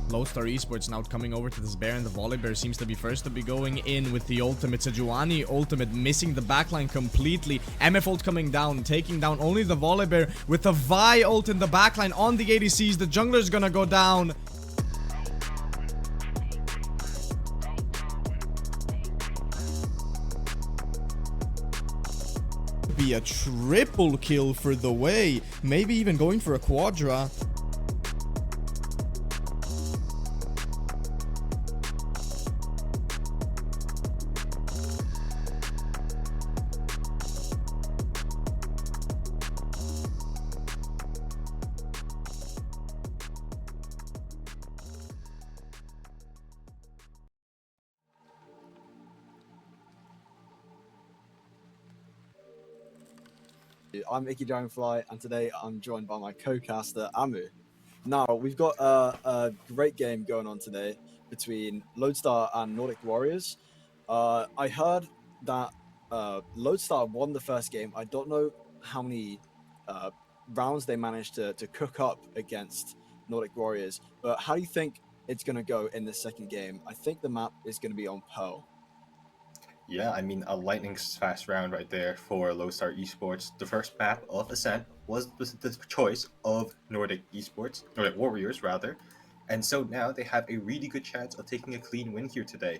Lodestar Esports now coming over to this bear, and the Volibear seems to be first to be going in with the ultimate. Sejuani ultimate missing the backline completely. MF ult coming down, taking down only the Volibear with the Vi ult in the backline on the ADCs. The jungler's gonna go down. Be a triple kill for the way, maybe even going for a quadra. I'm Icky Dragonfly, and today I'm joined by my co-caster Amu. Now we've got a great game going on today between Lodestar and Nordic Warriors. I heard that Lodestar won the first game. I don't know how many rounds they managed to cook up against Nordic Warriors, but how do you think it's going to go in the second game? I think the map is going to be on Pearl. Yeah, I mean, a lightning fast round right there for Lodestar Esports. The first map of Ascent was the choice of Nordic Warriors, rather. And so now they have a really good chance of taking a clean win here today.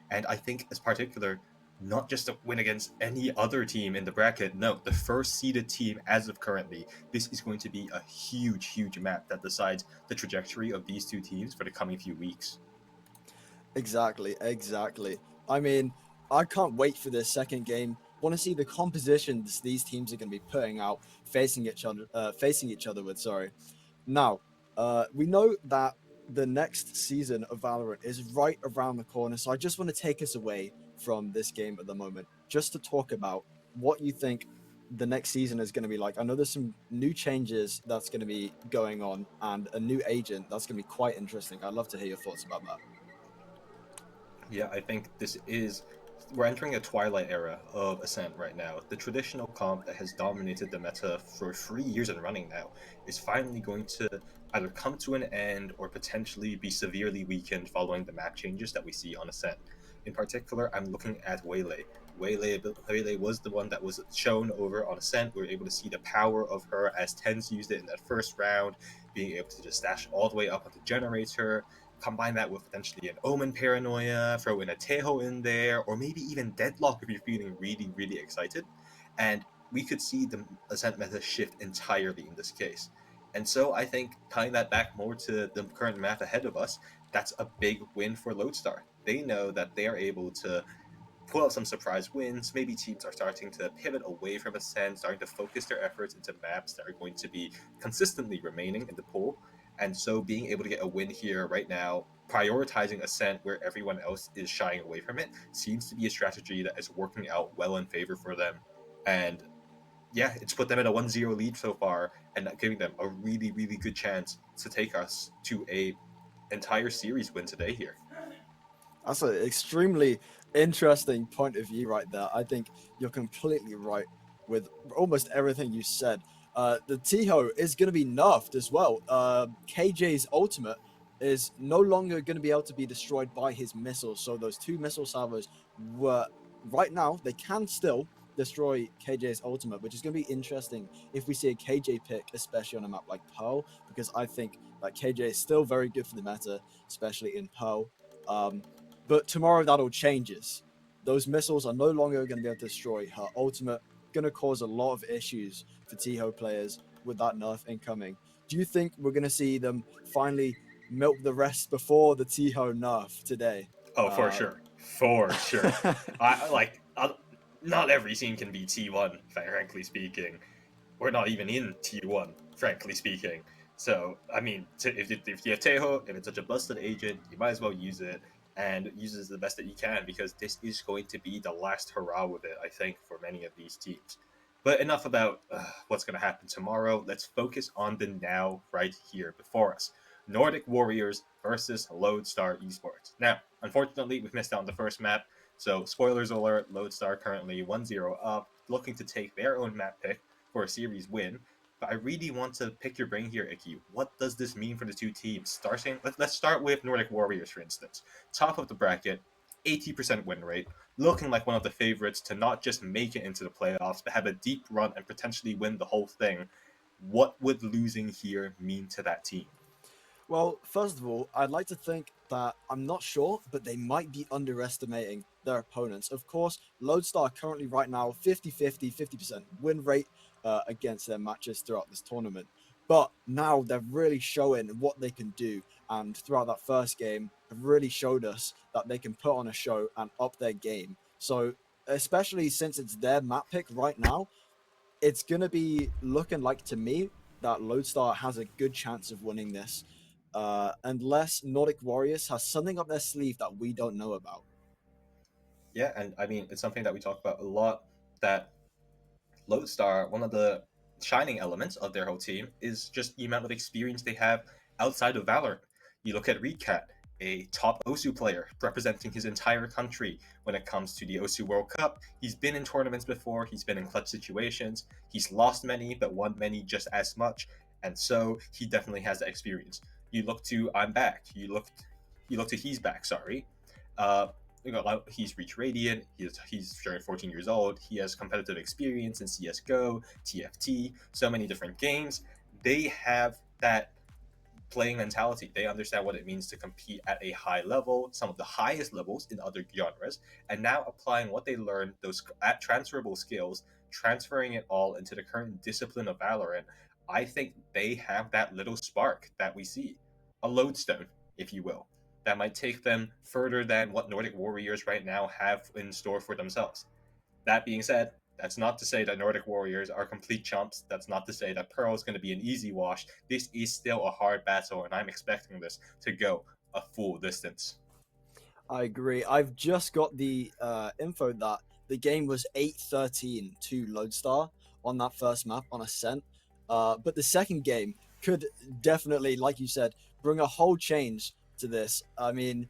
And I think, as particular, not just a win against any other team in the bracket, no, the first seeded team as of currently. This is going to be a huge, huge map that decides the trajectory of these two teams for the coming few weeks. Exactly. I mean, I can't wait for this second game. Want to see the compositions these teams are going to be putting out, facing each other with. Sorry. Now, we know that the next season of Valorant is right around the corner, so I just want to take us away from this game at the moment, just to talk about what you think the next season is going to be like. I know there's some new changes that's going to be going on, and a new agent that's going to be quite interesting. I'd love to hear your thoughts about that. Yeah, I think we're entering a twilight era of Ascent right now. The traditional comp that has dominated the meta for 3 years and running now is finally going to either come to an end or potentially be severely weakened following the map changes that we see on Ascent. In particular, I'm looking at Waylay. Waylay was the one that was shown over on Ascent. We were able to see the power of her as Tens used it in that first round, being able to just dash all the way up on the generator, combine that with potentially an Omen Paranoia, throw in a Teho in there, or maybe even Deadlock if you're feeling really, really excited. And we could see the Ascent meta shift entirely in this case. And so I think tying that back more to the current map ahead of us, that's a big win for Lodestar. They know that they are able to pull out some surprise wins. Maybe teams are starting to pivot away from Ascent, starting to focus their efforts into maps that are going to be consistently remaining in the pool. And so being able to get a win here right now, prioritizing Ascent where everyone else is shying away from it, seems to be a strategy that is working out well in favor for them. And yeah, it's put them at a 1-0 lead so far, and giving them a really, really good chance to take us to a entire series win today here. That's an extremely interesting point of view right there. I think you're completely right with almost everything you said. The Teho is going to be nerfed as well. KJ's ultimate is no longer going to be able to be destroyed by his missiles. So those two missile salvos were, right now, they can still destroy KJ's ultimate, which is going to be interesting if we see a KJ pick, especially on a map like Pearl, because I think that KJ is still very good for the meta, especially in Pearl. But tomorrow that all changes. Those missiles are no longer going to be able to destroy her ultimate. Going to cause a lot of issues for Teho players with that nerf incoming. Do you think we're going to see them finally milk the rest before the Teho nerf today? Oh, for sure. Not every scene can be T1, frankly speaking. We're not even in T1, frankly speaking. So, I mean, if you have Teho, if it's such a busted agent, you might as well use it, and use it the best that you can, because this is going to be the last hurrah with it, I think, for many of these teams. But enough about what's going to happen tomorrow. Let's focus on the now right here before us. Nordic Warriors versus Lodestar Esports. Now, unfortunately, we've missed out on the first map, So, spoilers alert, Lodestar currently 1-0 up, looking to take their own map pick for a series win. But I really want to pick your brain here, Icky. What does this mean for the two teams? Let's start with Nordic Warriors, for instance. Top of the bracket, 80% win rate, looking like one of the favorites to not just make it into the playoffs, but have a deep run and potentially win the whole thing. What would losing here mean to that team? Well, first of all, I'd like to think that I'm not sure, but they might be underestimating their opponents. Of course, Lodestar currently right now 50-50, 50% win rate against their matches throughout this tournament. But now they're really showing what they can do. And throughout that first game, have really showed us that they can put on a show and up their game. So, especially since it's their map pick right now, it's going to be looking like to me that Lodestar has a good chance of winning this, unless Nordic Warriors has something up their sleeve that we don't know about. Yeah, and I mean, it's something that we talk about a lot, that Lodestar, one of the shining elements of their whole team is just the amount of experience they have outside of Valorant. You look at Recat, a top OSU player representing his entire country when it comes to the OSU World Cup. He's been in tournaments before, he's been in clutch situations, he's lost many, but won many just as much, and so he definitely has that experience. You look to I'm back, you look to he's back, sorry. Uh, he's reached Radiant. He's 14 years old. He has competitive experience in CS:GO, TFT, so many different games. They have that playing mentality. They understand what it means to compete at a high level, some of the highest levels in other genres, and now applying what they learned, those transferable skills, transferring it all into the current discipline of Valorant. I think they have that little spark that we see, a lodestone, if you will, that might take them further than what Nordic Warriors right now have in store for themselves. That being said, that's not to say that Nordic Warriors are complete chumps. That's not to say that Pearl is going to be an easy wash. This is still a hard battle, and I'm expecting this to go a full distance. I agree. I've just got the info that the game was 8-13 to Lodestar on that first map on Ascent. But the second game could definitely, like you said, bring a whole change to this. I mean,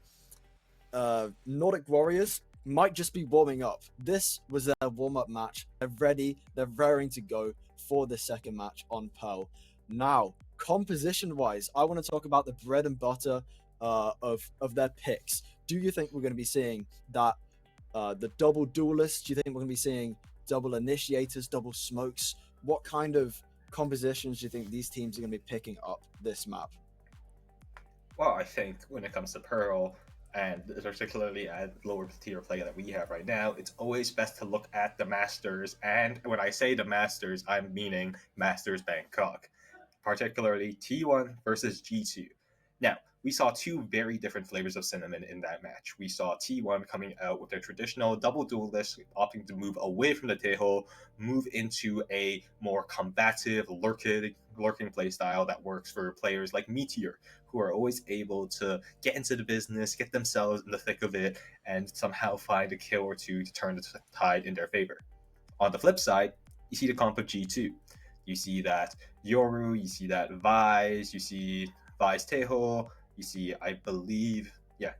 Nordic Warriors might just be warming up. This was their warm-up match. They're ready. They're raring to go for the second match on Pearl. Now, composition-wise, I want to talk about the bread and butter of their picks. Do you think we're going to be seeing that the double duelists? Do you think we're going to be seeing double initiators, double smokes? What kind of compositions do you think these teams are going to be picking up this map? Well, I think when it comes to Pearl, and particularly at lower tier play that we have right now, it's always best to look at the Masters. And when I say the Masters, I'm meaning Masters Bangkok, particularly T1 versus G2. Now, we saw two very different flavors of cinnamon in that match. We saw T1 coming out with their traditional double duelist, opting to move away from the Taeho, move into a more combative, lurking play style that works for players like Meteor, who are always able to get into the business, get themselves in the thick of it, and somehow find a kill or two to turn the tide in their favor. On the flip side, you see the comp of G2. You see that Yoru, you see that Vise, you see Vise Teho, you see, I believe,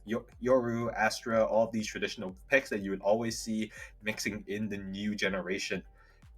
Yoru, Astra, all of these traditional picks that you would always see mixing in the new generation.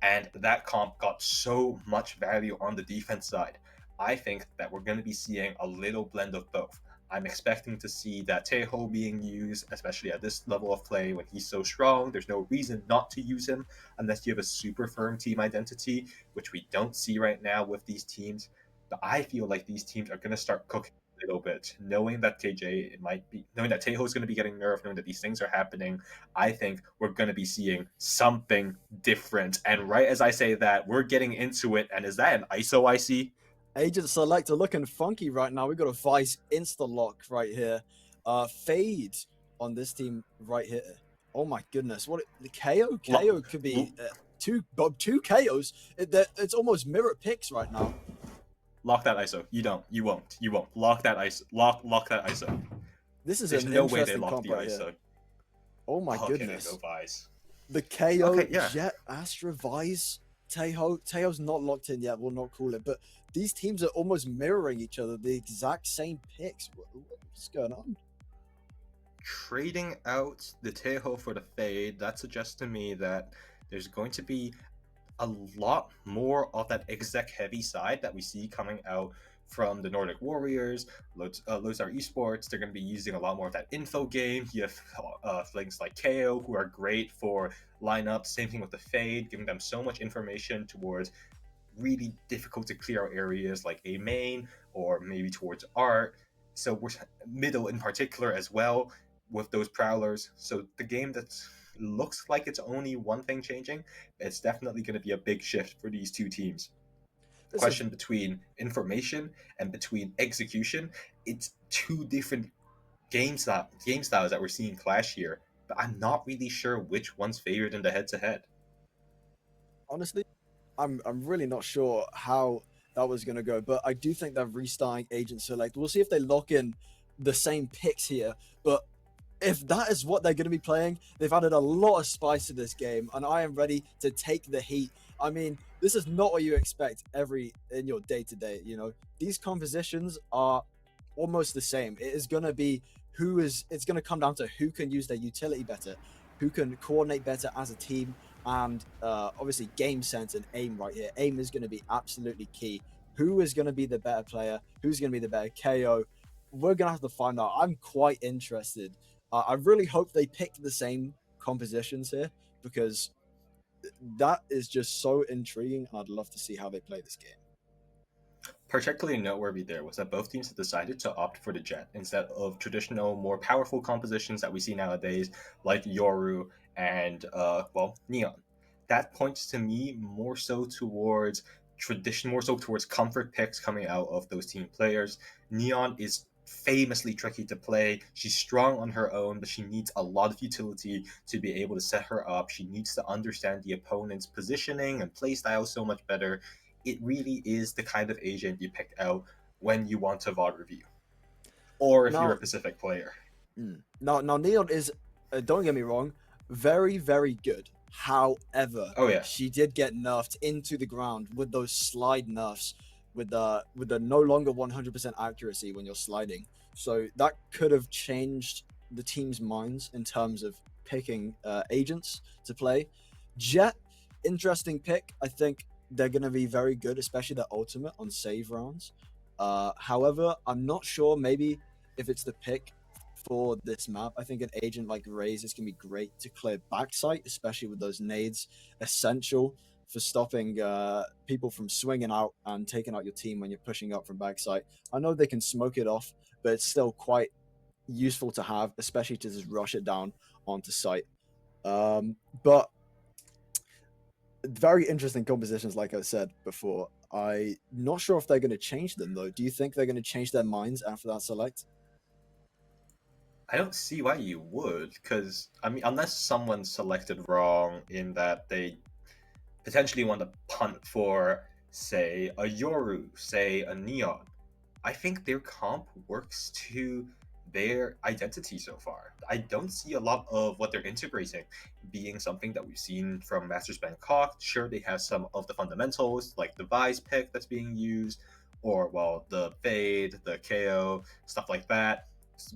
And that comp got so much value on the defense side. I think that we're going to be seeing a little blend of both. I'm expecting to see that Teho being used, especially at this level of play when he's so strong. There's no reason not to use him unless you have a super firm team identity, which we don't see right now with these teams. But I feel like these teams are going to start cooking a little bit, knowing that knowing that Teho is going to be getting nerfed, knowing that these things are happening. I think we're going to be seeing something different. And right as I say that, we're getting into it. And is that an ISO I see? Agent Selector looking funky right now. We got a Vice insta lock right here. Fade on this team right here. Oh my goodness! What the KO could be two KOs. It's almost mirror picks right now. Lock that ISO. You don't. You won't. You won't. Lock that ISO. Lock that ISO. This is There's an no way they interesting lock comp the right ISO. here. Oh my Okay, goodness! go Vise. The KO Okay, yeah. Jet Astra Vise Teho. Teho's not locked in yet. We'll not call it, but these teams are almost mirroring each other. The exact same picks. What's going on? trading out the Teho for the Fade, that suggests to me that there's going to be a lot more of that exec heavy side that we see coming out from the Nordic Warriors, Lodestar Esports. They're going to be using a lot more of that info game. You have things like KO, who are great for lineups. Same thing with the Fade, giving them so much information towards really difficult to clear out areas like A main or maybe towards art. So we're middle in particular as well with those prowlers. So the game that looks like it's only one thing changing, it's definitely going to be a big shift for these two teams. This is Question between information and between execution, it's two different game styles that we're seeing clash here, but I'm not really sure which one's favored in the head-to-head. honestly, I'm really not sure how that was going to go, but I do think they're restarting Agent Select. We'll see if they lock in the same picks here, but if that is what they're going to be playing, they've added a lot of spice to this game, and I am ready to take the heat. I mean, this is not what you expect in your day-to-day. You know, these compositions are almost the same. It is going to be it's going to come down to who can use their utility better, who can coordinate better as a team, and obviously game sense and aim right here. Aim is going to be absolutely key. Who is going to be the better player? Who's going to be the better KO? We're going to have to find out. I'm quite interested. I really hope they pick the same compositions here, because that is just so intriguing, and I'd love to see how they play this game. Particularly noteworthy there was that both teams had decided to opt for the Jet instead of traditional, more powerful compositions that we see nowadays, like Yoru and, Neon. That points to me more so towards comfort picks coming out of those team players. Neon is famously tricky to play. She's strong on her own, but she needs a lot of utility to be able to set her up. She needs to understand the opponent's positioning and playstyle so much better. It really is the kind of agent you pick out when you want to VOD review, or if you're a Now, Pacific player. now Neon is, don't get me wrong, very, very good. However, Oh yeah, she did get nerfed into the ground with those slide nerfs, with the no longer 100% accuracy when you're sliding. So that could have changed the team's minds in terms of picking agents to play. Jet, interesting pick. I think they're going to be very good, especially their ultimate on save rounds. However, I'm not sure maybe if it's the pick for this map. I think an agent like Raze is going to be great to clear backside, especially with those nades, essential for stopping people from swinging out and taking out your team when you're pushing up from backside. I know they can smoke it off, but it's still quite useful to have, especially to just rush it down onto site. But very interesting compositions, like I said before. I'm not sure if they're going to change them, though. Do you think they're going to change their minds after that select? I don't see why you would, because I mean, unless someone selected wrong in that they potentially want to punt for, say, a Yoru, say a Neon, I think their comp works to their identity so far. I don't see a lot of what they're integrating being something that we've seen from Masters Bangkok. Sure, they have some of the fundamentals, like the Vise pick that's being used, or, well, the Fade, the KO, stuff like that,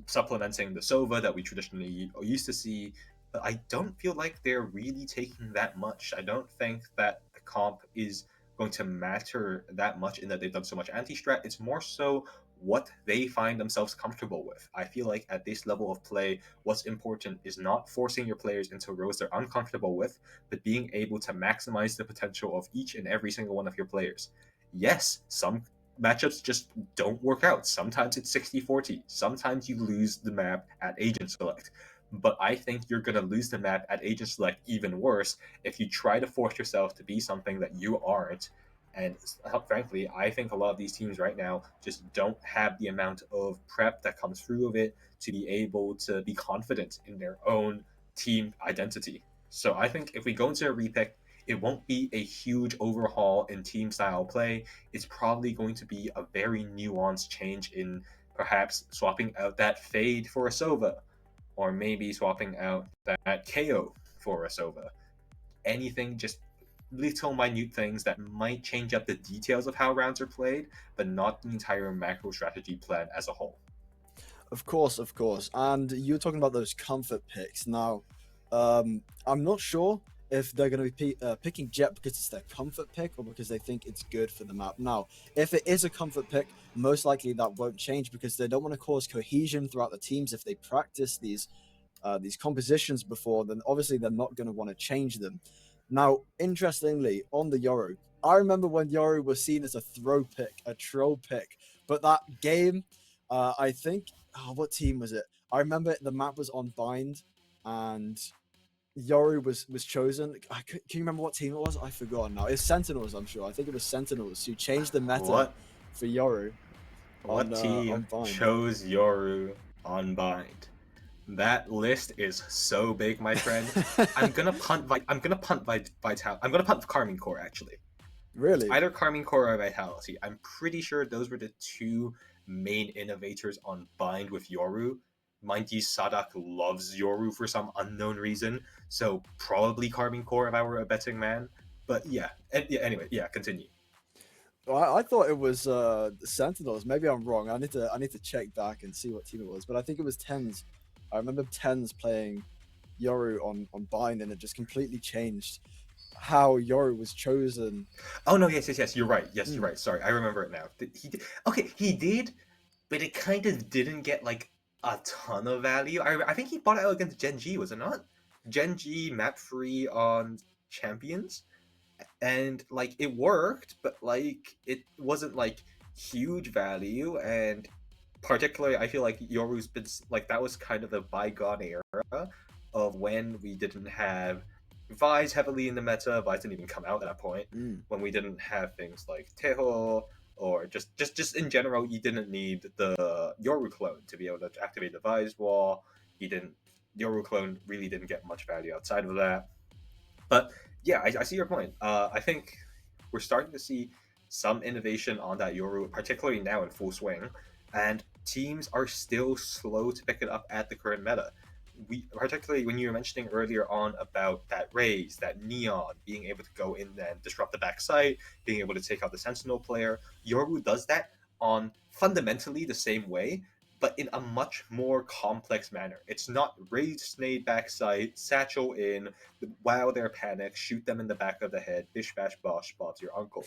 supplementing the Sova that we traditionally used to see. But I don't feel like they're really taking that much. I don't think that the comp is going to matter that much in that they've done so much anti-strat. It's more so what they find themselves comfortable with. I feel like at this level of play, what's important is not forcing your players into roles they're uncomfortable with, but being able to maximize the potential of each and every single one of your players. Yes, some matchups just don't work out. Sometimes it's 60-40. Sometimes you lose the map at agent select. But I think you're going to lose the map at agent select even worse if you try to force yourself to be something that you aren't. And frankly, I think a lot of these teams right now just don't have the amount of prep that comes through of it to be able to be confident in their own team identity. So I think if we go into a repick, it won't be a huge overhaul in team style play. It's probably going to be a very nuanced change in perhaps swapping out that Fade for a Sova, or maybe swapping out that KO for a Sova. Anything, just little minute things that might change up the details of how rounds are played, but not the entire macro strategy plan as a whole. Of course, of course. And you're talking about those comfort picks. Now, I'm not sure if they're going to be picking Jet because it's their comfort pick or because they think it's good for the map. Now, if it is a comfort pick, most likely that won't change because they don't want to cause cohesion throughout the teams. If they practice these compositions before, then obviously they're not going to want to change them. Now, interestingly, on the Yoru, I remember when Yoru was seen as a throw pick, a troll pick, but that game, I think, what team was it? I remember the map was on Bind, and Yoru was chosen. Can you remember what team it was? I forgot now. It's Sentinels, I'm sure. I think it was Sentinels who changed the meta What for Yoru what on team Bind. chose Yoru on Bind? That list is so big, my friend. I'm gonna punt Vitality. I'm gonna punt Carmine Core actually. Really? Either Carmine Core or Vitality. I'm pretty sure those were the two main innovators on Bind with Yoru. Mind you, Sadak loves Yoru for some unknown reason, so probably Carmine Core if I were a betting man. But yeah, anyway, continue. I thought it was Sentinels. Maybe I'm wrong. I need to check back and see what team it was. But I think it was Tens. I remember Tens playing Yoru on Bind, and it just completely changed how Yoru was chosen. Oh no, yes. You're right. Yes, you're right. Sorry, I remember it now. He did. Okay, he did, but it kind of didn't get like a ton of value. I think he bought it out against Gen G, was it not? Gen G map free on Champions, and like it worked, but like it wasn't like huge value. And particularly, I feel like Yoru's been like that was kind of a bygone era of when we didn't have Vise heavily in the meta. Vise didn't even come out at that point. When we didn't have things like Teho or just in general, you didn't need the Yoru clone to be able to activate the Vise wall. You didn't Yoru clone really didn't get much value outside of that. But yeah, I see your point. I think we're starting to see some innovation on that Yoru, particularly now in full swing, and teams are still slow to pick it up at the current meta. We particularly when you were mentioning earlier on about that Raze, that Neon being able to go in and disrupt the backside, being able to take out the Sentinel player. Yoru does that on fundamentally the same way, but in a much more complex manner. It's not Raze Snade backside, Satchel in, while they're panicked, shoot them in the back of the head, bish bash bosh, Bob's your uncle.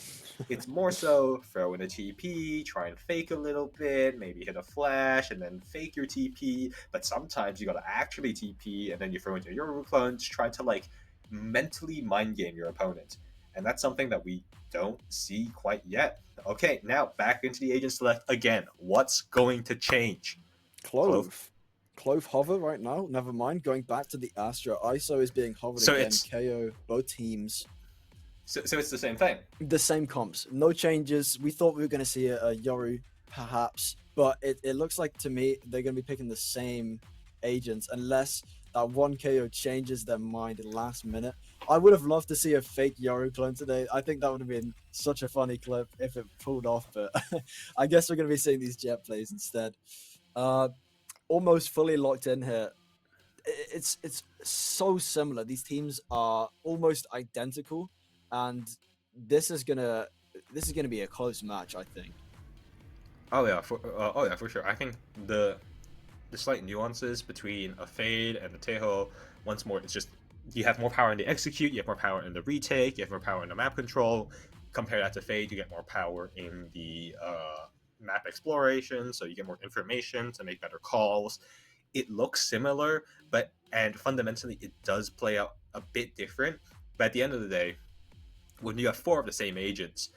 It's more so throw in a TP, try and fake a little bit, maybe hit a flash, and then fake your TP. But sometimes you gotta actually TP, and then you throw into your clone to try to like mentally mind game your opponent. And that's something that we don't see quite yet. Okay, now back into the agent select again. What's going to change? Clove hover right now. Never mind. Going back to the Astra, ISO is being hovered So again. it's- KO both teams. So it's the same thing. The same comps. No changes. We thought we were going to see a Yoru perhaps, but it looks like to me they're going to be picking the same agents unless that one KO changes their mind last minute. I would have loved to see a fake Yoru clone today. I think that would have been such a funny clip if it pulled off, but I guess we're going to be seeing these Jet plays instead. Almost fully locked in here. It's so similar. These teams are almost identical, and this is gonna be a close match, I think. Oh yeah, for sure. I think the slight nuances between a Fade and the Teho, once more, it's just you have more power in the execute, you have more power in the retake, you have more power in the map control. Compare that to Fade, you get more power in the map exploration, so you get more information to make better calls. It looks similar, and fundamentally it does play out a bit different. But at the end of the day, when you have four of the same agents,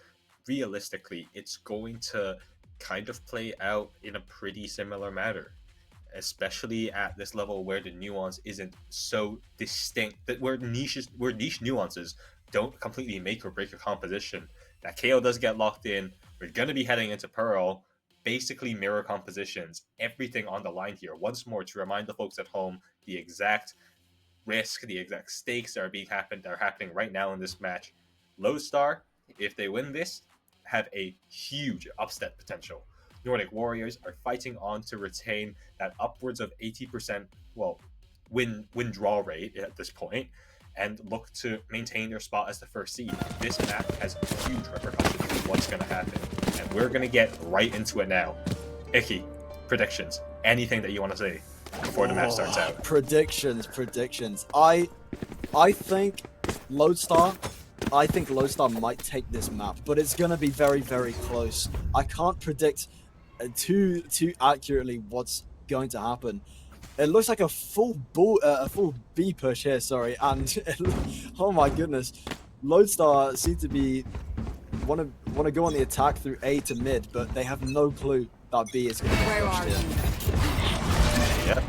realistically, it's going to kind of play out in a pretty similar manner, especially at this level where the nuance isn't so distinct, that where niche nuances don't completely make or break a composition. That KO does get locked in. We're going to be heading into Pearl, basically mirror compositions, everything on the line here. Once more, to remind the folks at home, the exact risk, the exact stakes that are happening right now in this match. Lodestar, if they win this, have a huge upset potential. Nordic Warriors are fighting on to retain that upwards of 80% win-draw rate at this point, and look to maintain their spot as the first seed. This map has huge repercussions for what's going to happen, and we're going to get right into it now. Icky, predictions. anything that you want to say before the match starts out. Predictions. I think Lodestar might take this map, but it's gonna be very, very close. I can't predict too accurately what's going to happen. It looks like a full B push here, sorry, and oh my goodness, Lodestar seem to be want to go on the attack through A to mid, but they have no clue that B is going to be pushed here. Yep.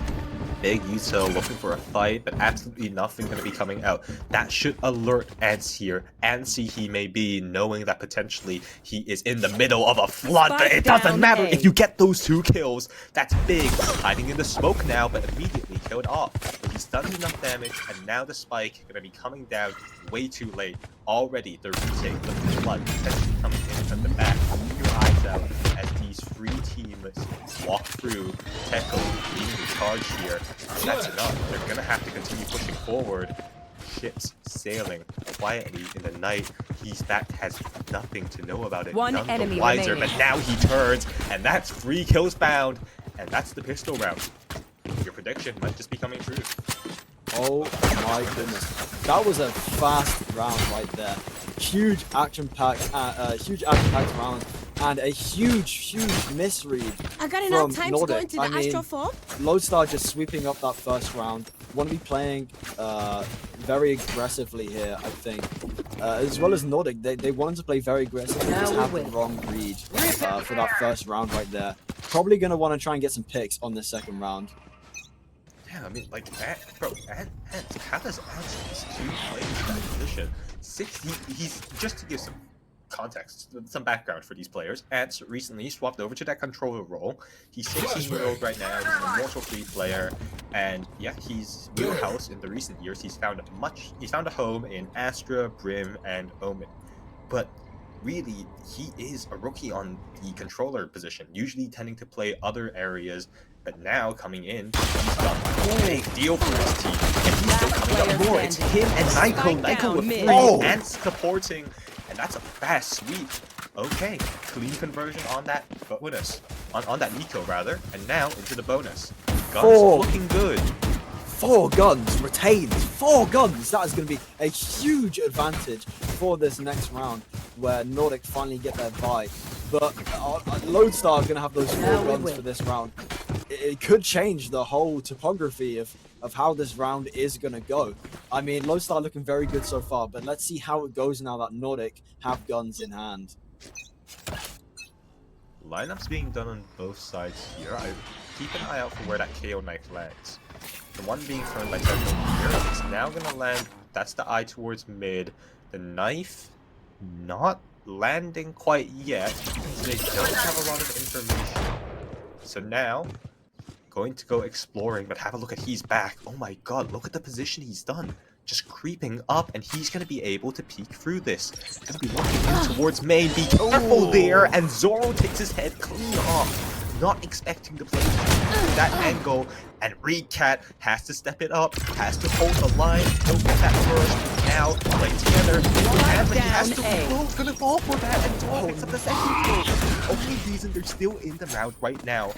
Big Yuto looking for a fight, but absolutely nothing going to be coming out. That should alert Eds here. Antsy he may be, knowing that potentially he is in the middle of a flood, but it doesn't matter if you get those 2 kills. That's big. Hiding in the smoke now, but immediately killed off. But he's done enough damage, and now the spike going to be coming down way too late. Already, the retake of the flood potentially coming in from the back. Keep your eyes out as these 3 teams walk through. Teko leading the charge here. That's enough. They're gonna have to continue pushing forward. Ships sailing quietly in the night. That has nothing to know about it. One None enemy the wiser, remaining. but now he turns, and that's 3 kills found, and that's the pistol round. Your prediction might just be coming true. Oh my goodness, that was a fast round right there. Huge action-packed round, and a huge misread. I got enough from time Nordic. to go into the Astro Form. Lodestar just sweeping up that first round. Want to be playing very aggressively here, I think. As well as Nordic, they wanted to play very aggressively, just have the wrong read for that first round right there. Probably going to want to try and get some picks on this second round. Yeah, I mean, like, Ants, how does Ants play that position? He's just to give some context, some background for these players. Ants recently swapped over to that controller role. He's 16-year-old right now. He's an Immortal 3 player, and yeah, he's wheelhouse in the recent years. He's found a home in Astra, Brim, and Omen, but really, he is a rookie on the controller position, usually tending to play other areas. But now coming in, he's done a big deal for his team, and he's still coming up more. It's him and Nyko. Nyko with 3 Ants supporting, and that's a fast sweep. Okay, clean conversion on that bonus, on that Nico rather, and now into the bonus. Guns looking good. 4 guns retained. 4 guns. That is going to be a huge advantage for this next round, where Nordic finally get their buy. But Lodestar are going to have those 4 guns for this round. It could change the whole topography of how this round is going to go. I mean, Lodestar looking very good so far, but let's see how it goes now that Nordic have guns in hand. Lineups being done on both sides here. I keep an eye out for where that KO knife lands. The one being thrown by Teko here is now going to land. That's the eye towards mid. The knife not landing quite yet, so they don't have a lot of information. So now, going to go exploring, but have a look at he's back. Oh my god, look at the position he's done. Just creeping up, and he's going to be able to peek through this. Going to be looking in towards main. Be careful there, and Zoro takes his head clean off. Not expecting to play that angle, and Recat has to step it up, has to hold the line, he'll get that first, now play together, and he has to gonna fall for that, and Zoro picks up the second kill. Only reason they're still in the round right now.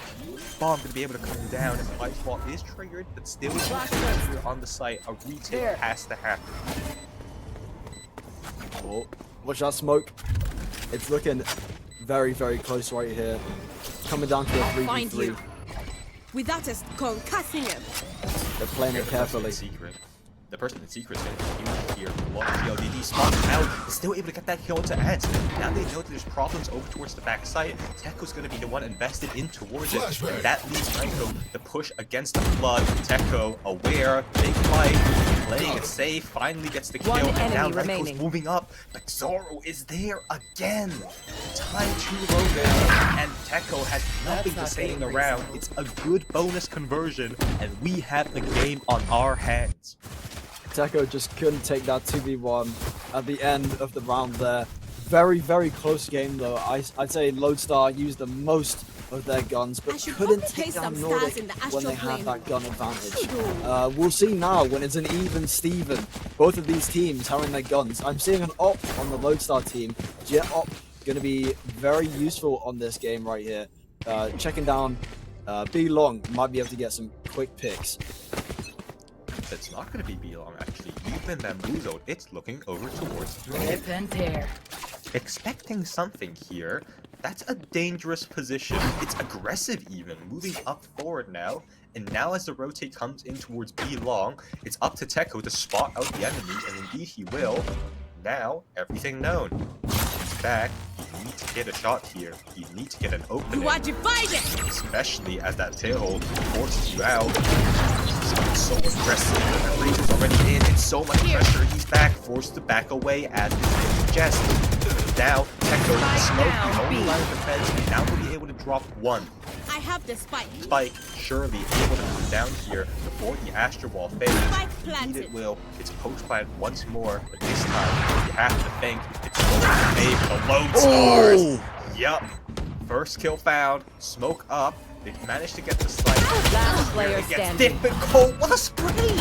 Bomb gonna be able to come down, and the fight spot is triggered, but still here on the site, a retake has to happen. Oh, watch that smoke. It's looking very close right here. Coming down to a 3v3. Without us concussing him. They're playing it carefully. The person in secret is going to be here. One PLDD spots out, is still able to get that kill into Eds. Now they know that there's problems over towards the backside. Teko's going to be the one invested in towards it. And that leaves Nyko to push against the flood. Teko aware, big fight, playing it safe, finally gets the kill. And now Nyko's moving up, but Zoro is there again. Time too low there, and Teko has nothing to say in the round. It's a good bonus conversion, and we have the game on our hands. Teko just couldn't take that 2v1 at the end of the round there. Very close game though. I'd say Lodestar used the most of their guns, but couldn't take down Nordic when they had that gun advantage. We'll see now when it's an even Steven. Both of these teams having their guns. I'm seeing an op on the Lodestar team. Jet op going to be very useful on this game right here. Checking down B long might be able to get some quick picks. It's not going to be B long, actually. You've been bamboozled. It's looking over towards Rip and tear. expecting something here. That's a dangerous position. It's aggressive even, moving up forward now. And now as the rotate comes in towards B long, it's up to Teko to spot out the enemy, and indeed he will. Now, everything known. He's back. You need to get a shot here. You need to get an opening. You are divided! Especially as that tailhold forces you out. It's so aggressive, and the range is already in. It's so much pressure. He's back, forced to back away as his name suggests. Now, Teko with the smoke, the only line of defense, and now will be able to drop one. I have the spike. Spike, surely able to come down here before the Astro Ball fades. Spike Indeed planted. it will. It's post plant once more, but this time, you have to think it's going to favor the Lodestars. Yup. First kill found, smoke up. They managed to get the site. Last player It gets standing. difficult. What a spray!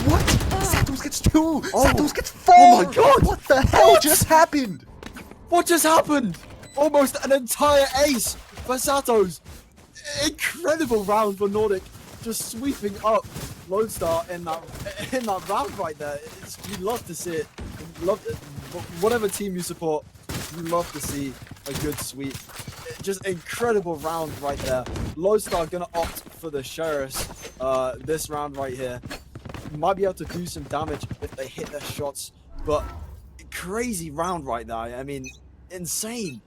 What? Satos gets 2! Oh. Satos gets 4! Oh my god! What the hell just happened? What just happened? Almost an entire ace for Satos. Incredible round for Nordic, just sweeping up Lodestar in that round right there. You love to see it. Love it. Whatever team you support, you love to see a good sweep. Just incredible round right there. Lodestar gonna opt for the Sheriffs this round right here. Might be able to do some damage if they hit their shots, but crazy round right now. I mean, insane.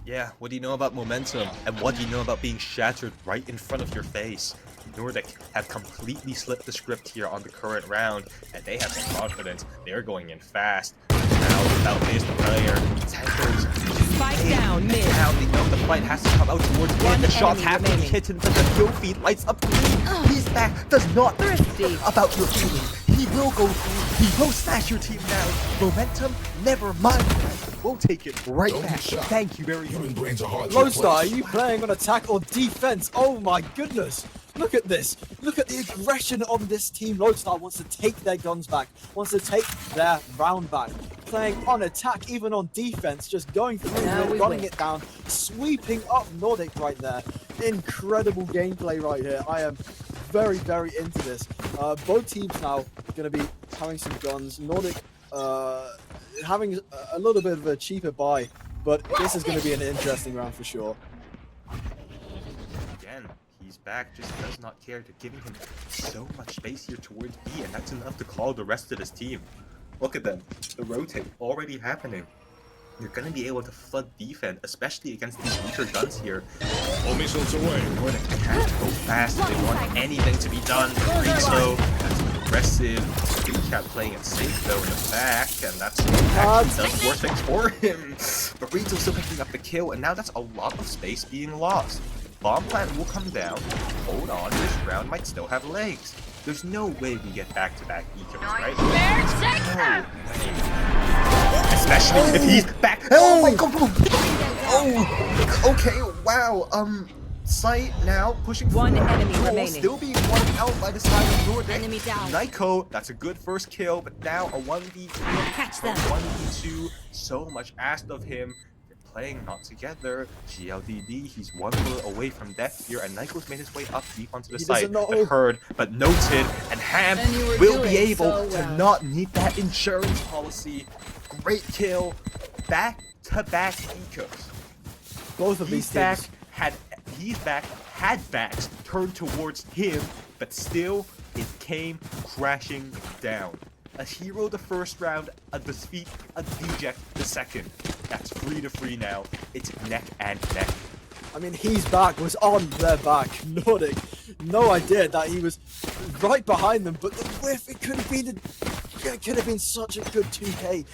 Yeah, what do you know about momentum? And what do you know about being shattered right in front of your face? Nordic have completely slipped the script here on the current round, and they have some confidence. They're going in fast. Now, without this player, Tango's Spike down, mid. now they know the fight has to come out towards the end. The shots enemy have to be remaining. hidden, but the kill feed lights up green. He's back, does not care Thirsty. about your feelings. He will go through, he will smash your team down. Momentum, never mind. We'll take it right back. Thank you very much. Lodestar, are you playing on attack or defense? Oh my goodness. Look at this. Look at the aggression on this team. Lodestar wants to take their guns back, wants to take their round back. Playing on attack, even on defense, just going through Now it, we running win. it down, sweeping up Nordic right there. Incredible gameplay right here. I am very, very into this. Both teams now going to be having some guns. Nordic having a little bit of a cheaper buy, but this is going to be an interesting round for sure. Again, he's back, just does not care. They're giving him so much space here towards B, and that's enough to call the rest of his team. Look at them. The rotate already happening. You're going to be able to flood defense, especially against these weaker guns here. All missiles away. Nordic have to go fast if they want anything to be done. Rito, that's aggressive. Recap playing it safe though in the back, and that's actually does worse things for him. But Rito's still picking up the kill, and now that's a lot of space being lost. Bomb plant will come down. Hold on, this round might still have legs. There's no way we get back-to-back ecos, right? No way. Especially if he's back. Oh my god! Oh, okay, wow. Sight now pushing One forward. enemy Cole remaining. Still being won out by the side of Nordic. Enemy down. Nyko, that's a good first kill, but now a 1v3, Catch a them. 1v2. So much asked of him. They're playing not together. GLDD, he's 1 bullet away from death here, and Nyko's made his way up deep onto the He site. doesn't know. But heard, but noted, and Ham And you were will be doing able so to well. not need that insurance policy. Great kill. Back-to-back ecos. Both of these teams. He's back, had backs turned towards him, but still, it came crashing down. A hero the first round, a defeat, a deject the second. That's 3-3 now. It's neck and neck. I mean, his back was on their back. Nordic, no idea that he was right behind them, but the whiff, it could have been such a good 2K.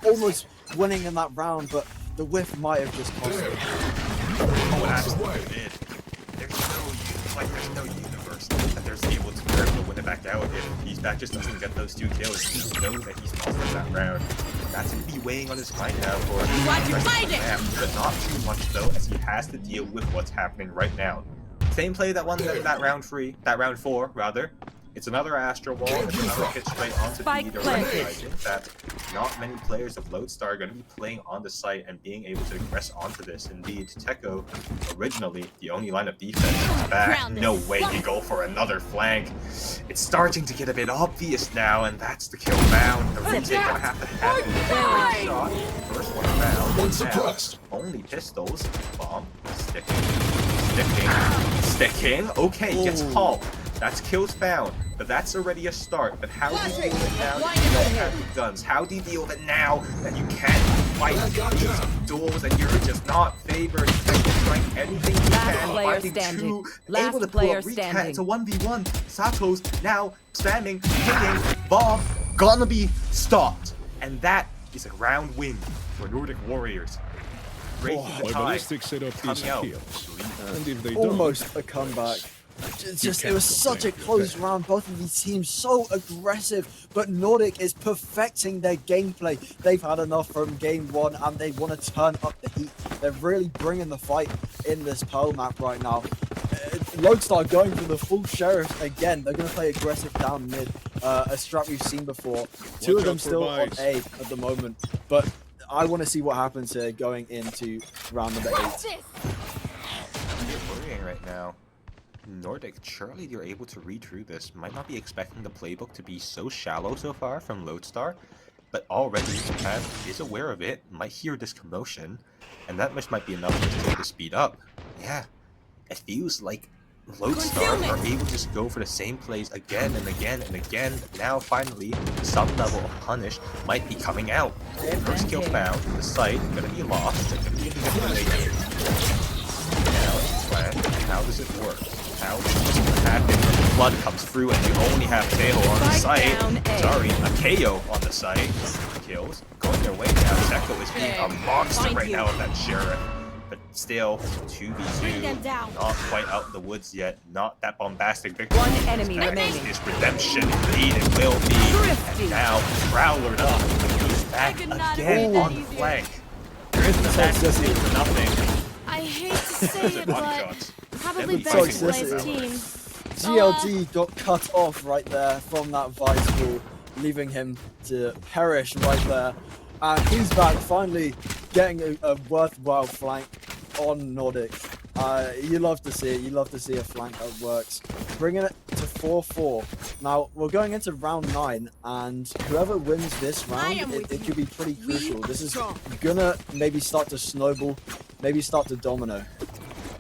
Almost winning in that round, but the whiff might have just cost them. Oh, absolutely did. There's no universe that there's able to be able to win it back out if he's back just doesn't get those 2 kills. He knows that he's lost in that round. That's going to be weighing on his mind now for You are divided! Ham, but not too much though, as he has to deal with what's happening right now. Same play that won them that round 4 rather. It's another Astro Wall. It's another hit straight onto Spike B. They're planted. recognizing that not many players of Lodestar are going to be playing on the site and being able to progress onto this. Indeed, Teko, originally the only line of defense, is back. No way you go for another flank. It's starting to get a bit obvious now, and that's the kill found. The retake gonna have to happen. Great shot. First one found. One Now, suppressed. only pistols. Bomb. Sticking. Okay, gets popped. That's kills found, but that's already a start. But how do you deal with it now that you don't have the guns? How do you deal with it now that you can't fight these duels and you're just not favored? You're trying anything you Last can, player finding standing. two, Last able to pull player up Recat. standing. It's a 1v1. Sato's now spamming, pinging, bomb, gonna be stopped. And that is a round win for Nordic Warriors. Breaking the My tie, ballistic setup is coming out. kills. And if they Almost a comeback. Just it was such a close round. Both of these teams so aggressive, but Nordic is perfecting their gameplay. They've had enough from game one, and they want to turn up the heat. They're really bringing the fight in this Pearl map right now. Lodestar going for the full sheriff again. They're going to play aggressive down mid, a strat we've seen before. Two of them out for still on buys. A at the moment, but I want to see what happens here going into round number 8. You're worrying right now. Nordic, surely you're able to read through this. Might not be expecting the playbook to be so shallow so far from Lodestar, but already Japan is aware of it, might hear this commotion, and that much might be enough for them to speed up. Yeah, it feels like Lodestar are able to just go for the same plays again and again and again. Now finally, some level of punish might be coming out. First kill found, the site gonna be lost, it's gonna be manipulated. Now it's planned. How does it work? How does this happen? Blood comes through and you only have Teho on the Spike down site. A. Sorry, a KO on the site. Kills going their way now. Zeko is being a monster right now with that sheriff. But still, 2v2, not quite out in the woods yet. Not that bombastic victory. One enemy remaining. Is redemption, indeed it will be. Thrifty. And now, Prowler up. He's back again on flank. There isn't a toxicity for nothing. I hate to say it, One but shot. probably Every best to toxicity. play as a team. GLD got cut off right there from that vice pool, leaving him to perish right there. And he's back, finally getting a worthwhile flank on Nordic. You love to see it. You love to see a flank that works. Bringing it to 4-4. Now, we're going into round 9, and whoever wins this round, it could be pretty crucial. This is gonna maybe start to snowball, maybe start to domino.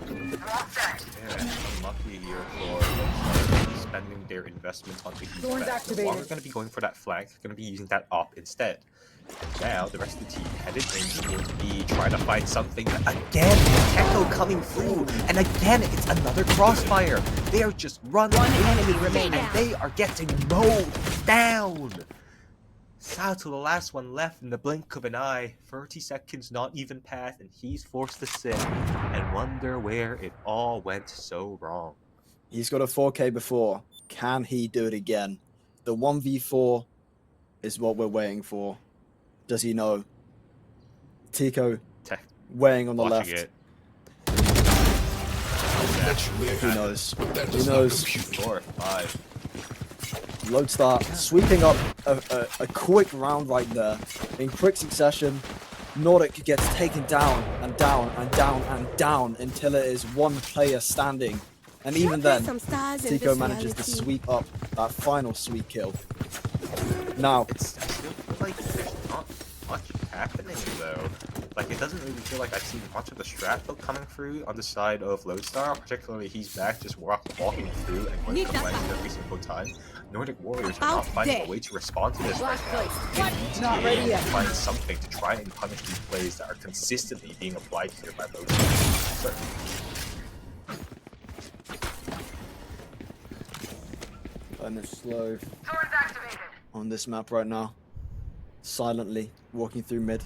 Yeah, unlucky here for spending their investment on the Thorns defense. activated. While they're going to be going for that flank, they're going to be using that op instead. And now the rest of the team headed in towards B, trying to find something. Again, Teko coming through, and again it's another crossfire. They are just running. One enemy remaining. and they are getting mowed down. Sato, the last one left in the blink of an eye. 30 seconds not even passed, and he's forced to sit and wonder where it all went so wrong. He's got a 4K before. Can he do it again? The 1v4 is what we're waiting for. Does he know? Tico Tech weighing on the watching left. it. Who knows? That Who does not knows? compute. 4, 5. Lodestar sweeping up a quick round right there. In quick succession, Nordic gets taken down and down and down and down until it is one player standing. And even then, Tico manages to sweep up that final sweet kill. Now, I still feel like there's not much happening though. Like, it doesn't really feel like I've seen much of the strat build coming through on the side of Lodestar. Particularly, he's back just walking through and going for the flanks every single time. Nordic Warriors are not finding a way to respond to this right now. Not ready yet. Find something to try and punish these plays that are consistently being applied here by Lodestar. Certainly. and it's slow on this map right now. Silently walking through mid.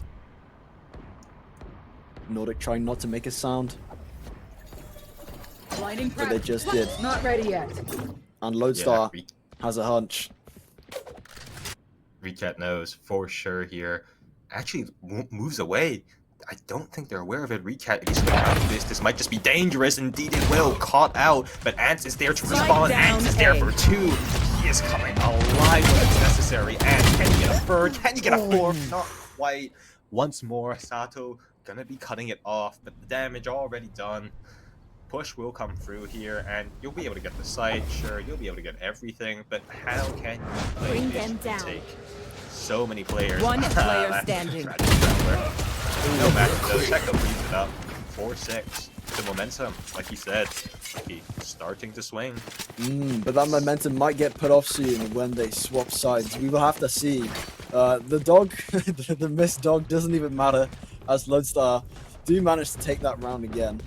Nordic trying not to make a sound, Blinding but they just did. Not ready yet. And Lodestar Yeah, has a hunch. Recat knows for sure here. Actually moves away. I don't think they're aware of it. Recat, if he's going out of this, this might just be dangerous. Indeed it will. Caught out, but Ants is there to Strike respond. down Ants is there A. for 2. is coming alive when it's necessary. And can you get a third? Can you get a fourth? Not quite. Once more, Sato gonna be cutting it off, but the damage already done. Push will come through here, and you'll be able to get the site. Sure, you'll be able to get everything, but how can you play Bring this them down. retake? So many players. One player That's standing. tragic traveler. No matter though, Checo leads it up. 4-6. The momentum, like he said, starting to swing. But that momentum might get put off soon when they swap sides. We will have to see. The dog, the missed dog doesn't even matter, as Lodestar do manage to take that round again.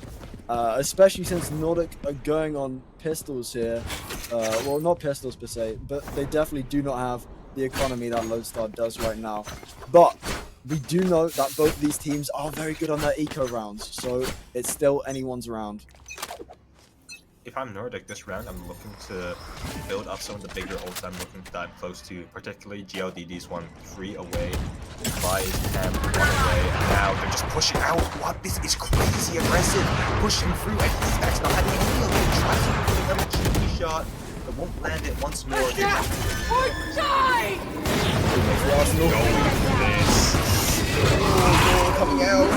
Especially since Nordic are going on pistols here. Well, not pistols per se, but they definitely do not have the economy that Lodestar does right now. But we do know that both these teams are very good on their eco rounds, so it's still anyone's round. If I'm Nordic this round, I'm looking to build up some of the bigger ults I'm looking to dive close to, particularly GLDD's one, 3 away, Vi's 10, 1 away, and now they're just pushing out. What? This is crazy aggressive, pushing through, and he's back not having any of it, tries to put another cheeky shot, but won't land it once more. They have to Or die! going for this. Oh, coming out,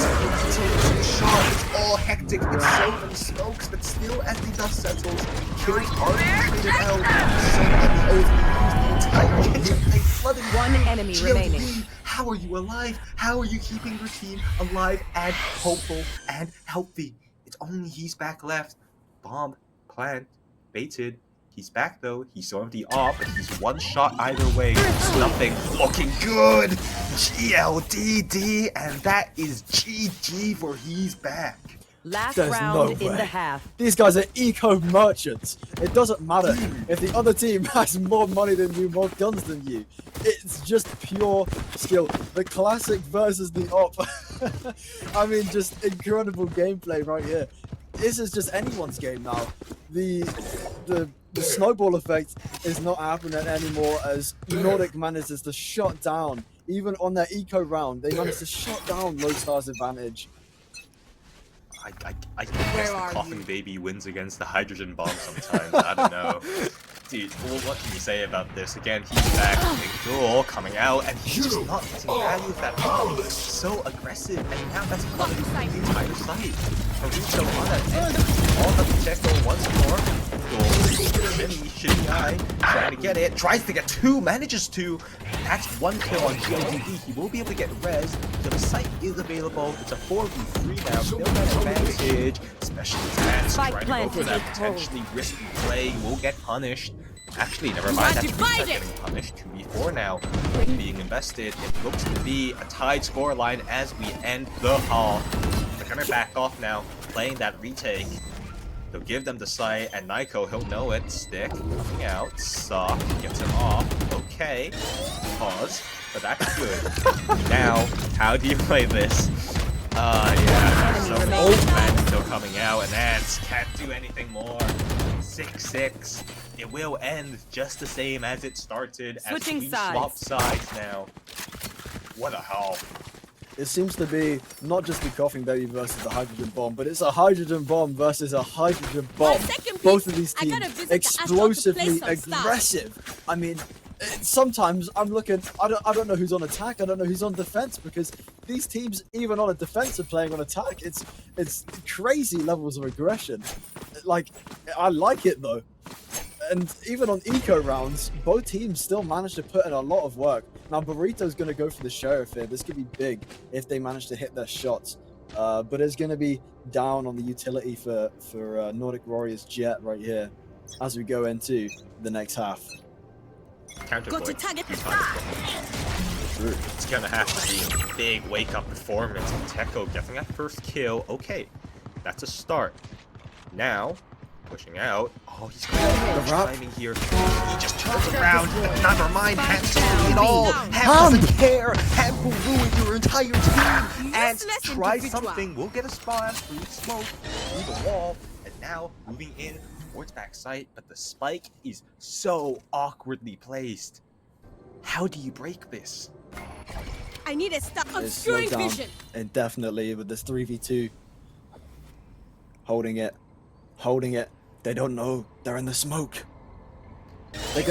takes the shot, it's all hectic, it's so many smokes, but still as the dust settles, kills are traded out, so many oaths use the entire kitchen plate, flooding One enemy remaining. How are you alive? How are you keeping your team alive and hopeful and healthy? It's only he's back left. Bomb, plant, baited. He's back though. He's so empty off, but he's one shot either way. It's nothing. Looking good. GLDD, and that is GG for he's back. Last There's round no in way. the half. These guys are eco merchants. It doesn't matter if the other team has more money than you, more guns than you. It's just pure skill. The classic versus the op. I mean, just incredible gameplay right here. This is just anyone's game now. The snowball effect is not happening anymore as Nordic manages to shut down, even on their eco round, they managed to shut down Lodestar's advantage. I guess the coughing baby wins against the hydrogen bomb sometimes. I don't know. Dude, well, what can you say about this? Again, he's back, big duel coming out, and he's just not getting value with that bomb. So aggressive, and now that's covering the entire site. Marucho on that 10, all of the Checo once more. Mini, shitty eye, trying to get it, tries to get 2, manages to. That's 1 kill on GLDD. He will be able to get res, so the site is available. It's a 4v3 now, still got advantage. Special attacks, trying to go for that potentially risky play, will get punished. Actually, never mind, that's Rita getting punished. 2v4 now, being invested. It looks to be a tied score line as we end the haul. They're gonna back off now, playing that retake. They'll give them the site, and Naiko, he'll know it. Stick, coming out, sock, gets him off. Okay, pause, but that's good. Now, how do you play this? Yeah, so old man still coming out, and Ants can't do anything more. 6-6. It will end just the same as it started. Switching as we sides. swap sides now. What a haul. It seems to be not just the coughing baby versus the hydrogen bomb, but it's a hydrogen bomb versus a hydrogen bomb. Both of these I gotta teams visit the explosively Astro to play some aggressive. I mean, sometimes I'm looking. I don't know who's on attack. I don't know who's on defense because these teams, even on a defense, are playing on attack. It's crazy levels of aggression. Like, I like it though. And even on eco rounds, both teams still manage to put in a lot of work. Now, Burrito's going to go for the sheriff here. This could be big if they manage to hit their shots. But it's going to be down on the utility for Nordic Warriors Jet right here as we go into the next half. Counterpoint. Go to target. It's gonna have to be a big wake-up performance. Teko getting that first kill. Okay, that's a start. Now, pushing out. Oh, he's going to timing here. He just turns around. Never mind, Hans doesn't it all. Hans doesn't care. Hans will ruin your entire team. And try something. We'll get a spawn through the smoke, through the wall, and now moving in towards backside. But the spike is so awkwardly placed. How do you break this? I need to stop It's slowed obscuring down vision. indefinitely with this 3v2. Holding it. They don't know. They're in the smoke. They're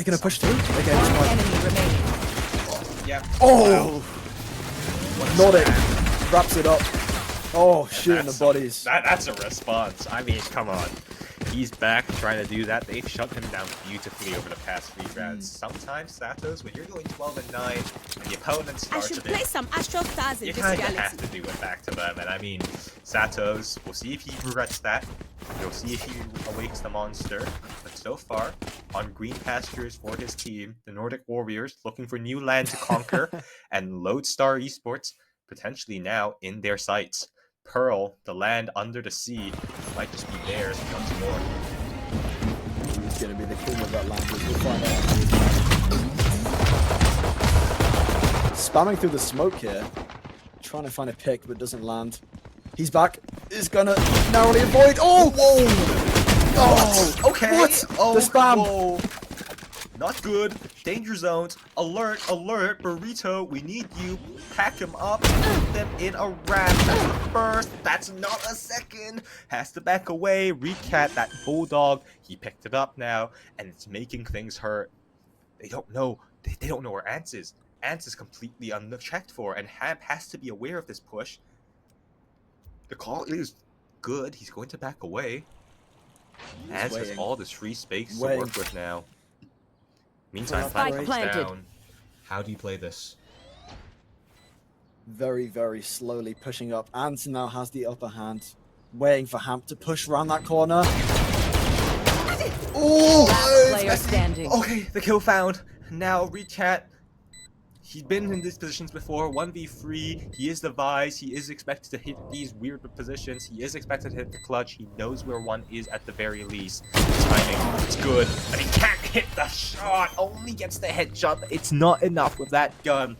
gonna push through. Okay, One it's fine. enemy remaining. Yeah. Oh, Nordic wraps it up. Oh, shooting the That's- bodies. That's a response. I mean, come on. He's back trying to do that. They've shut him down beautifully over the past 3 rounds. Sometimes, Satos, when you're going 12-9 and the opponent I starts should a play bit, some Astral Stars in you this kind of have reality. to do it back to them. And I mean, Satos, we'll see if he regrets that. We'll see if he awakes the monster. But so far, on green pastures for his team, the Nordic Warriors looking for new land to conquer, and Lodestar Esports potentially now in their sights. Pearl, the land under the sea, might just be theirs once more. Who's gonna be the king of that language? We'll find out. Spamming through the smoke here, trying to find a pick but doesn't land. He's back. Is gonna narrowly avoid. Oh, whoa! Oh, Okay. What? Oh, The spam. whoa. Not good. Danger zones. Alert, alert. Burrito, we need you. Pack him up. Put them in a rack. That's the first. That's not a second. Has to back away. Recat that bulldog. He picked it up now, and it's making things hurt. They don't know. They don't know where Ants is. Ants is completely unchecked for, and Hamp has to be aware of this push. The call is good. He's going to back away. Ants has waiting. all this free space to Waiting. work with now. Meantime, Spike Platinum's planted. down. How do you play this? Very, very slowly pushing up. Ant now has the upper hand. Waiting for Hamp to push around that corner. Last Oh! player standing. Okay, the kill found. Now, Rechat. He's been in these positions before, 1v3, he is the Vise, he is expected to hit these weird positions, he is expected to hit the clutch, he knows where one is at the very least. Timing, it's good, but he can't hit the shot, only gets the headshot, it's not enough with that gun.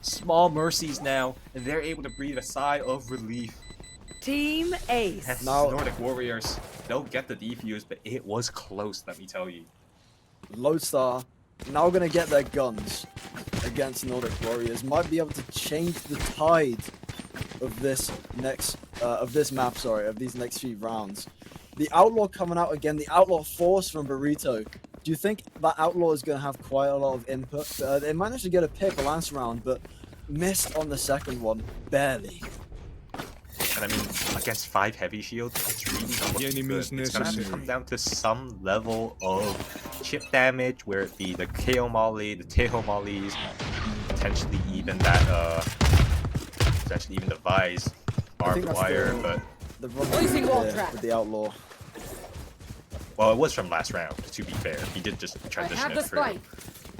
Small mercies now, and they're able to breathe a sigh of relief. Team Ace. That's Now- Nordic Warriors, they'll get the defuse, but it was close, let me tell you. Lodestar now gonna get their guns against Nordic Warriors. Might be able to change the tide of this next of this map. Sorry, of these next few rounds. The Outlaw coming out again. The Outlaw Force from Burrito. Do you think that Outlaw is gonna have quite a lot of input? They managed to get a pick last round, but missed on the second one barely. And I mean, against 5 heavy shields, it's really not The looking enemy is good. It's gonna have to necessary. come down to some level of chip damage, where it be the KO Molly, the Teho Mollies, potentially even that, potentially even the Vise barbed that's wire, the- but The run Placing wall here trap. with the Outlaw. well, it was from last round. To be fair, he did just I transition have the it through. spike.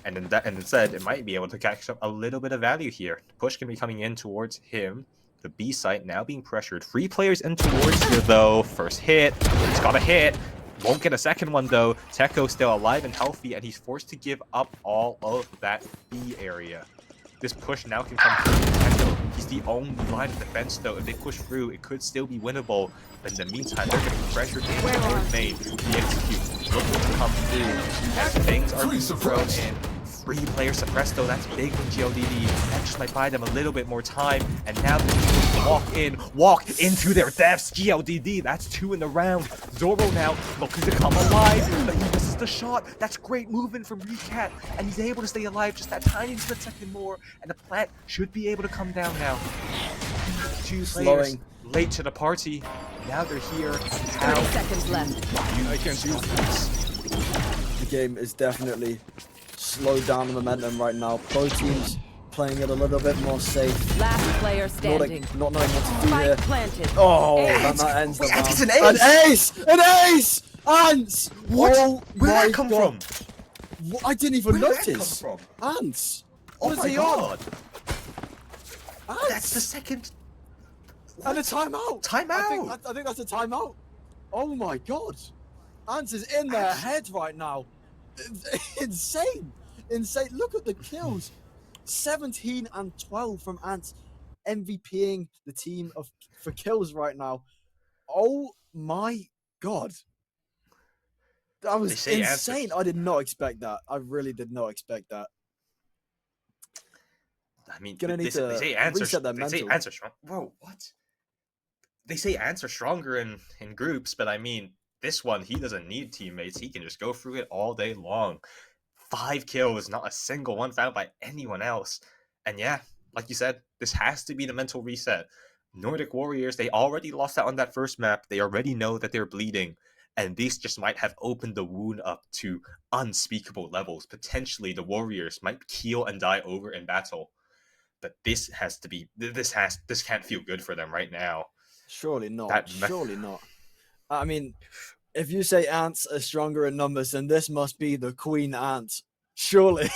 And then that, and instead, it might be able to catch up a little bit of value here. The push can be coming in towards him. The B site now being pressured. 3 players in towards here though. First hit. He's got a hit. Won't get a second one though. Tekko still alive and healthy, and he's forced to give up all of that B area. This push now can come through. Tekko, he's the only line of defense though. If they push through, it could still be winnable. But in the meantime, they're getting pressured in towards main. The execute looking to come through. As things are being thrown in. 3 player suppressed though, that's big from GLDD. That just might buy them a little bit more time. And now they can walk into their deaths. GLDD, that's 2 in the round. Zoro now looking to come alive, but he misses the shot. That's great movement from Recat, and he's able to stay alive just that tiny split second more. And the plant should be able to come down now. 2 players Slowing. late to the party. Now they're here. 30 seconds left. I can't use this. The game is definitely slowed down the momentum right now. Both teams playing it a little bit more safe. Last player standing. Nordic not knowing what to do Spike here. planted. Oh, Ace. that ends the Wait, round. it's an ace! An ace! Ants! What? Oh Where'd my that come God. from? I didn't even Where'd that come notice. from? Ants! Oh What is my he on? god! Ants! That's the second And a timeout. timeout! I think that's a timeout. Oh my God. Ants is in their head right now. Insane. Insane. Look at the kills. 17 and 12 from Ants. MVPing the team for kills right now. Oh my God. That They was say Ants insane. are- I did not expect that. I really did not expect that. I mean, Gonna need to they say ants reset their they say mental. ants are strong. Whoa, what? They say ants are stronger in groups, but I mean, This one, he doesn't need teammates. He can just go through it all day long. 5 kills, not a single one found by anyone else. And yeah, like you said, this has to be the mental reset. Nordic Warriors, they already lost out on that first map. They already know that they're bleeding. And this just might have opened the wound up to unspeakable levels. Potentially, the Warriors might keel and die over in battle. But this has to be, this can't feel good for them right now. Surely not. Surely not. I mean, if you say ants are stronger in numbers, then this must be the queen ant. Surely,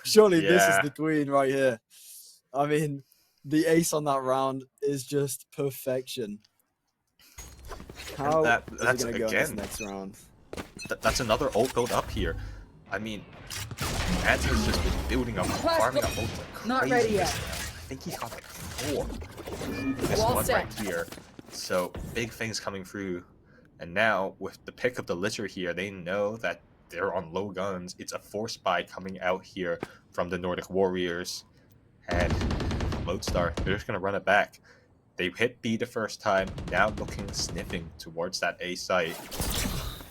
surely this is the queen right here. I mean, the ace on that round is just perfection. How is it going to go in this next round? That's another ult build up here. I mean, Ant has just been building up, farming up ults like crazy. Not ready yet. I think he's got like 4. This one right here. So big things coming through. And now with the pick of the litter here, they know that they're on low guns. It's a force buy coming out here from the Nordic Warriors. And Lodestar, they're just going to run it back. They hit B the first time, now looking, sniffing towards that A site.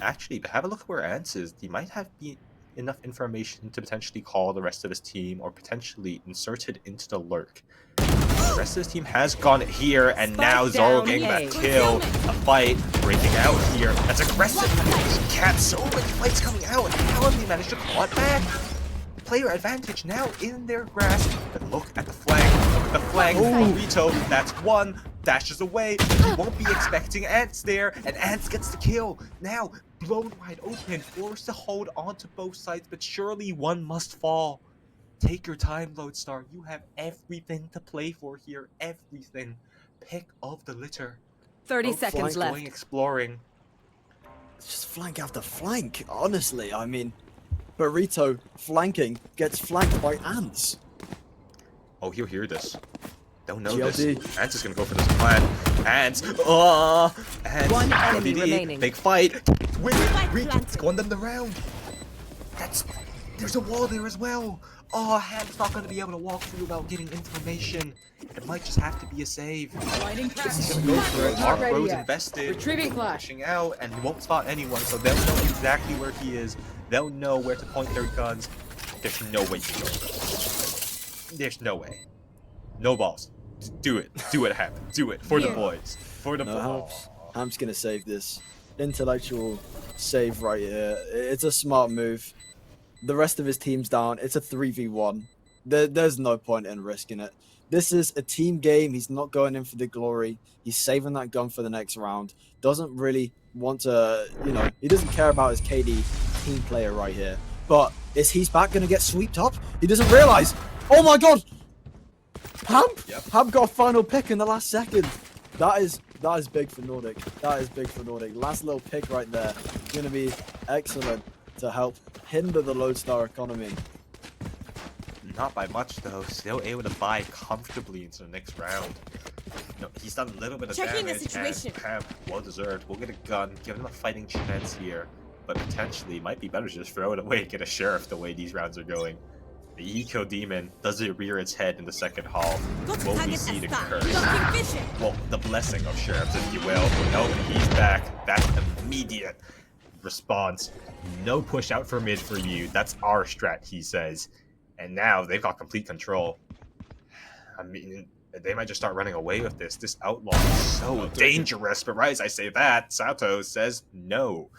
Actually, but have a look at where Ants is. He might have enough information to potentially call the rest of his team or potentially inserted into the lurk. The rest of his team has gone here, and now Zoro getting that kill. A fight breaking out here. That's aggressive. Cat, so many fights coming out. How have they managed to claw it back? Player advantage now in their grasp. But look at the flank. Look at the flank. Rito, that's one. Dashes away. You won't be expecting Ants there. And Ants gets the kill. Now, blown wide open. Forced to hold on to both sides. But surely one must fall. Take your time, Lodestar. You have everything to play for here. Everything. Pick of the litter. 30 seconds left. Going exploring. It's just flank after flank, honestly. I mean, Burrito flanking gets flanked by Ants. Oh, he'll hear this. They'll know GLD. this. Ants is gonna go for this plan. Ants. Ants. One enemy LDD, remaining. big fight. Win. It's won them the round. There's a wall there as well. Oh, Ham's not gonna be able to walk through without getting information. It might just have to be a save. He's gonna go for it. Arc Rose invested. Retrieving flash. Pushing out, and he won't spot anyone, so they'll know exactly where he is. They'll know where to point their guns. There's no way you go. There's no way. No balls. Do it. Do it happen. Do it. For the boys. For the boys. Ham's gonna save this. Intellectual save right here. It's a smart move. The rest of his team's down. It's a 3v1. There's no point in risking it. This is a team game. He's not going in for the glory. He's saving that gun for the next round. Doesn't really want to, he doesn't care about his KD team player right here. But is he's back going to get swept up? He doesn't realize. Oh my god! Ham got a final pick in the last second. That is big for Nordic. That is big for Nordic. Last little pick right there. Going to be excellent to help hinder the Lodestar economy. Not by much though. Still able to buy comfortably into the next round. He's done a little bit of Checking the damage situation. and have well deserved. We'll get a gun, give him a fighting chance here, but potentially might be better to just throw it away, get a sheriff the way these rounds are going. The Eco Demon does it rear its head in the second hall. Will we see the curse? Well, the blessing of sheriffs, if you will. No, he's back. That's immediate response. No push out for mid for you. That's our strat, he says. And now they've got complete control. I mean, they might just start running away with this. This outlaw is so dangerous. But right as I say that, Sato says no.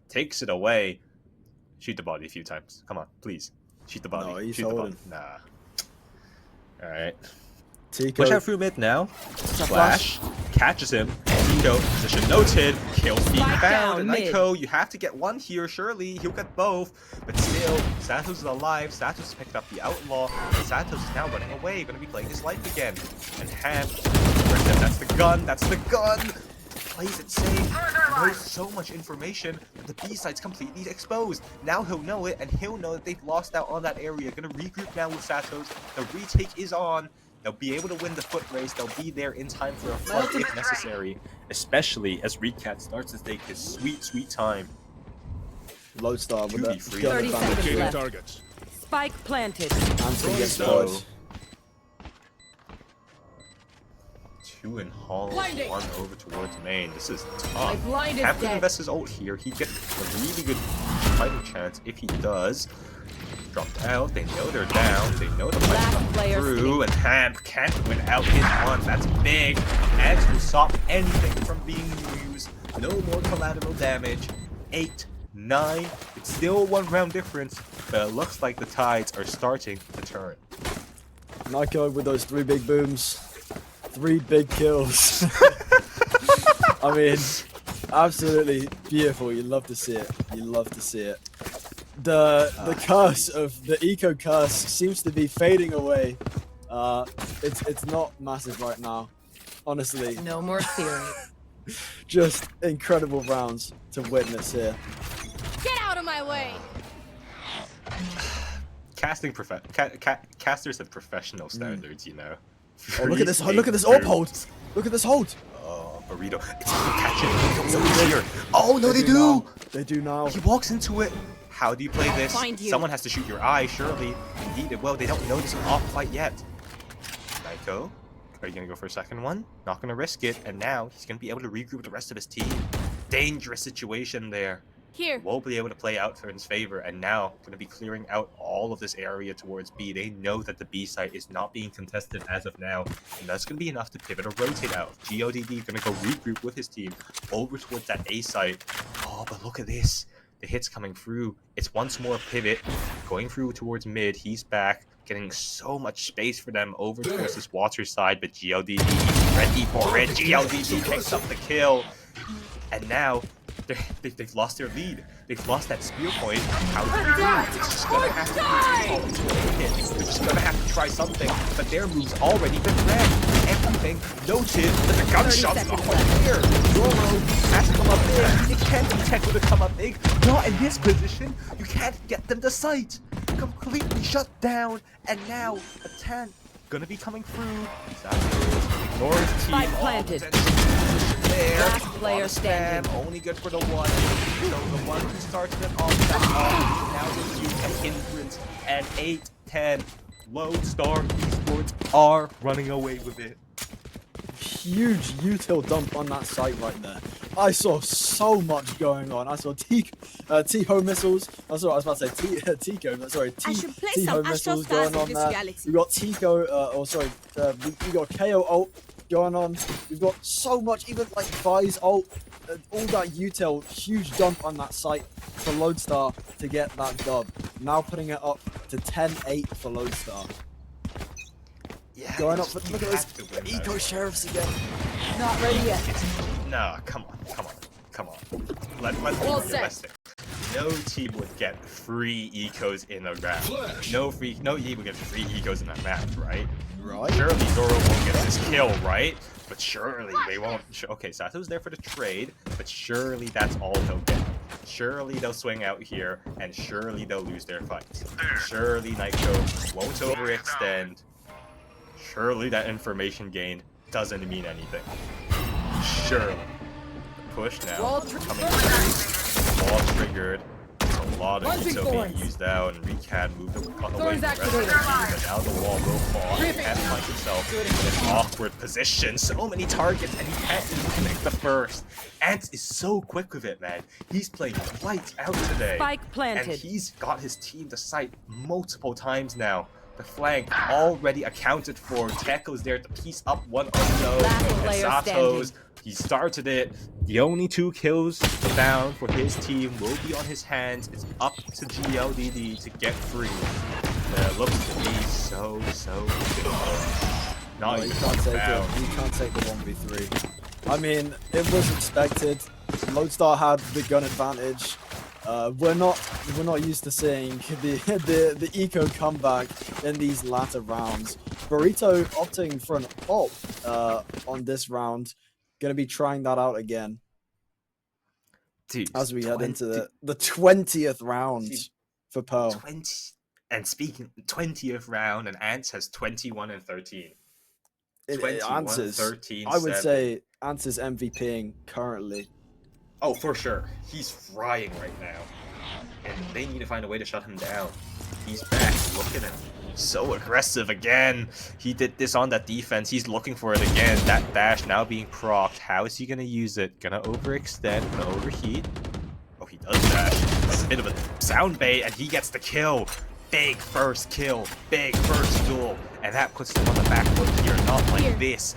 Takes it away. Shoot the body a few times. Come on, please. Shoot the body. No, he's Shoot holding. the body. Nah. Alright. Tico. Push out through mid now. Flash. Catches him. Tico, position noted. Kills being found. And Nico, you have to get one here, surely. He'll get both. But still, Santos is alive. Santos picked up the outlaw. Santos is now running away. Gonna be playing his life again. And Ham, that's the gun. That's the gun. Plays it safe. Knows so much information, but the B side's completely exposed. Now he'll know it, and he'll know that they've lost out on that area. Gonna regroup now with Santos. The retake is on. They'll be able to win the foot race. They'll be there in time for a fight if necessary, especially as Recat starts to take his sweet, sweet time. Lodestar with that. 30 seconds left. Targets. Spike planted. Ham's gonna get So, spoiled. 2 and haul Blinding. 1 over towards main. This is My tough. blind is Have to dead. invest his ult here. He gets a really good fighting chance if he does. Dropped out. They know they're down. They know the fight's Last coming player through. And Hamp can't win out his one. That's big. Ants will stop anything from being used. No more collateral damage. 8, 9. It's still 1 round difference, but it looks like the tides are starting to turn. Nico with those 3 big booms, 3 big kills. I mean, absolutely beautiful. You love to see it. You love to see it. The curse of the eco curse seems to be fading away. It's not massive right now, honestly. No more theory. Just incredible rounds to witness here. Get out of my way! Casters have professional standards, you know. Oh, look at this! Free Look at this big AWP hold! Look at this hold! Oh, Burrito. It's not catching. They don't know he's here. Oh, no, they do. Now. They do now. He walks into it. How do you play this? find you. Someone has to shoot your eye, surely. Indeed, well, they don't know this is off quite yet. Naito, are you going to go for a second one? Not going to risk it. And now he's going to be able to regroup with the rest of his team. Dangerous situation there. Here. Won't be able to play out for his favor, and now going to be clearing out all of this area towards B. They know that the B site is not being contested as of now, and that's going to be enough to pivot or rotate out. GODD going to go regroup with his team over towards that A site. Oh, but look at this. The hit's coming through. It's once more pivot, going through towards mid. He's back, getting so much space for them over towards this water side, but GODD is ready for it. GODD picks up the kill, and now they've lost their lead. They've lost that spear point. How do they do it? It's just gonna have to be They're just gonna have to try something. But their move's already been read. Everything noted. But the gunshot's not here. Zoro has to come up big. It can't be technical to come up big. Not in this position. You can't get them to sight. Completely shut down. And now a 10 gonna be coming through. Ignore his team. Spike planted. There. Last player standing. Only good for the one. So the one who started it off that off. Now the two a hindrance. And 8-10. Lodestar Esports are running away with it. Huge util dump on that site right there. I saw so much going on. I saw T-Ho missiles. I was about to say Tico, but sorry, I should play T-Ho some Astral missiles Stars going on in this there. reality. We got Tico, we got KO ult going on. We've got so much, even like Vi's ult, all that util, huge dump on that site for Lodestar to get that dub. Now putting it up to 10-8 for Lodestar. Yeah, Going up for, you look at have those to win eco that. sheriffs again. Not ready yet. No, come on. Let's be All set. realistic. No team would get 3 ecos in a round. No team would get 3 ecos in a match, right? Right. Surely Zoro won't get this kill, right? But surely they won't. Okay, Sato's there for the trade, but surely that's all he'll get. Surely they'll swing out here, and surely they'll lose their fights. Surely Naito won't overextend. Surely that information gained doesn't mean anything. Surely. Push now. Wall Coming through. Wall triggered. A lot of Bunting util being thorns. used out, and Recad moved away from Thorns the rest of the activated. team, and now the wall will fall. He can't find himself in an awkward position. So many targets, and he can't even connect the first. Ants is so quick with it, man. He's playing lights out today. Spike planted. And he's got his team to sight multiple times now. The flank already accounted for. Tekko's there to piece up one of those. Last And player Sato's, he started it. The only 2 kills found for his team will be on his hands. It's up to GLDD to get free. It looks to be so difficult. Not No, you even can't take found. it. You can't take the 1v3. I mean, it was expected. Lodestar had the gun advantage. We're not used to seeing the eco comeback in these latter rounds. Burrito opting for an ult on this round. Gonna be trying that out again Dude, as we head into the 20th round for Pearl. 20. And speaking 20th round, and Ants has 21 and 13. 21, Answers. 13, I would 7. say Answers MVPing currently. Oh, for sure. He's frying right now. And they need to find a way to shut him down. He's back. Look at him. So aggressive again. He did this on that defense. He's looking for it again. That dash now being procced. How is he going to use it? Gonna overextend, gonna overheat. Oh, he does dash. That's a bit of a sound bait, and he gets the kill. Big first kill. Big first duel. And that puts them on the back foot here. Not like this.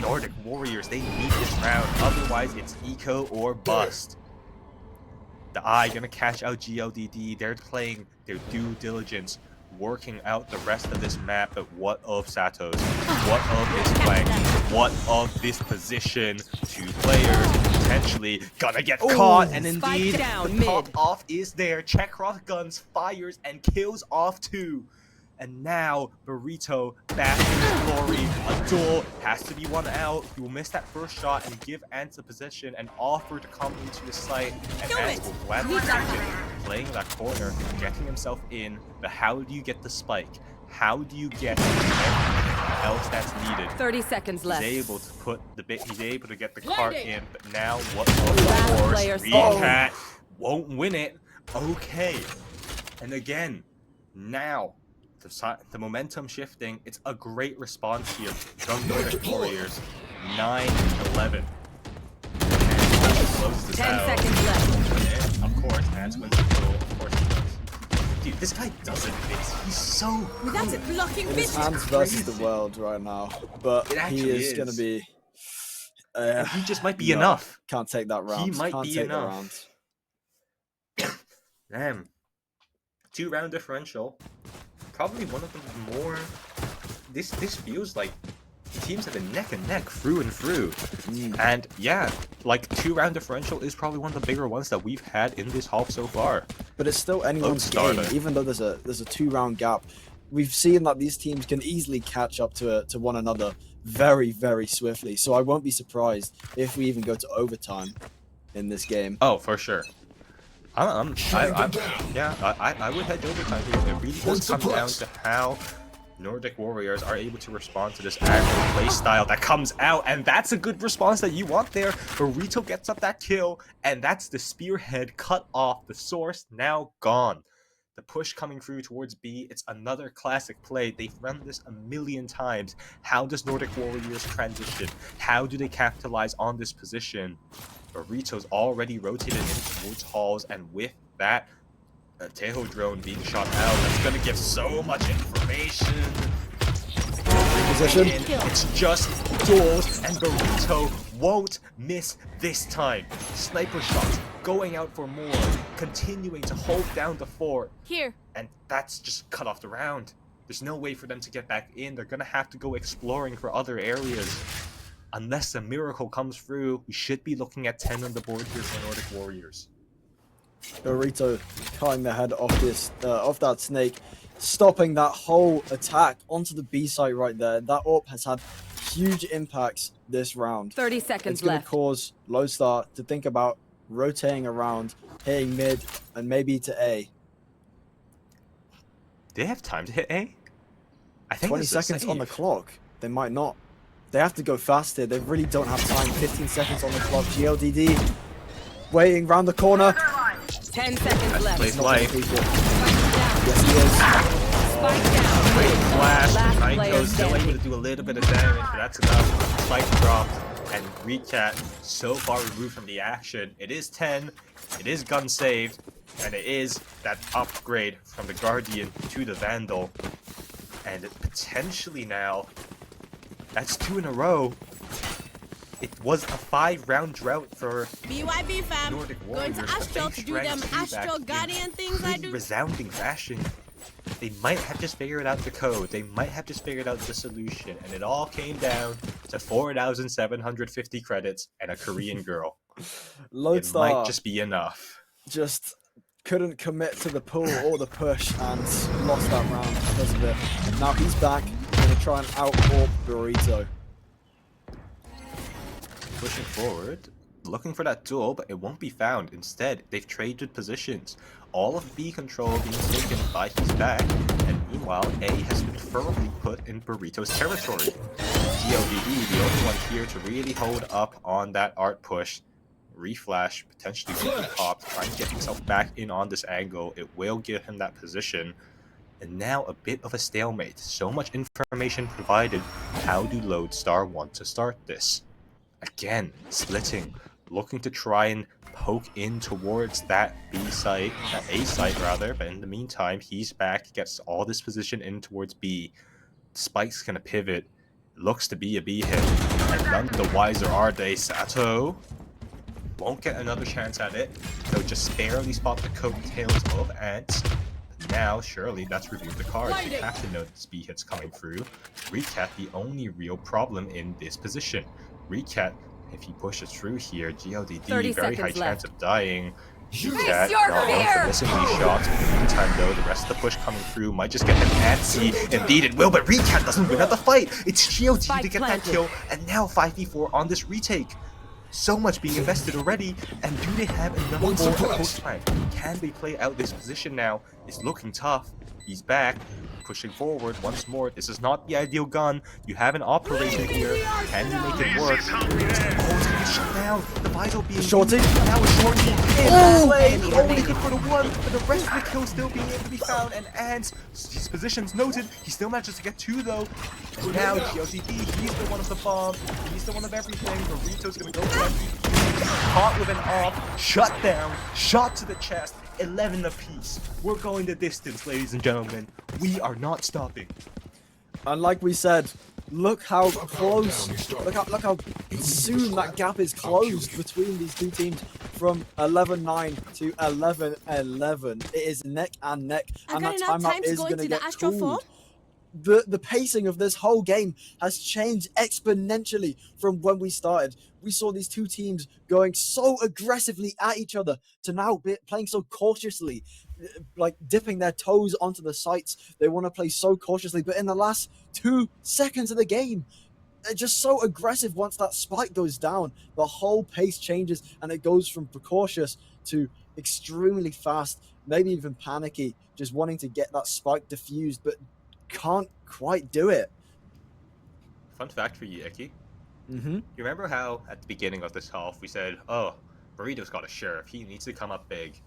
Nordic Warriors, they need this round. Otherwise, it's eco or bust. The Eye gonna catch out GLDD. They're playing their due diligence, working out the rest of this map. But what of Satos? What of this flank? What of this position? 2 players potentially gonna get caught, and indeed the pop off is there. Checkroth guns fires and kills off 2. And now Burrito back in his glory. A duel has to be won out. He will miss that first shot and give Ants a position and offer to come into his sight. And Ants will gladly take it, playing that corner, getting himself in. But how do you get the spike? How do you get everything else that's needed? 30 seconds left. He's able to put the bit. He's able to get the cart in. But now what? Of course, Recat won't win it. Okay, and again, now. The momentum shifting. It's a great response here from Nordic Warriors. 9-11. 10 seconds left. And of course, Ants wins the goal. Of course he does. Dude, this guy doesn't miss. He's so good. That's blocking It is Ants versus the world right now, but he is going to be. He just might be enough. Can't take that round. He might can't be take enough. Damn. 2-round differential. Probably one of the more. This feels like teams have been neck and neck through and through. And yeah, like 2-round differential is probably one of the bigger ones that we've had in this half so far. But it's still anyone's game, even though there's a 2-round gap. We've seen that these teams can easily catch up to one another very, very swiftly. So I won't be surprised if we even go to overtime in this game. Oh, for sure. I would head to overtime here. It really does come down to how Nordic Warriors are able to respond to this aggro play style that comes out, and that's a good response that you want there. Burrito gets up that kill, and that's the spearhead cut off. The source now gone. The push coming through towards B, it's another classic play. They've run this a million times. How does Nordic Warriors transition? How do they capitalize on this position? Burrito's already rotated in towards halls, and with that Teho drone being shot out, that's going to give so much information. Position. It's just duels, and Burrito won't miss this time. Sniper shots, going out for more, continuing to hold down the fort. Here. And that's just cut off the round. There's no way for them to get back in. They're going to have to go exploring for other areas. Unless a miracle comes through, we should be looking at 10 on the board here for Nordic Warriors. Burrito cutting the head off that snake, stopping that whole attack onto the B site right there. That AWP has had huge impacts this round. 30 seconds it's going left. to cause Lodestar to think about rotating around, hitting mid, and maybe to A. Do they have time to hit A? I think 20 seconds on the clock. They might not. They have to go faster. They really don't have time. 15 seconds on the clock. GLDD waiting round the corner. 10 seconds left. Plays life. Yes, he is. Spike down. Great flash. Last Nico player still able standing. to do a little bit of damage, but that's enough. Spike dropped, and Recat so far removed from the action. It is 10. It is gun saved, and it is that upgrade from the Guardian to the Vandal. And it potentially now, that's 2 in a row. It was a 5-round drought for BYB fam. Nordic Going Warriors. to but Astral they to do them strength Astral feedback in Guardian things I pretty do. resounding fashion. They might have just figured out the code. They might have just figured out the solution. And it all came down to 4,750 credits and a Korean girl. Lodestar It might just be enough. just couldn't commit to the pull or the push and lost that round because of it. Now he's back, going to try and out-AWP Burrito. Pushing forward, looking for that duel, but it won't be found. Instead, they've traded positions. All of B control being taken by his back, and meanwhile, A has been firmly put in Burrito's territory. GLDD, the only one here to really hold up on that art push. Reflash, potentially being popped, trying to get himself back in on this angle. It will give him that position. And now a bit of a stalemate. So much information provided. How do Lodestar want to start this? Again, splitting, looking to try and poke in towards that B site, that A site rather, but in the meantime, he's back, gets all this position in towards B. Spike's gonna pivot, looks to be a B hit, and none the wiser are they. Sato won't get another chance at it, they'll just barely spot the coattails of Ants. Now, surely that's reviewed the cards. You have to notice B hits coming through. Recat, the only real problem in this position. Recat, if he pushes through here, GLDD, 30 very high seconds chance left. of dying. Face Recat, your not one fear! for missing these shots. In the meantime, though, the rest of the push coming through might just get him antsy. Indeed, it will, but Recat doesn't win at the fight. It's GLDD Spike to get planted. that kill, and now 5v4 on this retake. So much being invested already, and do they have enough more post plan? Can they play out this position now? It's looking tough. He's back, pushing forward once more. This is not the ideal gun. You have an operator here. Can you make it work? Oh, it's gonna get shut down. The Visor being Shorty. now a Shorty in play. Only good for the one, but the rest of the kills still being able to be found. And Ants, his position's noted. He still manages to get 2 though. And now GLCD, he's the one of the bomb. He's the one of everything. Burrito's gonna go for that. Caught with an off, shut down, shot to the chest. 11 apiece. We're going the distance, ladies and gentlemen. We are not stopping. And like we said, look how close, look how soon that gap is closed between these two teams from 11-9 to 11-11. It is neck and neck, I've and got that enough timeout time to is go going to into the get Astro 4. called. The pacing of this whole game has changed exponentially from when we started. We saw these two teams going so aggressively at each other to now playing so cautiously, like dipping their toes onto the sites. They want to play so cautiously, but in the last 2 seconds of the game, they're just so aggressive. Once that spike goes down, the whole pace changes and it goes from precautious to extremely fast, maybe even panicky, just wanting to get that spike diffused, but can't quite do it. Fun fact for you, Icky. Mm-hmm. You remember how at the beginning of this half we said, oh, Burrito's got a sheriff. He needs to come up big.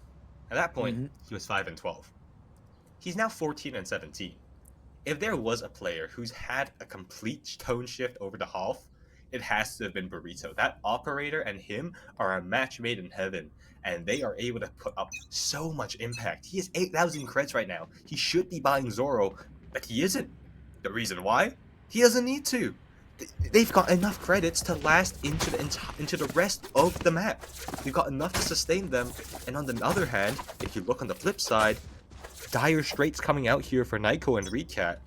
At that point, he was 5-12. He's now 14-17. If there was a player who's had a complete tone shift over the half, it has to have been Burrito. That operator and him are a match made in heaven, and they are able to put up so much impact. He has 8,000 creds right now. He should be buying Zoro, but he isn't. The reason why? He doesn't need to. They've got enough credits to last into the rest of the map. They've got enough to sustain them, and on the other hand, if you look on the flip side, dire straits coming out here for Naiko and Recat.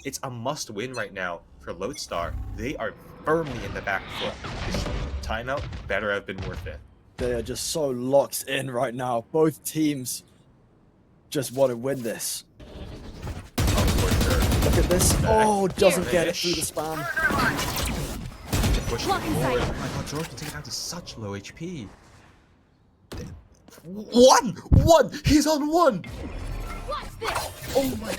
It's a must-win right now for Lodestar. They are firmly in the back foot. This timeout better have been worth it. They are just so locked in right now. Both teams just want to win this. Oh, for sure. Look at this. Oh, doesn't get it Finish. through the spam. Pushing Blocking forward. sight. Oh my god, Zoro can take it down to such low HP. One! He's on 1! What's this? Oh my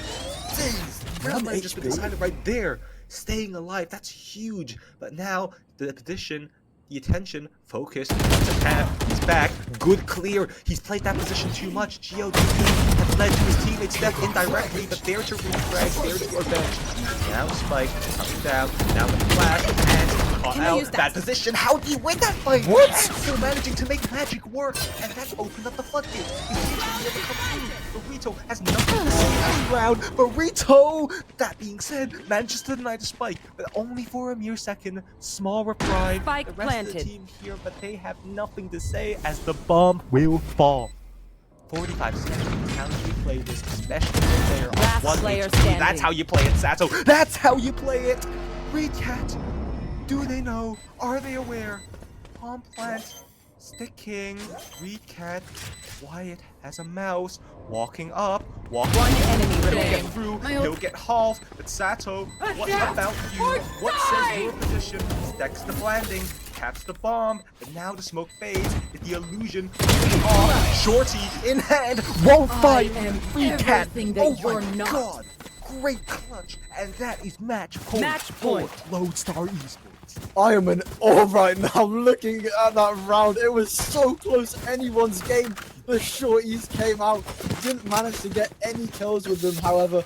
days! Round One just been HP. decided right there. Staying alive, that's huge. But now, the position, the attention, focus, to tap, he's back, good clear. He's played that position too much. GLDD has led to his teammates' death indirectly, but there to refrag, there to avenge. Now Spike coming down, now the flash, and caught Can I use out that? that position. How do you win that fight? What? Still managing to make magic work, and that's opened up the floodgates. He seems to be able to come through. Burrito has nothing to say this round. Burrito, that being said, manages to deny the spike, but only for a mere second. Small reprieve. Spike The rest of the planted. team here, but they have nothing to say as the bomb will fall. 45 seconds. How do you play this, especially with a player on Last 1 player HP? standing. That's how you play it, Sato. That's how you play it. Recat. Do they know? Are they aware? Palm plant. Stick King. Recat. Quiet as a mouse. Walking up. Walking One up. enemy He'll remaining. get through. He'll get half. But Sato, what about you? What says your position? Stacks the landing. Caps the bomb. And now the smoke fades. With the illusion off. Shorty in hand. Won't fight. Recat. everything that Oh you're my not. god. Great clutch. And that is match point. Match for point. Lodestar Esports. I am in awe right now looking at that round. It was so close, anyone's game. The shorties came out, didn't manage to get any kills with them, however.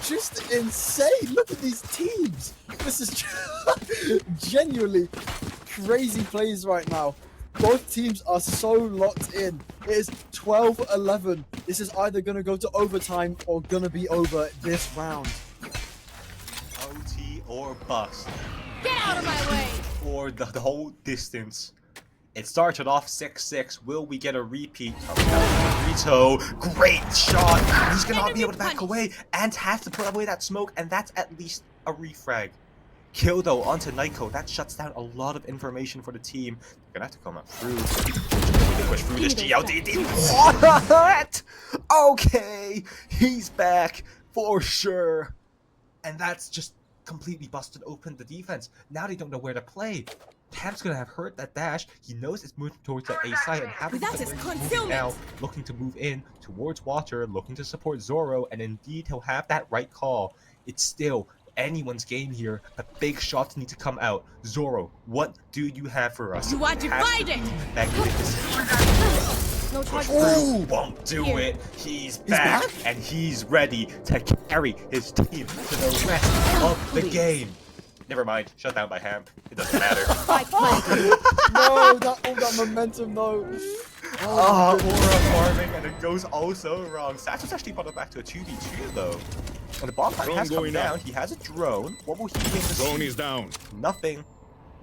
Just insane. Look at these teams. This is genuinely crazy plays right now. Both teams are so locked in. It is 12-11. This is either going to go to overtime or going to be over this round. OT or bust. Get out of my way! For the whole distance. It started off 6-6. Will we get a repeat? Rito, great shot. He's gonna not be able to back away and has to put away that smoke, and that's at least a refrag. Kill though onto Nyko. That shuts down a lot of information for the team. They're gonna have to come up through. They push through this GLDD. What? Okay, he's back for sure, and that's just completely busted open the defense. Now they don't know where to play. Camp's gonna have heard that dash. He knows it's moving towards the A side and having That is concealment. now looking to move in towards Water, looking to support Zoro, and indeed he'll have that right call. It's still anyone's game here, but big shots need to come out. Zoro, what do you have for us? You are divided. No charge. Ooh, won't do Here. it. He's back, and he's ready to carry his team to the rest of the game. Never mind, shut down by Hamp. It doesn't matter. No, that momentum though. Aura farming, and it goes also wrong. Satch's actually brought it back to a 2v2 though. And the bomb fight Drone has come going down. up. He has a drone. What will he be able to Drone see? is down. Nothing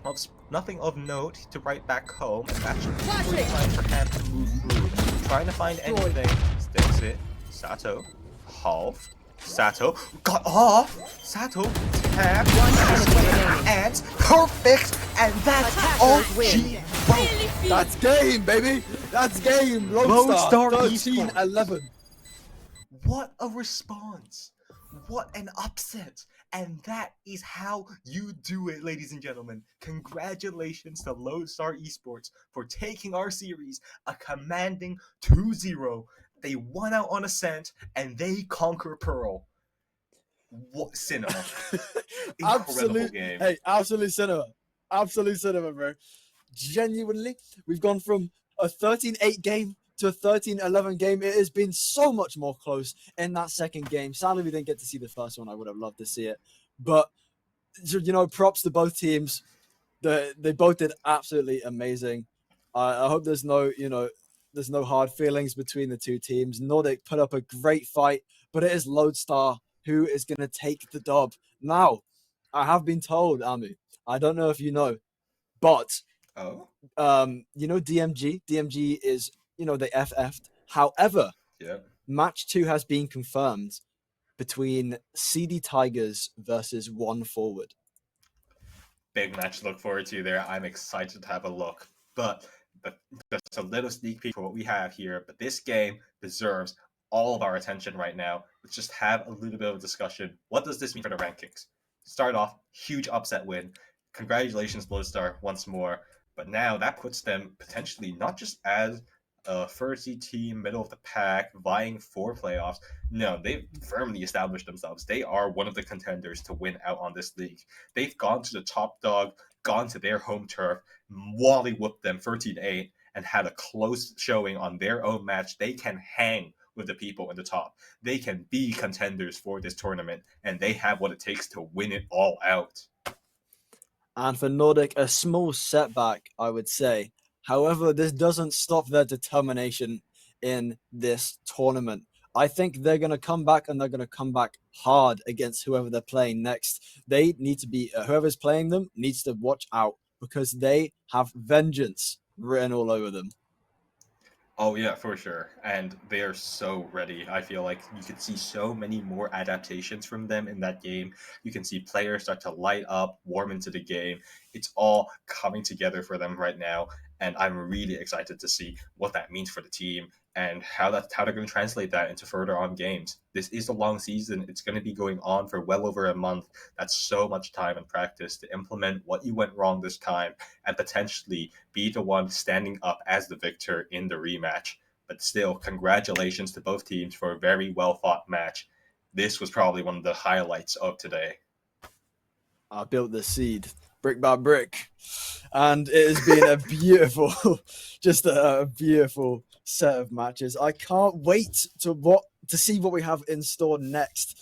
of note to write back home. And that's just Watch really it. trying for Hamp to move through. Trying to find anything. Sticks it. Sato. Half. Sato got off. Sato tap and perfect, and that's all she wrote. That's game, baby. That's game. Lodestar Lodestar 13-11. What a response! What an upset! And that is how you do it, ladies and gentlemen. Congratulations to Lodestar Esports for taking our series a commanding 2-0. They won out on Ascent, and they conquer Pearl. What cinema? Incredible Absolute, game. hey, absolute cinema. Absolute cinema, bro. Genuinely, we've gone from a 13-8 game to a 13-11 game. It has been so much more close in that second game. Sadly, we didn't get to see the first one. I would have loved to see it. But, you know, props to both teams. They both did absolutely amazing. I hope there's no, there's no hard feelings between the two teams. Nordic put up a great fight, but it is Lodestar who is going to take the dub. Now, I have been told, Amu, I don't know if you know, but, Oh? DMG? DMG is, they FF'd. However, Yeah. match 2 has been confirmed between CD Tigers versus One Forward. Big match to look forward to there. I'm excited to have a look. But just a little sneak peek for what we have here. But this game deserves all of our attention right now. Let's just have a little bit of a discussion. What does this mean for the rankings? Start off, huge upset win. Congratulations, Lodestar, once more. But now that puts them potentially not just as a 30 team, middle of the pack, vying for playoffs. No, they've firmly established themselves. They are one of the contenders to win out on this league. They've gone to the top dog, gone to their home turf, wally whooped them 13-8, and had a close showing on their own match. They can hang with the people in the top. They can be contenders for this tournament, and they have what it takes to win it all out. And for Nordic, a small setback, I would say. However, this doesn't stop their determination in this tournament. I think they're going to come back, and they're going to come back hard against whoever they're playing next. They need to be, whoever's playing them needs to watch out, because they have vengeance written all over them. Oh yeah, for sure. And they are so ready. I feel like you could see so many more adaptations from them in that game. You can see players start to light up, warm into the game. It's all coming together for them right now. And I'm really excited to see what that means for the team and how they're going to translate that into further on games. This is a long season. It's going to be going on for well over a month. That's so much time and practice to implement what you went wrong this time and potentially be the one standing up as the victor in the rematch. But still, congratulations to both teams for a very well fought match. This was probably one of the highlights of today. I built the seed brick by brick. and it has been a beautiful, just a beautiful set of matches. I can't wait to see what we have in store next.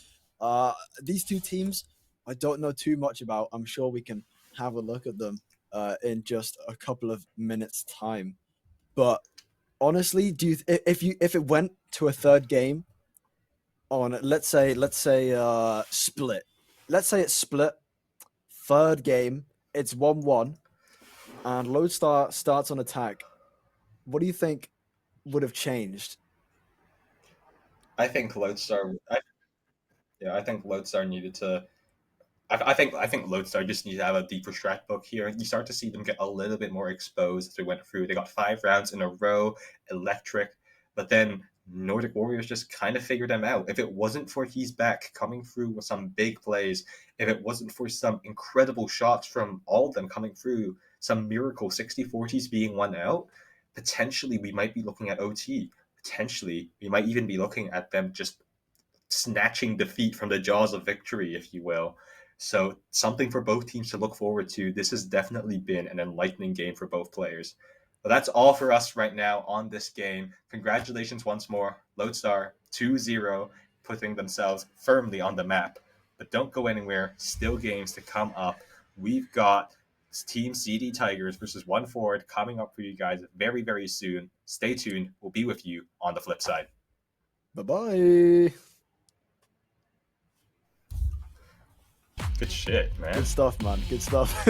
These two teams, I don't know too much about. I'm sure we can have a look at them in just a couple of minutes' time. But honestly, if it went to a third game on let's say split, let's say it's split, third game, it's 1-1, and Lodestar starts on attack, what do you think would have changed? I think Lodestar. I think Lodestar needed to. I think Lodestar just needs to have a deeper strat book here. You start to see them get a little bit more exposed as we went through. They got 5 rounds in a row, electric, but then Nordic Warriors just kind of figured them out. If it wasn't for He's Back coming through with some big plays, if it wasn't for some incredible shots from all of them coming through, some miracle 60-40s being won out, potentially we might be looking at OT. Potentially, we might even be looking at them just snatching defeat from the jaws of victory, if you will. So something for both teams to look forward to. This has definitely been an enlightening game for both players. But that's all for us right now on this game. Congratulations once more, Lodestar 2-0, putting themselves firmly on the map. But don't go anywhere. Still games to come up. We've got Team CD Tigers versus One Forward coming up for you guys very, very soon. Stay tuned. We'll be with you on the flip side. Bye-bye. Good shit, man. Good stuff, man. Good stuff.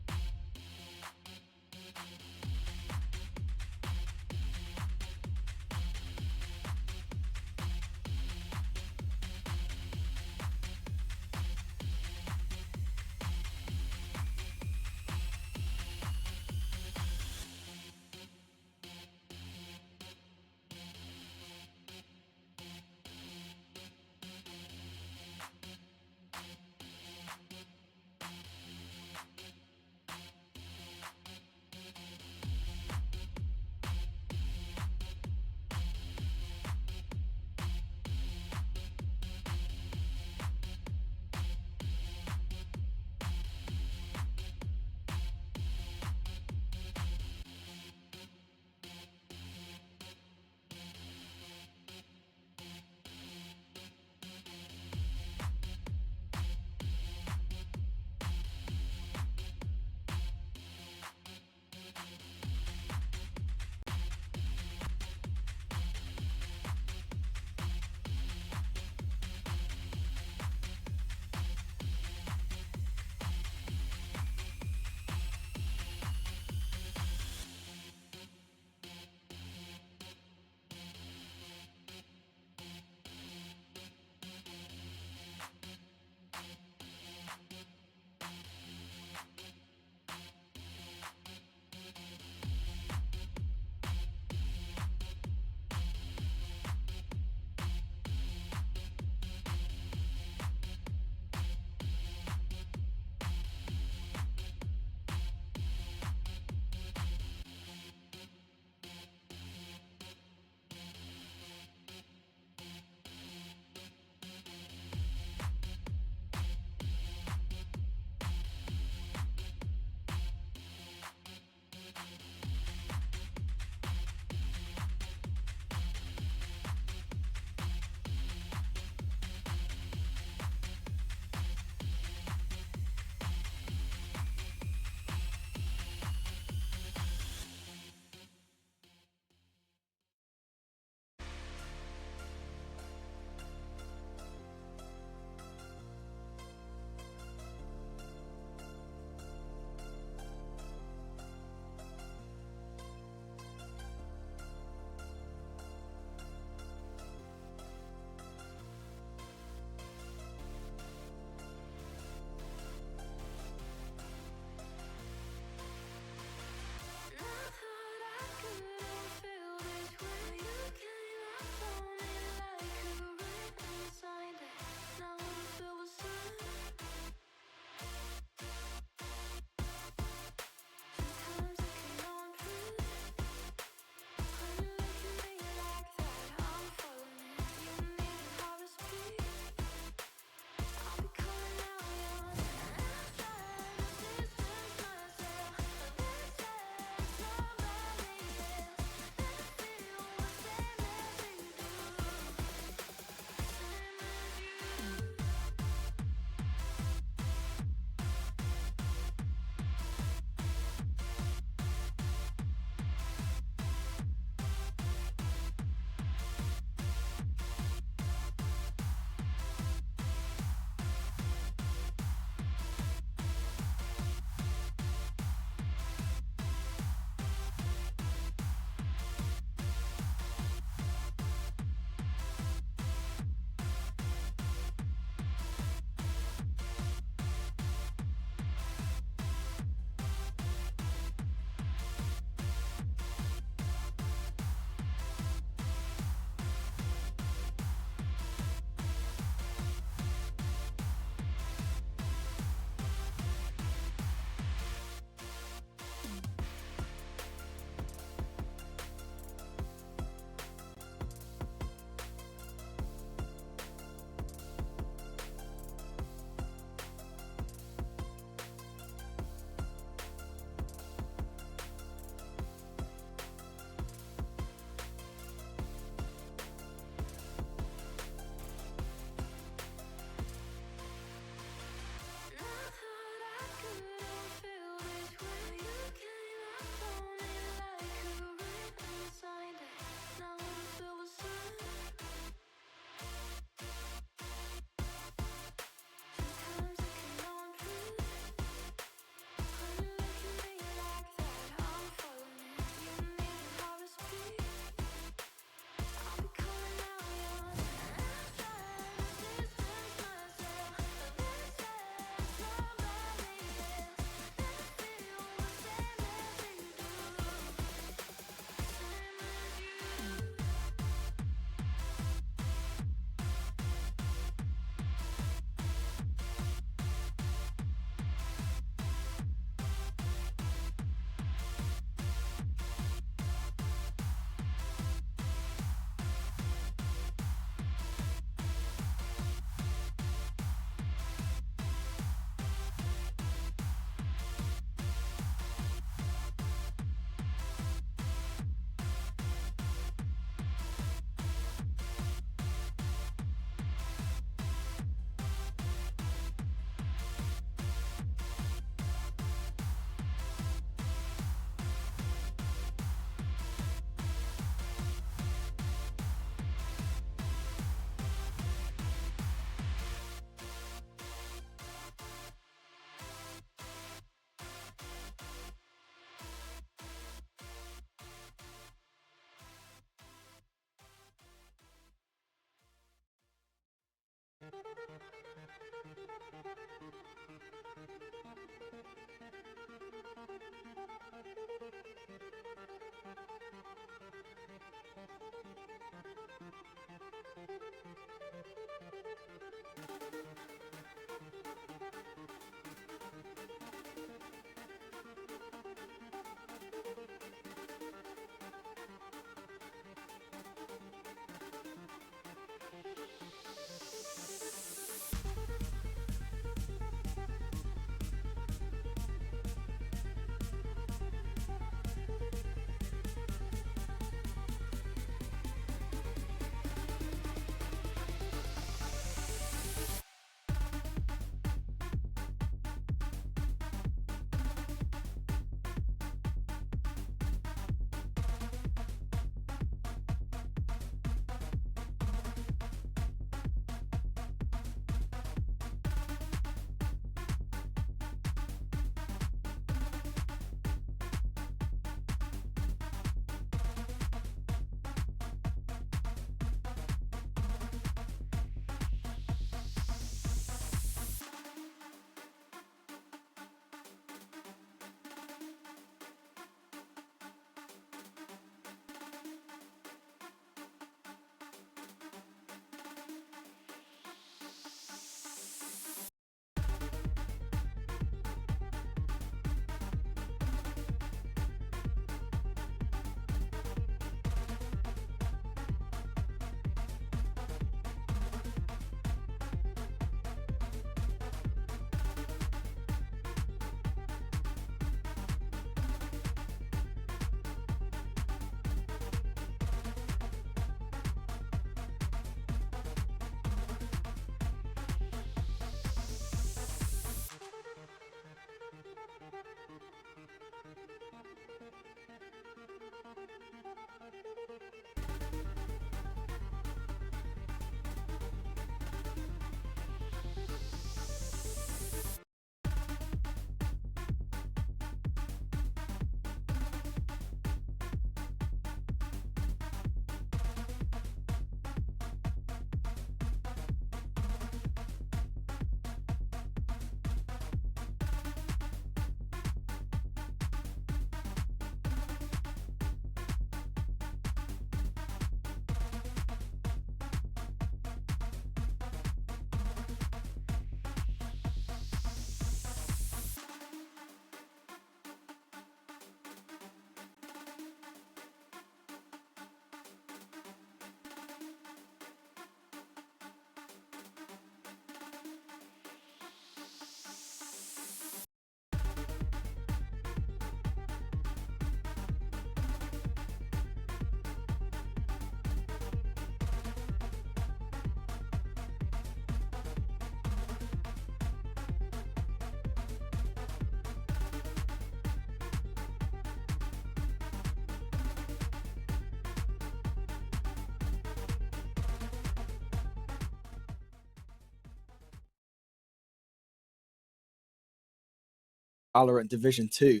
Valorant Division 2.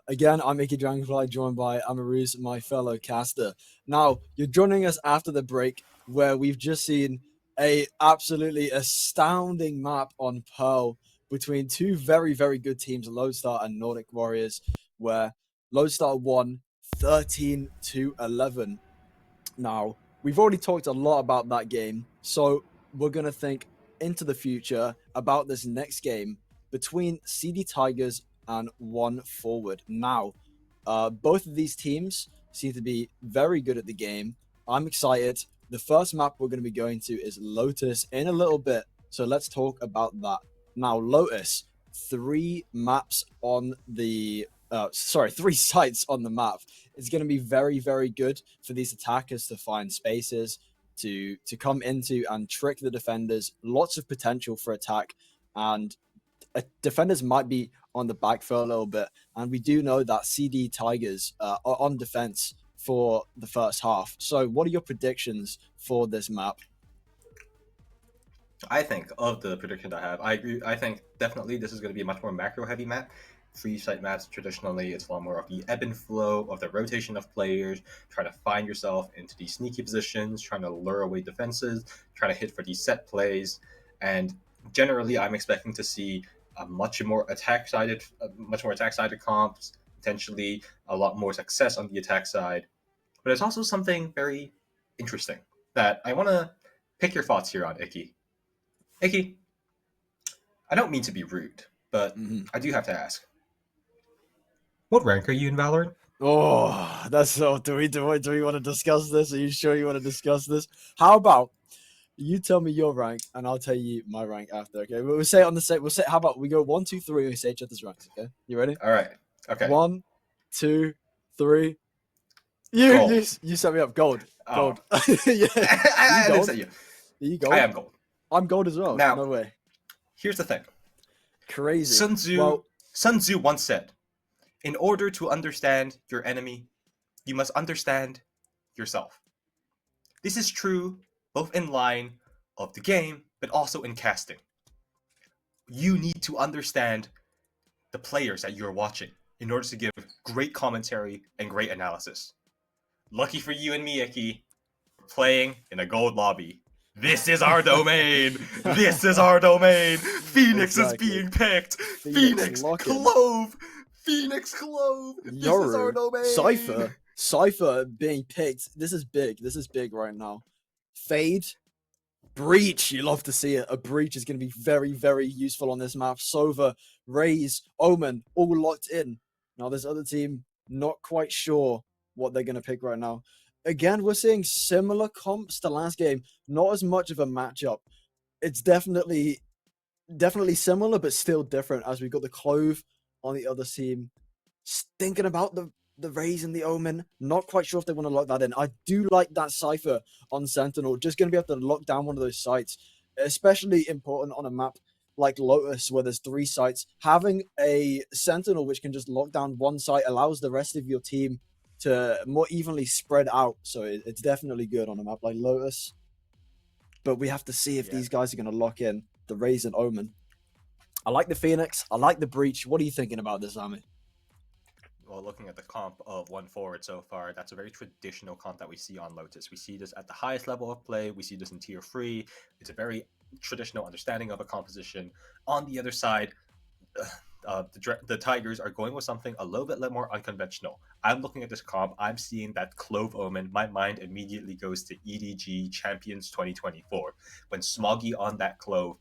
Again, I'm Icky Dragonfly, joined by Amaruz, my fellow caster. Now, you're joining us after the break, where we've just seen a absolutely astounding map on Pearl between two very, very good teams, Lodestar and Nordic Warriors, where Lodestar won 13-11. Now, we've already talked a lot about that game, so we're going to think into the future about this next game between CD Tigers and One Forward. Now, both of these teams seem to be very good at the game. I'm excited. The first map we're going to be going to is Lotus in a little bit, so let's talk about that. Now, Lotus, three sites on the map. It's going to be very, very good for these attackers to find spaces to come into and trick the defenders. Lots of potential for attack, and defenders might be on the back foot a little bit. And we do know that CD Tigers are on defense for the first half. So what are your predictions for this map? I think of the prediction I have, I agree. I think definitely this is going to be a much more macro-heavy map. Free site maps, traditionally, it's a lot more of the ebb and flow of the rotation of players, trying to find yourself into these sneaky positions, trying to lure away defenses, trying to hit for these set plays. And generally, I'm expecting to see a much more attack-sided comps, potentially a lot more success on the attack side. But it's also something very interesting that I want to pick your thoughts here on, Icky. Icky, I don't mean to be rude, but I do have to ask. What rank are you in Valorant? Oh, that's so. Do we want to discuss this? Are you sure you want to discuss this? How about you tell me your rank and I'll tell you my rank after? Okay, we'll say it on the set. We'll say. How about we go 1, 2, 3 and we say each other's ranks? Okay, you ready? All right. Okay. 1, 2, 3. Gold. You set me up. Gold. Oh. Gold. Yeah. I You didn't gold? say you. Are you gold? I am gold. I'm gold as well. Now- No way. Here's the thing. Crazy. Sun Tzu once said, "In order to understand your enemy, you must understand yourself." This is true both in line of the game, but also in casting. You need to understand the players that you're watching in order to give great commentary and great analysis. Lucky for you and me, Icky, we're playing in a gold lobby. This is our domain. This is our domain. Phoenix Exactly. is being picked. Phoenix lock-in. Clove. Phoenix Clove. This is our Yoru, domain. Cypher being picked. This is big. This is big right now. Fade, Breach. You love to see it. A Breach is going to be very, very useful on this map. Sova, Raze, Omen, all locked in. Now this other team, not quite sure what they're going to pick right now. Again, we're seeing similar comps to last game. Not as much of a matchup. It's definitely similar, but still different. As we've got the Clove on the other team, thinking about the Raze and the Omen. Not quite sure if they want to lock that in. I do like that Cypher on Sentinel. Just going to be able to lock down one of those sites. Especially important on a map like Lotus, where there's 3 sites. Having a Sentinel which can just lock down one site allows the rest of your team to more evenly spread out. So it's definitely good on a map like Lotus. But we have to see if these guys are going to lock in the Raze and Omen. I like the Phoenix. I like the Breach. What are you thinking about this, Ami? Well, looking at the comp of 1 forward so far, that's a very traditional comp that we see on Lotus. We see this at the highest level of play. We see this in tier 3. It's a very traditional understanding of a composition. On the other side, the Tigers are going with something a little bit more unconventional. I'm looking at this comp. I'm seeing that Clove Omen. My mind immediately goes to EDG Champions 2024 when Smoggy on that Clove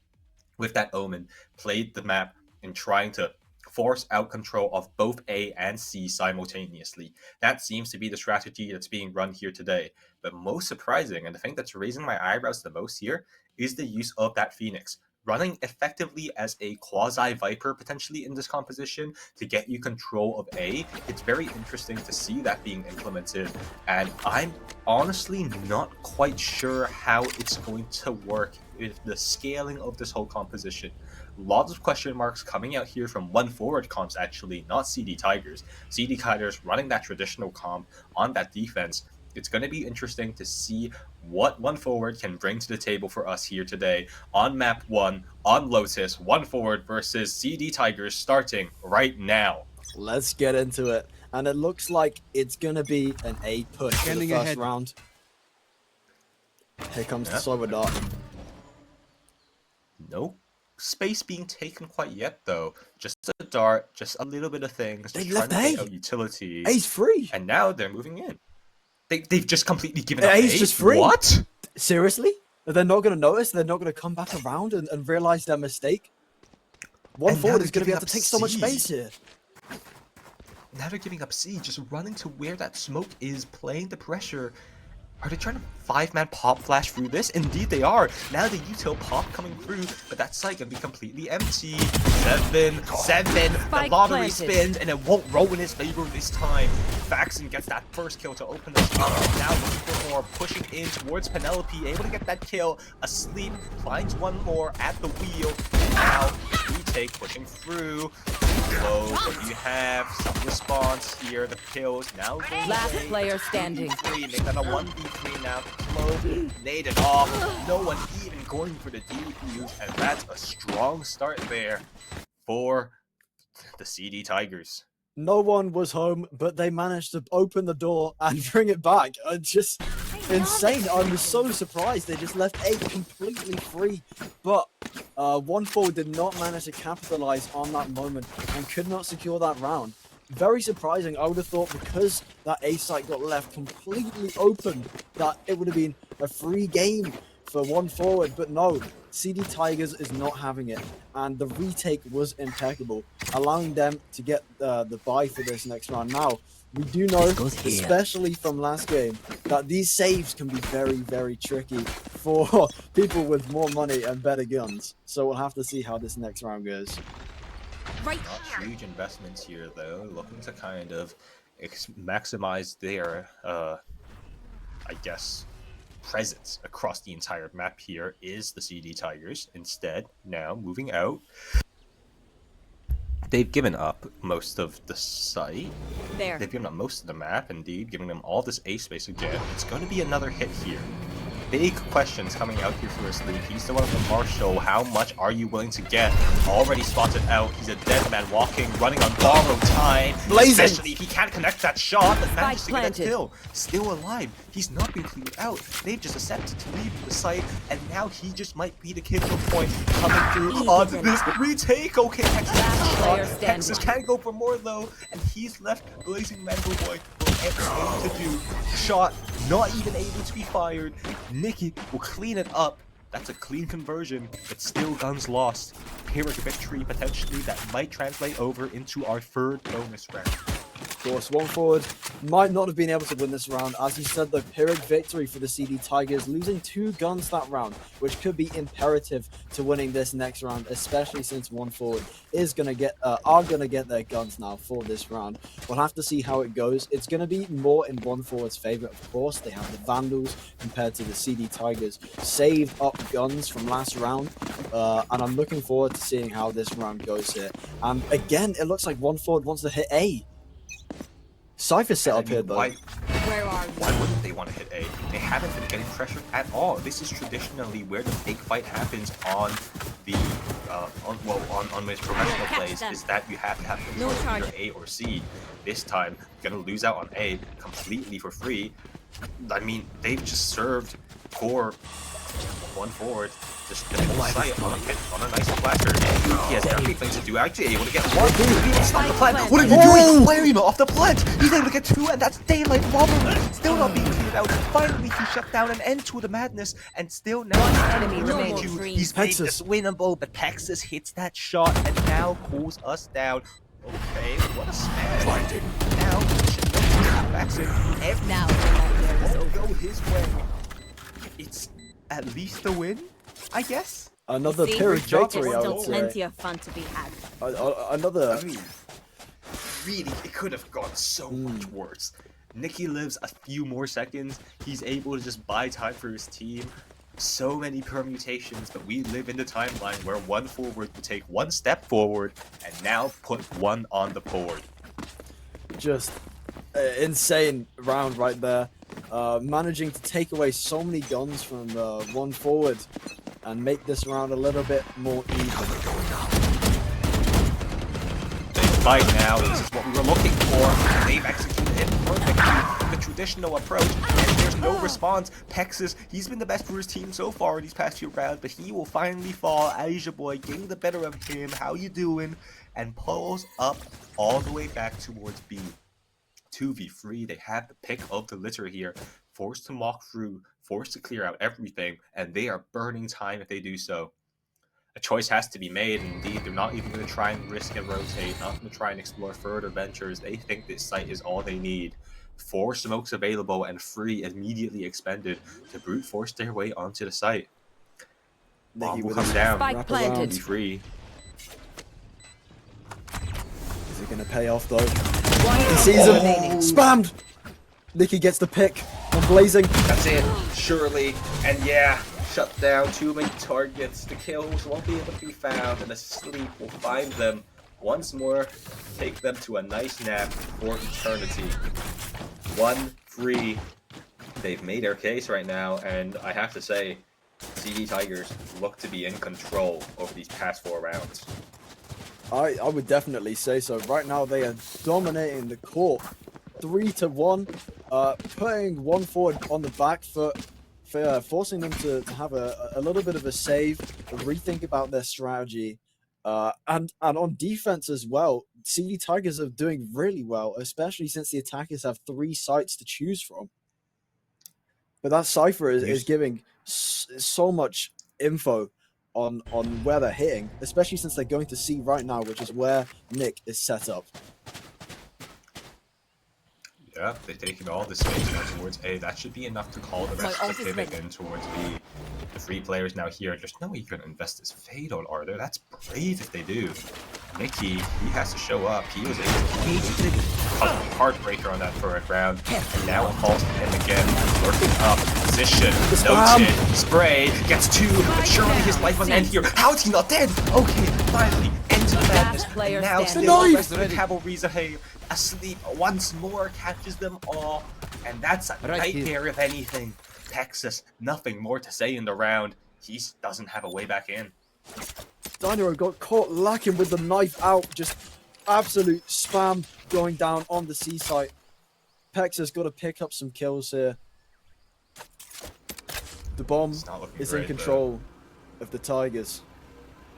with that Omen played the map and trying to force out control of both A and C simultaneously. That seems to be the strategy that's being run here today. But most surprising, and the thing that's raising my eyebrows the most here, is the use of that Phoenix. Running effectively as a quasi-Viper potentially in this composition to get you control of A. It's very interesting to see that being implemented, and I'm honestly not quite sure how it's going to work with the scaling of this whole composition. Lots of question marks coming out here from 1 forward comps actually, not CD Tigers. CD Tigers running that traditional comp on that defense. It's going to be interesting to see what 1 forward can bring to the table for us here today on map 1 on Lotus. 1 forward versus CD Tigers starting right now. Let's get into it. And it looks like it's going to be an A push in the first round. Here comes the Sober Dart. No space being taken quite yet though. Just a dart, just a little bit of things. They trying left to get A. out utility. A's free. And now they're moving in. They've just completely given up. A's just free. What? Seriously? They're not going to notice? They're not going to come back around and realize their mistake? 1 forward is going to be able to take so much space here. Now they're giving up C, just running to where that smoke is, playing the pressure. Are they trying to 5-man pop flash through this? Indeed they are. Now the util pop coming through, but that site gonna be completely empty. 7. The lottery spins, and it won't roll in his favor this time. Faxon gets that first kill to open us up. Now looking for more, pushing in towards Penelope, able to get that kill. Asleep, finds one more at the wheel. Now, retake, pushing through. Low, what do you have? Some response here. The kills now going Last away. player standing. 2v3, make that a 1v3 now. Low, nade it off. No one even going for the defuse, and that's a strong start there for the CD Tigers. No one was home, but they managed to open the door and bring it back. Just insane. I was so surprised. They just left A completely free. But One Forward did not manage to capitalize on that moment and could not secure that round. Very surprising. I would have thought because that A site got left completely open that it would have been a free game for One Forward, but no, CD Tigers is not having it, and the retake was impeccable, allowing them to get the bye for this next round. Now, we do know, especially from last game, that these saves can be very, very tricky for people with more money and better guns. So we'll have to see how this next round goes. Right Not huge investments here, though. Looking to kind of maximize their, I guess, presence across the entire map here is the CD Tigers. Instead, now moving out. They've given up most of the site. there. They've given up most of the map, indeed, giving them all this A space again. It's going to be another hit here. Big questions coming out here for Sleep. He's the one with Marshall. How much are you willing to get? Already spotted out. He's a dead man walking, running on borrowed time. Blazing. Especially if he can't connect that shot, but manages to get planted. a kill. Still alive. He's not been cleared out. They've just accepted to leave the site, and now he just might be the killable point coming through on this retake. Okay, Texas has a shot. Texas can't go for more though, and he's left Blazing Mango Boy with everything to do. Shot not even able to be fired. Nikki will clean it up. That's a clean conversion, but still guns lost. Pyrrhic victory potentially that might translate over into our third bonus round. Of course, One Forward might not have been able to win this round. As you said, the Pyrrhic victory for the CD Tigers, losing 2 guns that round, which could be imperative to winning this next round, especially since One Forward is gonna get are gonna get their guns now for this round. We'll have to see how it goes. It's gonna be more in One Forward's favor, of course. They have the Vandals compared to the CD Tigers. Saved up guns from last round, and I'm looking forward to seeing how this round goes here. And again, it looks like One Forward wants to hit A. Cypher set up here though. Where are you? Why wouldn't they want to hit A? They haven't been getting pressured at all. This is traditionally where the big fight happens on the on most professional plays, is that you have to have control of either A or C. This time, you're gonna lose out on A completely for free. I mean, they've just served for One Forward. Just the whole site on a hit, on a nice blaster. He has everything to do. Actually able to get 1, 2, it's not the plant. What are you doing? Flaring him off the plant. He's able to get 2, and that's daylight robbery. Still not being cleared out. Finally, he shut down an end to the madness, and still now enemy remaining. He's made this winnable, but Texas hits that shot and now cools us down. Okay, what a smash. Now, every Now the nightmare is won't over. go his way. It's at least a win, I guess. Another See, Pyrrhic there's victory, I still would plenty say. of fun to be had. Another. I mean, really, it could have gone so much worse. Nikki lives a few more seconds. He's able to just buy time for his team. So many permutations, but we live in the timeline where One Forward will take 1 step forward and now put 1 on the board. Just insane round right there. Managing to take away so many guns from One Forward and make this round a little bit more even. They fight now. This is what we were looking for. They've executed it perfectly. The traditional approach, and there's no response. Texas, he's been the best for his team so far in these past few rounds, but he will finally fall. Asia Boy getting the better of him. How you doing? And pulls up all the way back towards B. 2v3, they have the pick of the litter here, forced to walk through, forced to clear out everything, and they are burning time if they do so. A choice has to be made, and indeed, they're not even going to try and risk and rotate, not going to try and explore further ventures. They think this site is all they need. 4 smokes available and 3 immediately expended to brute force their way onto the site. Bomb will come down. Spike planted. Be free. Is it going to pay off though? He sees him. Spammed! Nikki gets the pick on Blazing. That's it, surely. And yeah, shut down too many targets. The kills won't be able to be found, and the sleep will find them once more, take them to a nice nap for eternity. 1-3. They've made their case right now, and I have to say, CD Tigers look to be in control over these past 4 rounds. I would definitely say so. Right now they are dominating the court, 3-1, putting One Forward on the back foot forcing them to have a little bit of a save, a rethink about their strategy. And on defense as well, CD Tigers are doing really well, especially since the attackers have 3 sites to choose from. But that Cypher is giving so much info on where they're hitting, especially since they're going to C right now, which is where Nick is set up. Yeah, they're taking all the space now towards A. That should be enough to call the rest of the pivot in towards B. The 3 players now here. There's no way you can invest this Fade on Arthur. That's brave if they do. Nicky, he has to show up. He was able to cause a heartbreaker on that third round. And now it falls to him again. Working up, position, noted, spray, gets 2, but surely his life will end here. How is he not dead? Okay, finally, into the madness. Now still the rest of the cavalry's asleep once more, catches them all. And that's a nightmare if anything. Texas, nothing more to say in the round. He doesn't have a way back in. Dynero got caught lacking with the knife out, just absolute spam going down on the C site. Pex has got to pick up some kills here. The bomb is in control of the Tigers,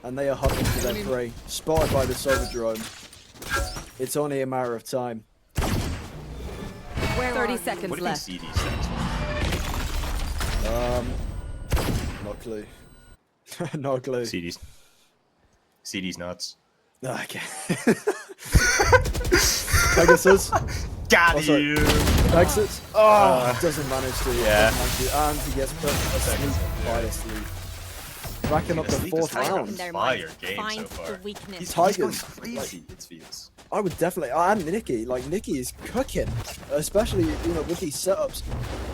and they are hunting for their prey. Spotted by the Sova drone. It's only a matter of time. 30 seconds What left. do you think CD says? Not clue. No clue. CD's nuts. Okay. Pegasus. Got you! Pegasus. Doesn't manage to. Yeah. And he gets put asleep by a sleep. Racking up the 4th round. Fire game so Find far. the weakness. He's Tigers, going crazy, it feels. I would definitely, and Nicky, Nicky is cooking, especially, with these setups,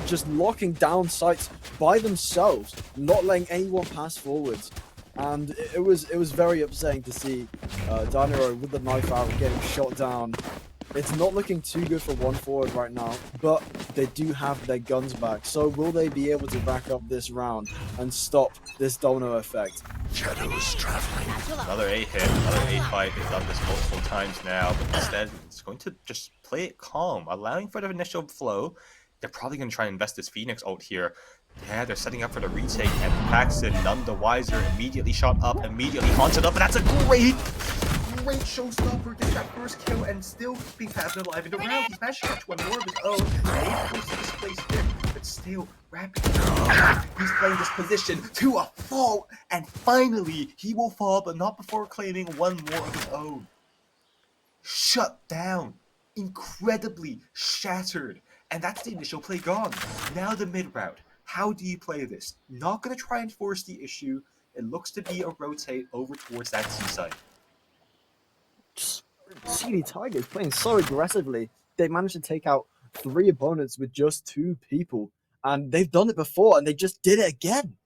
just locking down sites by themselves, not letting anyone pass forwards. And it was very upsetting to see Dynero with the knife out getting shot down. It's not looking too good for 1 forward right now, but they do have their guns back. So will they be able to back up this round and stop this domino effect? Shadows traveling. Another A hit, another A fight. They've done this multiple times now, but instead it's going to just play it calm, allowing for the initial flow. They're probably going to try and invest this Phoenix ult here. Yeah, they're setting up for the retake, and Paxton, none the wiser, immediately shot up, immediately haunted up, and that's a great showstopper, gets that first kill, and still keeping Paxton alive in the round. He's managed to catch 1 more of his own, and he's close to this place here, but still rapidly. He's playing this position to a fault, and finally, he will fall, but not before claiming 1 more of his own. Shut down. Incredibly shattered. And that's the initial play gone. Now the mid route. How do you play this? Not going to try and force the issue. It looks to be a rotate over towards that C side. CD Tigers playing so aggressively. They managed to take out 3 opponents with just 2 people. And they've done it before, and they just did it again.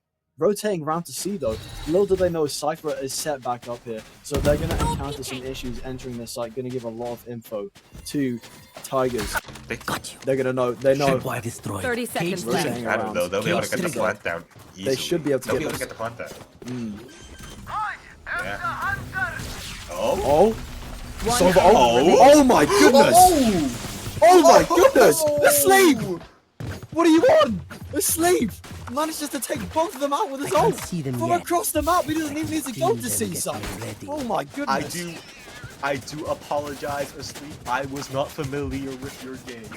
Rotating round to C though. Little do they know Cypher is set back up here. So they're going to encounter some issues entering this site. Going to give a lot of info to Tigers. They're going to know. They know. 30 seconds Rotating left. I don't know. They'll be able to get the plant down easily. They should be able to They'll get be able to this. get the plant down. Yeah. Oh. Sova, oh my goodness. Oh my goodness. Asleep. What are you on? Asleep. Manages to take both of them out with his ult from across the map. He doesn't even need to go to C side. Oh my goodness. I do apologize, Asleep. I was not familiar with your game.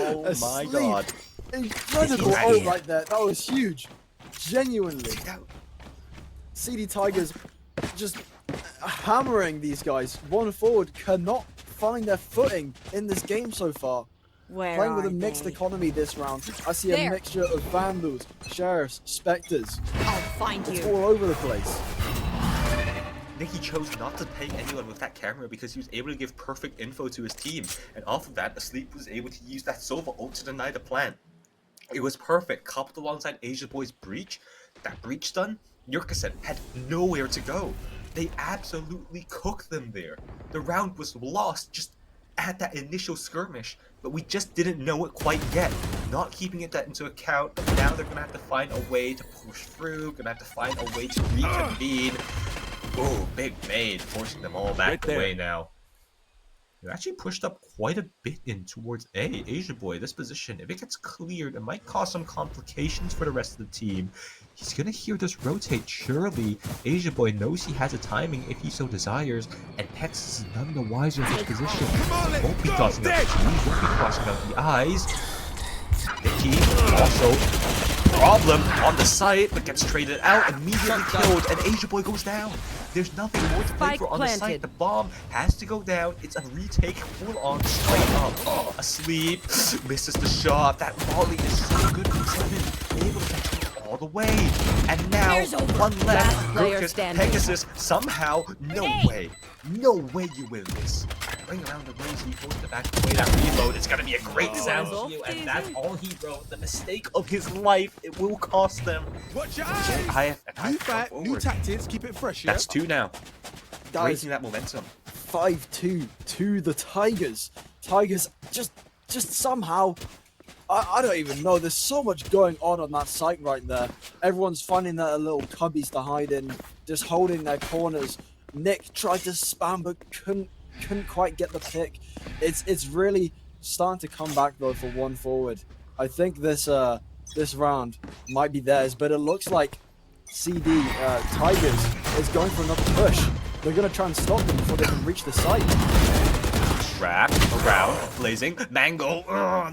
Oh my god. Incredible ult right there. That was huge. Genuinely. CD Tigers just hammering these guys. 1 forward cannot find their footing in this game so far. Playing with a mixed economy this round. I see a mixture of Vandals, Sheriffs, Spectres. I'll find It's you. all over the place. Nicky chose not to pay anyone with that camera because he was able to give perfect info to his team. And off of that, Asleep was able to use that Sova ult to deny the plant. It was perfect, coupled alongside Asia Boy's breach. That breach done, Yurkasen had nowhere to go. They absolutely cooked them there. The round was lost just at that initial skirmish, but we just didn't know it quite yet. Not keeping it that into account, but now they're gonna have to find a way to push through, gonna have to find a way to reconvene. Oh, big maid, forcing them all back away now. It actually pushed up quite a bit in towards A. Asia Boy, this position, if it gets cleared, it might cause some complications for the rest of the team. He's going to hear this rotate. Surely, Asia Boy knows he has a timing if he so desires, and Texas is none the wiser in this position. Won't be tossing out the G's, won't be crossing out the I's. Vicky also problem on the site, but gets traded out, immediately killed, and Asia Boy goes down. There's nothing more to play for on the site. The bomb has to go down. It's a retake, full on, straight up. Asleep, misses the shot. That volley is so good from Seven, able to catch it all the way. And now, one left. Lucas, Pegasus, somehow, no way you win this. Bring around the Rosie, forced it back away. That reload, it's gonna be a great sound heal, and that's all he wrote. The mistake of his life, it will cost them. Watch your eyes. New fight, new tactics, keep it fresh, yeah? That's 2 now. Raising that momentum. 5-2 to the Tigers. Tigers just somehow, I don't even know. There's so much going on that site right there. Everyone's finding their little cubbies to hide in, just holding their corners. Nick tried to spam but couldn't quite get the pick. It's really starting to come back though for One Forward. I think this round might be theirs, but it looks like CD Tigers is going for another push. They're gonna try and stop them before they can reach the site. Trap around, blazing, Mango,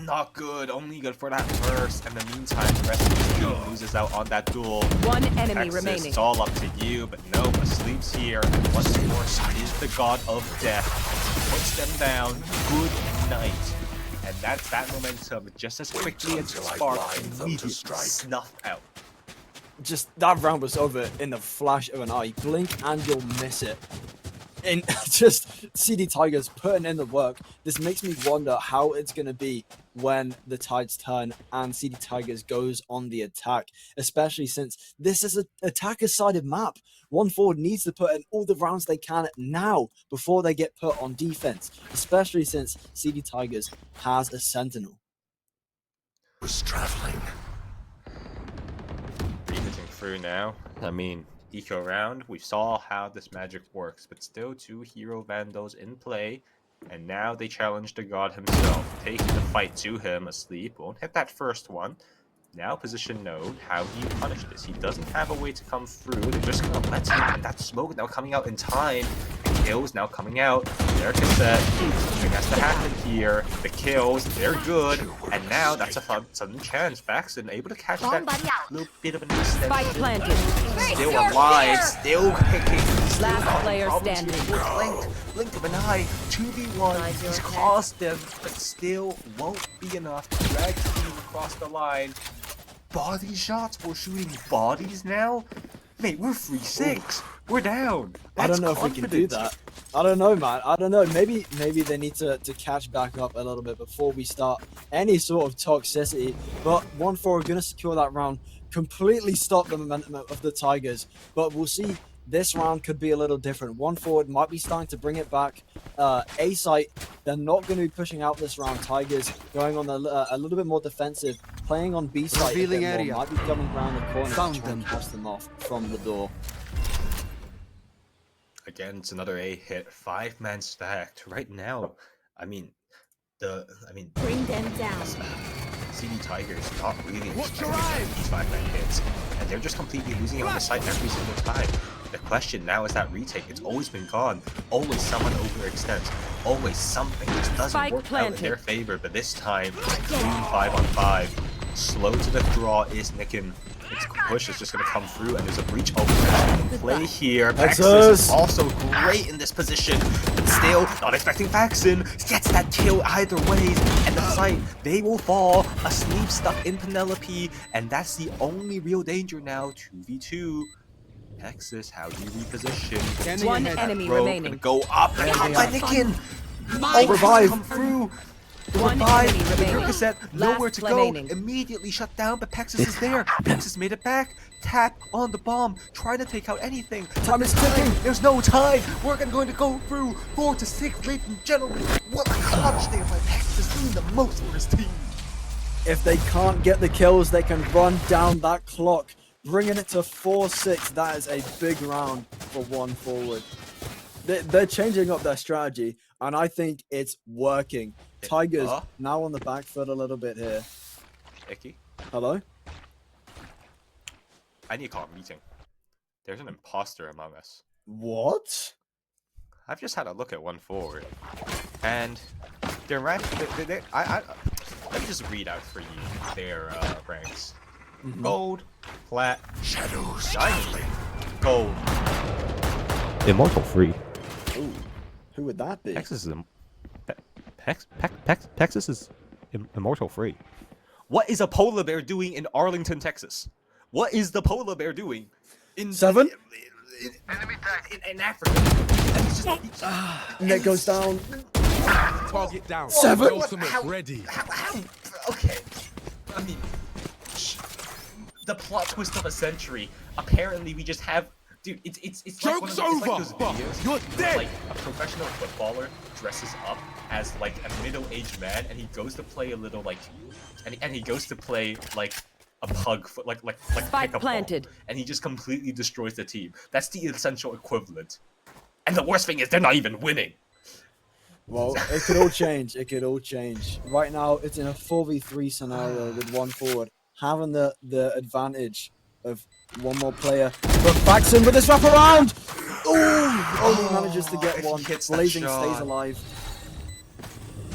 not good, only good for that burst. In the meantime, the rest of the team loses out on that duel. One enemy Texas, remaining. It's all up to you, but no, Asleep's here, and once more, is the god of death. Puts them down, good night. And that's that momentum, just as quickly as it sparked, immediately snuffed out. Just, that round was over in the flash of an eye. Blink and you'll miss it. And just CD Tigers putting in the work. This makes me wonder how it's going to be when the tides turn and CD Tigers goes on the attack, especially since this is an attacker-sided map. One Forward needs to put in all the rounds they can now before they get put on defense, especially since CD Tigers has a Sentinel. Was traveling. Remitting through now. I mean, eco round, we saw how this magic works, but still 2 hero vandals in play, and now they challenge the god himself, taking the fight to him. Asleep won't hit that first one. Now position node, how do you punish this? He doesn't have a way to come through. They're just gonna let him, and that smoke now coming out in time. The kills now coming out. Their cassette, something has to happen here. The kills, they're good, and now that's a sudden chance. Faxon able to catch that little bit of an extension. Spike planted. Still alive, still kicking. Last player standing. Blink of an eye, 2v1. He's cost them, but still won't be enough to drag the team across the line. Body shots? We're shooting bodies now? Mate, we're 3-6. We're down. I don't know if we can do that. I don't know, man. I don't know. Maybe they need to catch back up a little bit before we start any sort of toxicity. But One Forward going to secure that round, completely stop the momentum of the Tigers. But we'll see. This round could be a little different. One Forward might be starting to bring it back. A site, they're not going to be pushing out this round. Tigers going on a little bit more defensive, playing on B site. Revealing area. Might be coming around the corner Found to try and them. cast them off from the door. Again, it's another A hit. 5-man stacked. Right now, Bring them down. CD Tigers not really expecting these 5-man hits, and they're just completely losing it on the site every single time. The question now is that retake. It's always been gone. Always someone overextends. Always something just doesn't work out in their favor. But this time, clean 5-on-5. Slow to the draw is Nicken. Its push is just going to come through, and there's a breach open in play here. Faxon is also great in this position, but still not expecting Faxon. Gets that kill either way, and the site, they will fall. Asleep stuck in Penelope, and that's the only real danger now. 2v2. Texas, how do you reposition? One enemy remaining. Go up and up by Nicken. Revive. Come through. One enemy remaining. Cassette, nowhere Last to go. remaining. Immediately shut down, but Pexis is there. Pexis made it back. Tap on the bomb, trying to take out anything. Time is ticking. There's no time. We're going to go through 4-6, ladies and gentlemen. What a clutch there by Pexis, doing the most for his team. If they can't get the kills, they can run down that clock, bringing it to 4-6. That is a big round for One Forward. They're changing up their strategy. And I think it's working. Tigers now on the back foot a little bit here. Icky. Hello? I need to call a meeting. There's an imposter among us. What? I've just had a look at one forward, and their rank. Let me just read out for you their ranks: gold, plat, Shadows diamond, gold, Immortal free. Ooh, who would that be? Texas is Texas is immortal free. What is a polar bear doing in Arlington, Texas? What is the polar bear doing in 7? in Africa? And it's just, Nick goes down. Target down. 7? Ultimate's ready. How? Okay. I mean, the plot twist of a century. Apparently, we just have. Dude, it's like Joke's one of, it's like over. those videos You're where, dead. like a professional footballer dresses up as like a middle-aged man, and he goes to play a little like, and he goes to play like a pug foot, like Spike pickup planted. ball, and he just completely destroys the team. That's the essential equivalent. And the worst thing is they're not even winning. Well, it could all change. It could all change. Right now, it's in a 4v3 scenario with one forward, having the advantage of one more player. But Faxon with his wraparound! Only manages to get if he one. hits that Blazing shot. stays alive.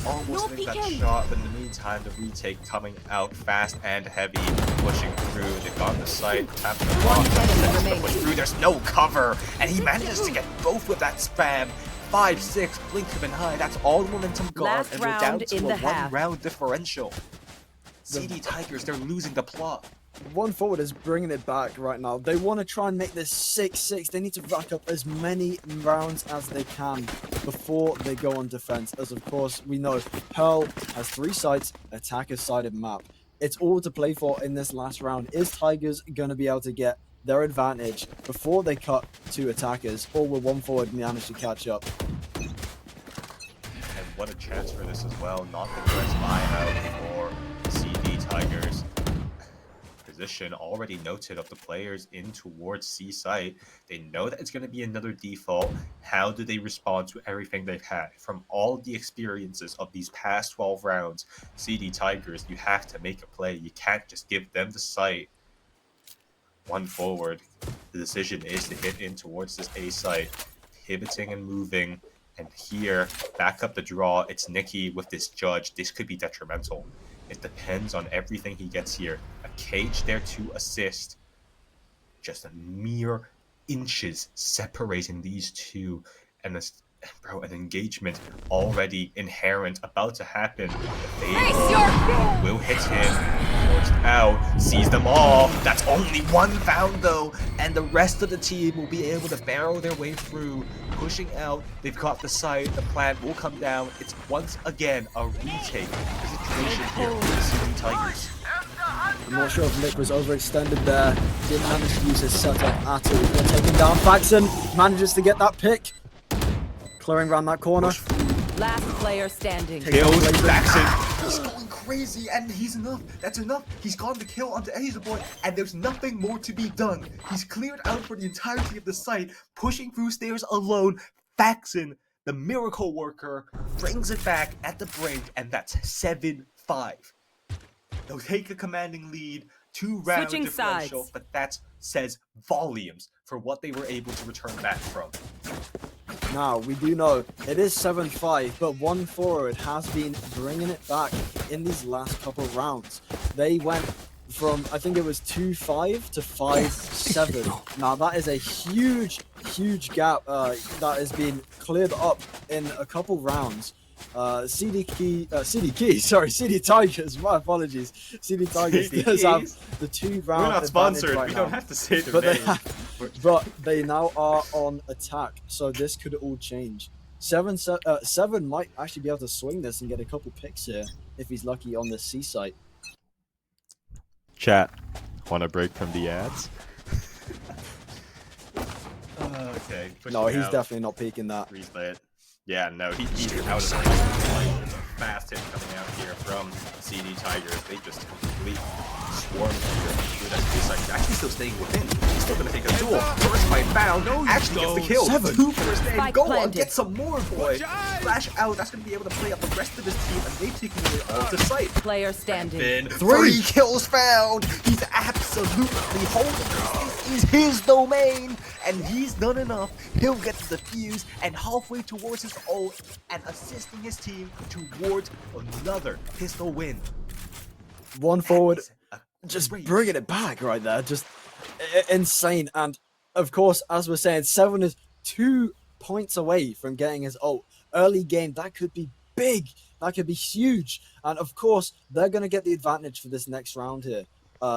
Almost hitting that shot, but in the meantime, the retake coming out fast and heavy, pushing through. They've got the site, tapping the block, push through. There's no cover, and he manages to get both with that spam. 5-6, blink of an eye. That's all momentum gone, Last and we're down round to in a the half. one-round differential. CD Tigers, they're losing the plot. One forward is bringing it back right now. They want to try and make this 6-6. They need to rack up as many rounds as they can before they go on defense. As of course, we know Pearl has 3 sites, attacker-sided map. It's all to play for in this last round. Is Tigers going to be able to get their advantage before they cut to attackers, or will one forward manage to catch up? And what a chance for this as well. Not the first buyout for CD Tigers. Position already noted of the players in towards C site. They know that it's going to be another default. How do they respond to everything they've had from all the experiences of these past 12 rounds? CD Tigers, you have to make a play. You can't just give them the site. One forward. The decision is to hit in towards this A site, pivoting and moving. And here, back up the draw. It's Nikki with this judge. This could be detrimental. It depends on everything he gets here. A cage there to assist. Just a mere inches separating these two. And this, bro, an engagement already inherent, about to happen. The fade will hit him. Forced out, sees them all. That's only one found though. And the rest of the team will be able to barrel their way through. Pushing out, they've got the site, the plant will come down. It's once again a retake situation here for the CD Tigers. I'm not sure if Nick was overextended there. Didn't manage to use his setup at all. They're taking down Faxon. Manages to get that pick. Clearing around that corner. Last player standing. Kills Faxon. He's going crazy, and he's enough. That's enough. He's gotten the kill onto Asia Boy, and there's nothing more to be done. He's cleared out for the entirety of the site, pushing through stairs alone. Faxon, the miracle worker, brings it back at the brink, and that's 7-5. They'll take a commanding lead, 2-round Switching differential, sides. but that says volumes for what they were able to return back from. Now, we do know it is 7-5, but one forward has been bringing it back in these last couple of rounds. They went from, I think it was 2-5 to 5-7. Now, that is a huge gap that has been cleared up in a couple rounds. CD Tigers, my apologies. CD Tigers does have the 2-round We're not advantage sponsored. right We now. don't have to say the But name. but they now are on attack, so this could all change. 7 might actually be able to swing this and get a couple picks here if he's lucky on the C site. Chat. Want a break from the ads? Okay. No, pushing he's out. definitely not peeking that. Replay it. Yeah, no, he's out of the It's a fast hit coming out here from CD Tigers. They just completely swarmed through that space. Like, actually still staying within. He's still going to take a duel. First by found. Actually gets the kill. 2 first aim. Spike Go on, planted. get some more, boy. Flash out. That's going to be able to play up the rest of his team, and they've taken away all the sight. Player standing. Then 3 kills found. He's absolutely holding this. This is his domain, and he's done enough. He'll get the defuse and halfway towards his ult and assisting his team towards another pistol win. One forward, That is just great. bringing it back right there. Just insane. And of course, as we're saying, 7 is 2 points away from getting his ult. Early game, that could be big. That could be huge. And of course, they're going to get the advantage for this next round here.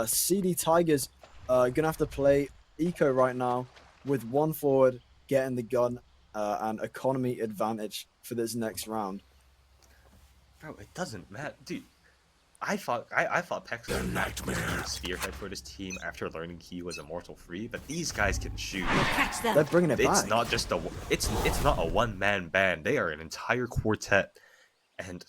CD Tigers going to have to play Eco right now with 1 forward getting the gun and economy advantage for this next round. Bro, it doesn't matter, dude. I thought Pex was nightmare. a spearhead for this team after learning he was immortal free, but these guys can shoot. Catch them. They're bringing it It's back. not just it's not a one-man band. They are an entire quartet, and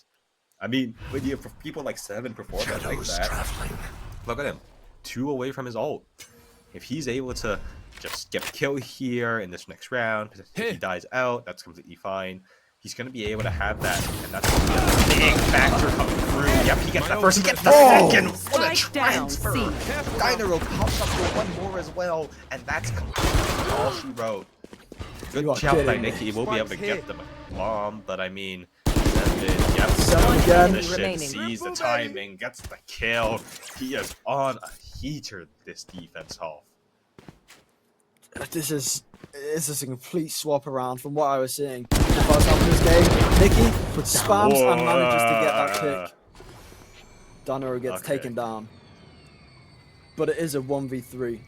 I mean, when you have people like 7 perform like Shadows that, traveling. look at him, 2 away from his ult. If he's able to just get a kill here in this next round, if he dies out, that's completely fine. He's going to be able to have that, and that's going to be a big factor coming through. Yep, he gets the first, he gets the second. What a Spike down, transfer. C. Dynaro pops up for 1 more as well, and that's completely all she wrote. Good You are job by kidding me. Nikki. We'll be able to Spike's get hit. them a bomb, but I mean, yep, Seven again. position, Remaining. sees the timing, gets the kill. He is on a heater, this defense half. This is a complete swap around from what I was seeing. The first half of this game, Nikki spams and manages to get that pick. Dynaro gets Okay. taken down. But it is a 1v3.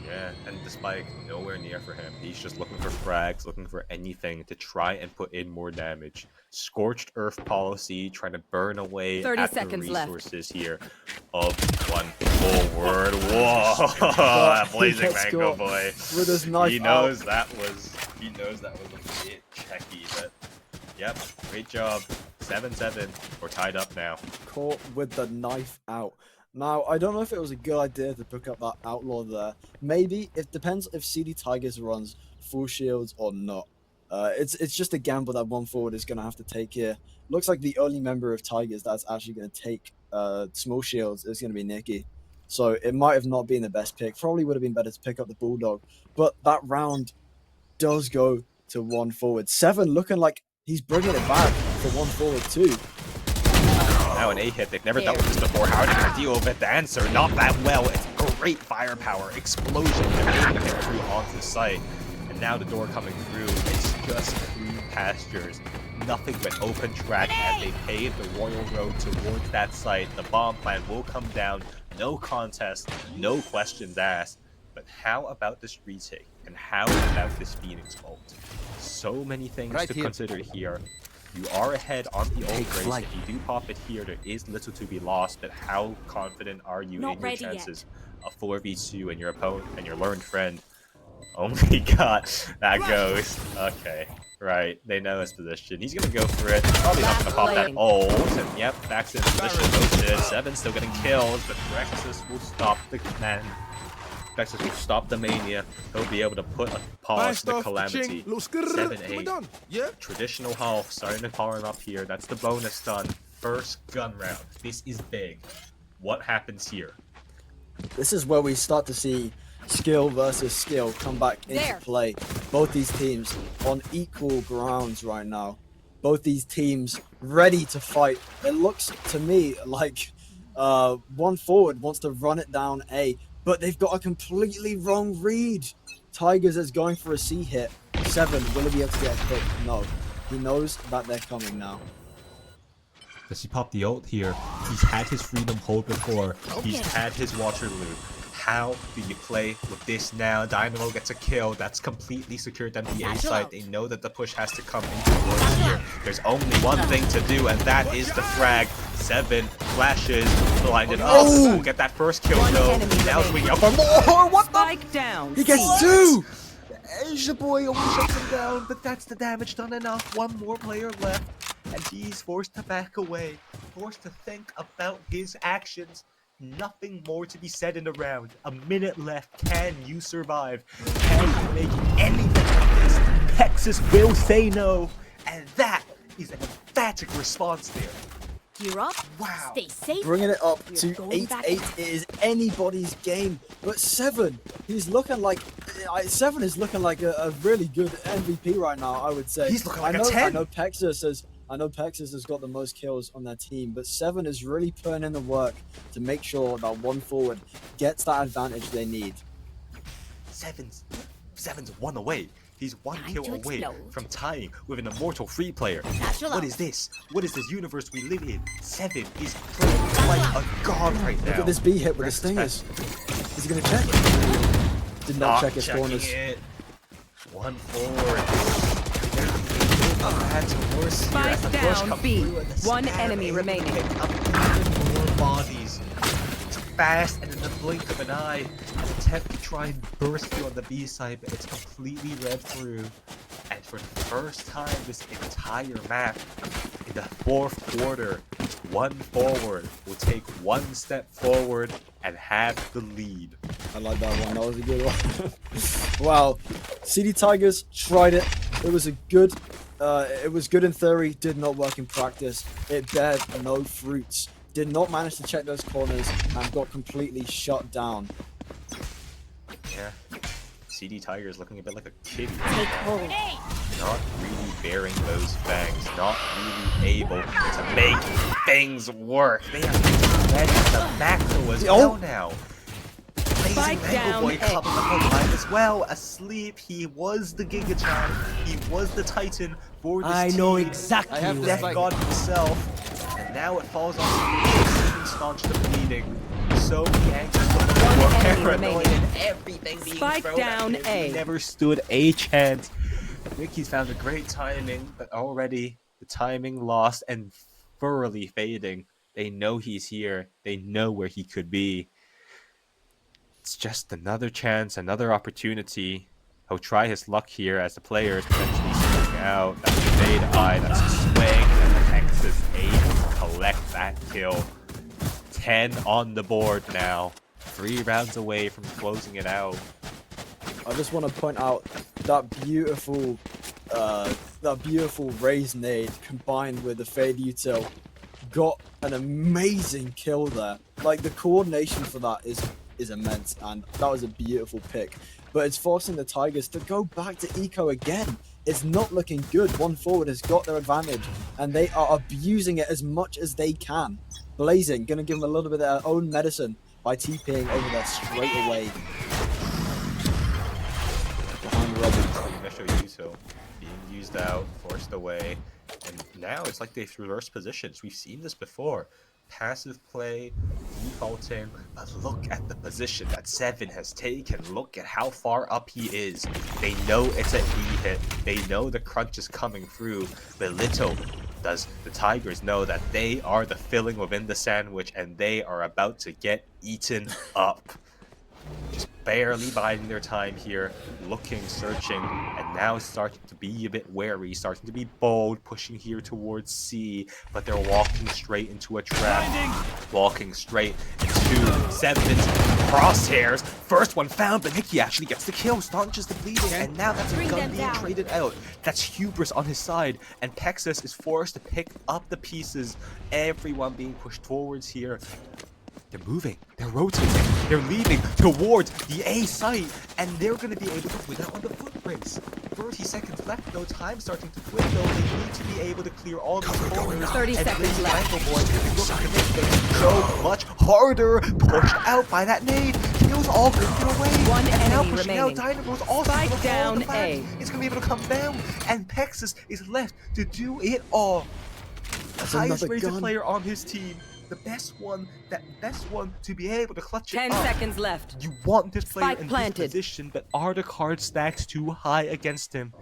Yeah, and the spike nowhere near for him. He's just looking for frags, looking for anything to try and put in more damage. Scorched Earth policy, trying to burn away 30 at the seconds left. resources here of 1 forward. Whoa, that blazing gets mango caught boy. with his knife He knows that was a bit checky, but yep, great job. 7-7. We're tied up now. Caught with the knife out. Now, I don't know if it was a good idea to pick up that outlaw there. Maybe. It depends if CD Tigers runs full shields or not. It's just a gamble that 1 forward is going to have to take here. Looks like the only member of Tigers that's actually going to take small shields is going to be Nikki. So it might have not been the best pick. Probably would have been better to pick up the Bulldog. But that round does go to 1 forward. 7 looking like he's bringing it back for 1 forward too. Now an A hit, they've never dealt with this before. How are they going to deal with it? The answer, not that well. It's great firepower, explosion, they're able to get through onto the site. And now the door coming through, it's just clean pastures. Nothing but open track as they pave the royal road towards that site. The bomb plant will come down, no contest, no questions asked. But how about this retake? And how about this Phoenix ult? So many things to consider here. You are ahead on the old race. If you do pop it here, there is little to be lost, but how confident are you Not in your ready yet. chances of 4v2 and your opponent and your learned friend? Oh my god, that goes. Okay, right, they know his position. He's gonna go for it. Probably not gonna pop that ult. And yep, back's in position, motion. 7 still getting kills, but Rexus will stop the command. Rexus will stop the mania. He'll be able to put a pause to the calamity. 7-8. Yeah. Traditional half starting to power up here. That's the bonus stun. First gun round. This is big. What happens here? This is where we start to see skill versus skill come back into play. Both these teams on equal grounds right now. Both these teams ready to fight. It looks to me like 1 forward wants to run it down A, but they've got a completely wrong read. Tigers is going for a C hit. 7, will he be able to get a pick? No. He knows that they're coming now. Does he pop the ult here? He's had his freedom hold before. He's had his Waterloo. How do you play with this now? Dynamo gets a kill. That's completely secured them the A side. They know that the push has to come into force here. There's only one thing to do, and that is the frag. 7 flashes, blinded up. We'll get that first kill though. Now swinging up for more. What the? Spike down. He gets 2! Asia boy almost shuts him down, but that's the damage done enough. 1 more player left, and he's forced to back away, forced to think about his actions. nothing more to be said in the round. A minute left. Can you survive? Can you make anything like this? Texas will say no. And that is an emphatic response there. Gear up. Wow. Stay safe. Bringing it up We're to going 8-8 back. it is anybody's game. But 7, he's looking like 7 is looking like a really good MVP right now, I would say. He's looking like I know, a 10. I know Texas has got the most kills on their team, but 7 is really putting in the work to make sure that one forward gets that advantage they need. Seven's 1 away. He's 1 Time kill to away explode. from tying with an immortal free player. Satchel What out. is this? What is this universe we live in? 7 is playing like a god right now. Look at this B hit with the stingers. Is he going to check? Did not check his checking corners. it. 1 forward. Spike down B. One enemy remaining. Pick up even more bodies. It's fast and in the blink of an eye. An attempt to try and burst through on the B side, but it's completely read through. And for the first time this entire map, in the 4th quarter, 1 forward will take 1 step forward and have the lead. I like that one. That was a good one. Wow. CD Tigers tried it. It was good in theory, did not work in practice. It bared no fruits. Did not manage to check those corners and got completely shut down. Yeah. CD Tigers looking a bit like a kitty. Take hold. Not really bearing those fangs. Not really able to make things work. They are ready for the macro as well now. Blazing Mango Boy coming up online as well. Asleep. He was the Giga Chan. He was the Titan for this team. know exactly Death God himself. And now it falls on him. Staunch the bleeding. So anxious for One enemy paranoid remaining. and everything being Spike thrown down at him. A. He never stood a chance. Ricky's found a great timing, but already the timing lost and thoroughly fading. They know he's here. They know where he could be. It's just another chance, another opportunity. He'll try his luck here as the players potentially swing out. That's a fade eye, that's a swing, and Texas able to collect that kill. 10 on the board now. 3 rounds away from closing it out. I just want to point out that beautiful raise nade combined with the fade util got an amazing kill there. Like the coordination for that is immense, and that was a beautiful pick. But it's forcing the Tigers to go back to eco again. It's not looking good. 1 forward has got their advantage, and they are abusing it as much as they can. Blazing, gonna give them a little bit of their own medicine by TPing over there straight away. Behind Robin. Initial Yuto being used out, forced away, and now it's like they've reversed positions. We've seen this before. Passive play, defaulting, but look at the position that 7 has taken. Look at how far up he is. They know it's a B hit. They know the crunch is coming through, but little does the Tigers know that they are the filling within the sandwich and they are about to get eaten up. Just barely biding their time here, looking, searching, and now starting to be a bit wary, starting to be bold, pushing here towards C, but they're walking straight into a trap. Walking straight into 7's crosshairs. First one found, but Nicky actually gets the kill, staunches the bleeding, and now that's a Bring gun them being down. traded out. That's hubris on his side, and Texas is forced to pick up the pieces. Everyone being pushed forwards here. They're moving, they're rotating, they're leaving towards the A site, and they're going to be able to win out on the footprints. 30 seconds left, no time starting to dwindle. They need to be able to clear all the corners. 30 and seconds Blazing left. Mango Boy is going to look to make things so much harder. Pushed out by that nade, kills all drifted away. One and now enemy pushing remaining. out Dynamo's also Spike gonna fall down on the back. A. It's going to be able to come down, and Texas is left to do it all. That's Highest another rated gun. player on his team. The best one to be able to clutch it 10 up. seconds left. You want this player Spike in planted. this position, but are the card stacks too high against him?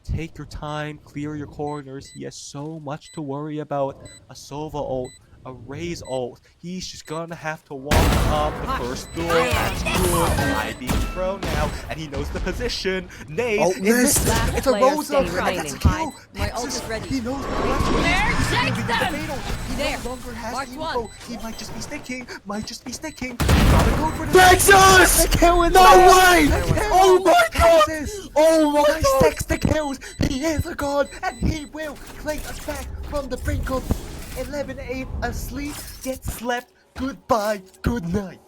Take your time, clear your corners. He has so much to worry about. A Sova ult, a Raze ult. He's just gonna have to walk up the first door. That's good. I being thrown now, and he knows the position. Nade, Oh, it missed. Last It's a player Rosa. standing That's a remaining. kill. My ult Texas, is ready. he knows where the left one There, is. He's take gonna be them. the fatal. He There. no longer has Mark the one. info. He might just be sticking. Might just be sticking. Gotta go for the Texas! The kill in No there. way! The kill. Oh my god! Texas. Oh my Nice god! stacks the kills. He is a god, and he will claim us back from the brink of 11-8 asleep. Get slept. Goodbye. Good night.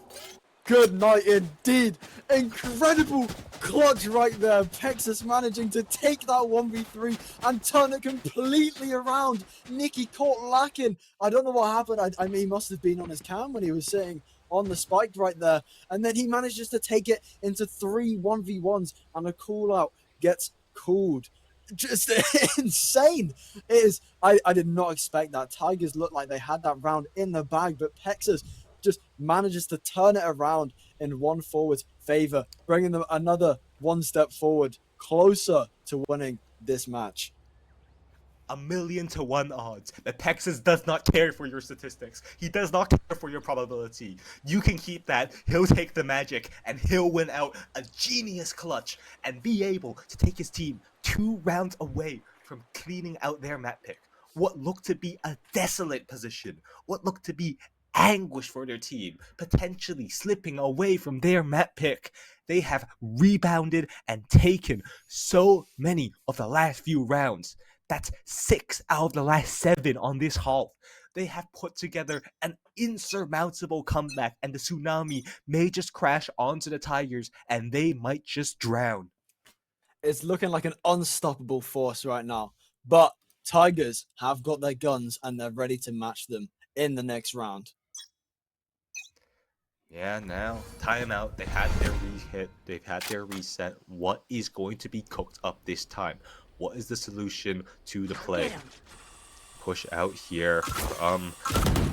Good night indeed. Incredible clutch right there. Texas managing to take that 1v3 and turn it completely around. Nicky caught lacking. I don't know what happened. I mean, he must have been on his cam when he was sitting on the spike right there. And then he manages to take it into 3 1v1s and a call out gets called. Just insane. It is. I did not expect that. Tigers looked like they had that round in the bag, but Texas just manages to turn it around in one forward's favor, bringing them another one step forward, closer to winning this match. 1,000,000 to 1 odds that Texas does not care for your statistics. He does not care for your probability. You can keep that. He'll take the magic and he'll win out a genius clutch and be able to take his team 2 rounds away from cleaning out their map pick. What looked to be a desolate position, what looked to be anguish for their team, potentially slipping away from their map pick. They have rebounded and taken so many of the last few rounds. That's 6 out of the last 7 on this half. They have put together an insurmountable comeback, and the tsunami may just crash onto the Tigers, and they might just drown. It's looking like an unstoppable force right now, but Tigers have got their guns and they're ready to match them in the next round. Yeah, now, timeout. They had their re-hit. They've had their reset. What is going to be cooked up this time? What is the solution to the play? Push out here from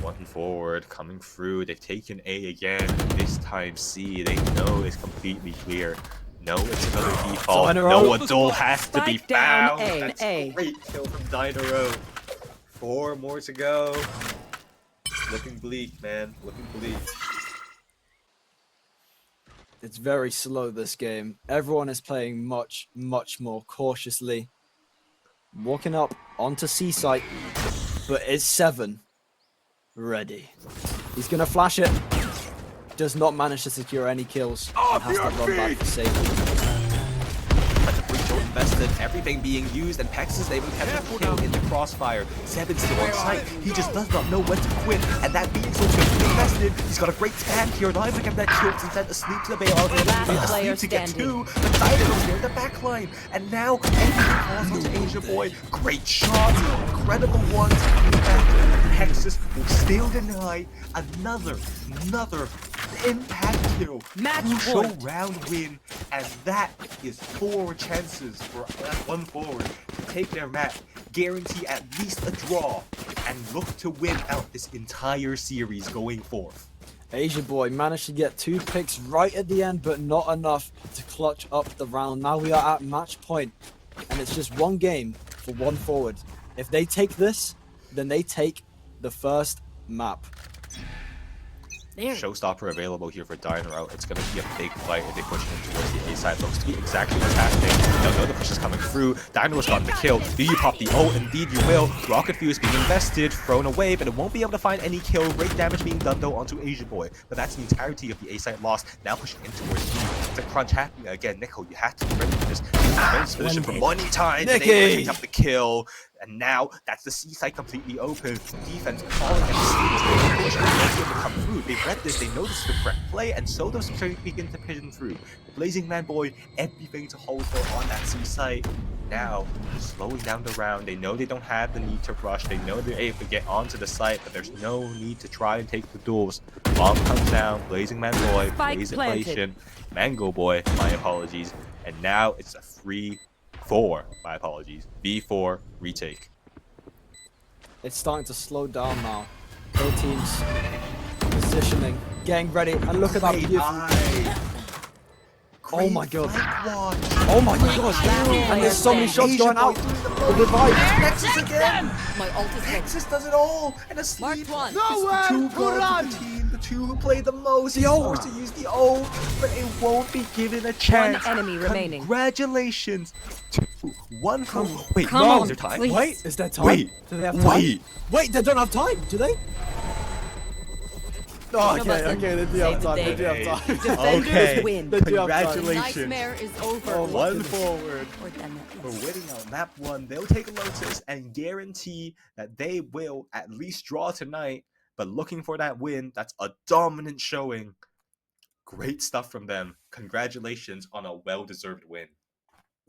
one forward, coming through. They've taken A again. This time C. They know it's completely clear. No, it's another default. No adult has to be Spike down found. A, That's A. great kill from Dynaro. 4 more to go. Looking bleak, man. Looking bleak. It's very slow, this game. Everyone is playing much, much more cautiously. Walking up onto C site, but it's 7. Ready. He's going to flash it. Does not manage to secure any kills. And has to run back for safety. Invested, everything being used, and Pex is able to catch a kill in the crossfire. Seven's still on site. He just does not know when to quit, and that being so invested, he's got a great stand here, not able to get that kill instead asleep to the bail. Last player Asleep to get standing. 2, but Dynamo here in the backline, and now everything falls onto Asia Boy. Great shots, incredible ones. Hexus will still deny another impact kill. Match Crucial point. round win, and that is 4 chances for one forward to take their map, guarantee at least a draw, and look to win out this entire series going forth. Asia Boy managed to get 2 picks right at the end, but not enough to clutch up the round. Now we are at match point, and it's just 1 game for 1 forward. If they take this, then they take the first map. Showstopper available here for Dynamo. It's going to be a big fight if they push him towards the A side. Looks to be exactly what's happening. They'll know the push is coming through. Dynamo's gotten the kill. Do you pop the ult? Indeed you will. Rocket Fuse being invested, thrown away, but it won't be able to find any kill. Great damage being done though onto Asia Boy. But that's the entirety of the A side loss. Now pushing in towards B. It's a crunch happening again. Nico, you have to be ready for this. Defense position for money time. Nicky! They picked up the kill. And now that's the C side completely open. Defense falling at the C as they push to come through. They've read this, they know this is the correct play, and so those begin to pigeon through. Blazing Man Boy, everything to hold for on that C site. Now, slowing down the round. They know they don't have the need to rush. They know they're able to get onto the site, but there's no need to try and take the duels. Bomb comes down, Blazing Man Boy, Blaze it Blation, Mango Boy, my apologies. And now it's a 3-4, my apologies. B4 retake. It's starting to slow down now. Both teams positioning, getting ready, and look at that beautiful. Oh my god. Flank watch. Oh my god. And there's so many shots going out. The revive. Nexus again. My ult is ready. Nexus does it all. And a Marked sleep. one. It's the two guards of the team. The two who play the most. He's forced to use the ult, but it won't be given a chance. One enemy remaining. Congratulations. One from. Wait, Come no. on, Is there time? please. Wait, is there time? Wait. Do they have time? Wait. Wait, they don't have time, do they? Oh, okay, Listen, okay, they do have save the time. They day. do have time. Defenders Okay. win. They do have time. Congratulations. Nightmare is over. Oh, One forward. Or done at For least. winning out map 1, they'll take Lotus and guarantee that they will at least draw tonight. But looking for that win, that's a dominant showing. Great stuff from them. Congratulations on a well-deserved win.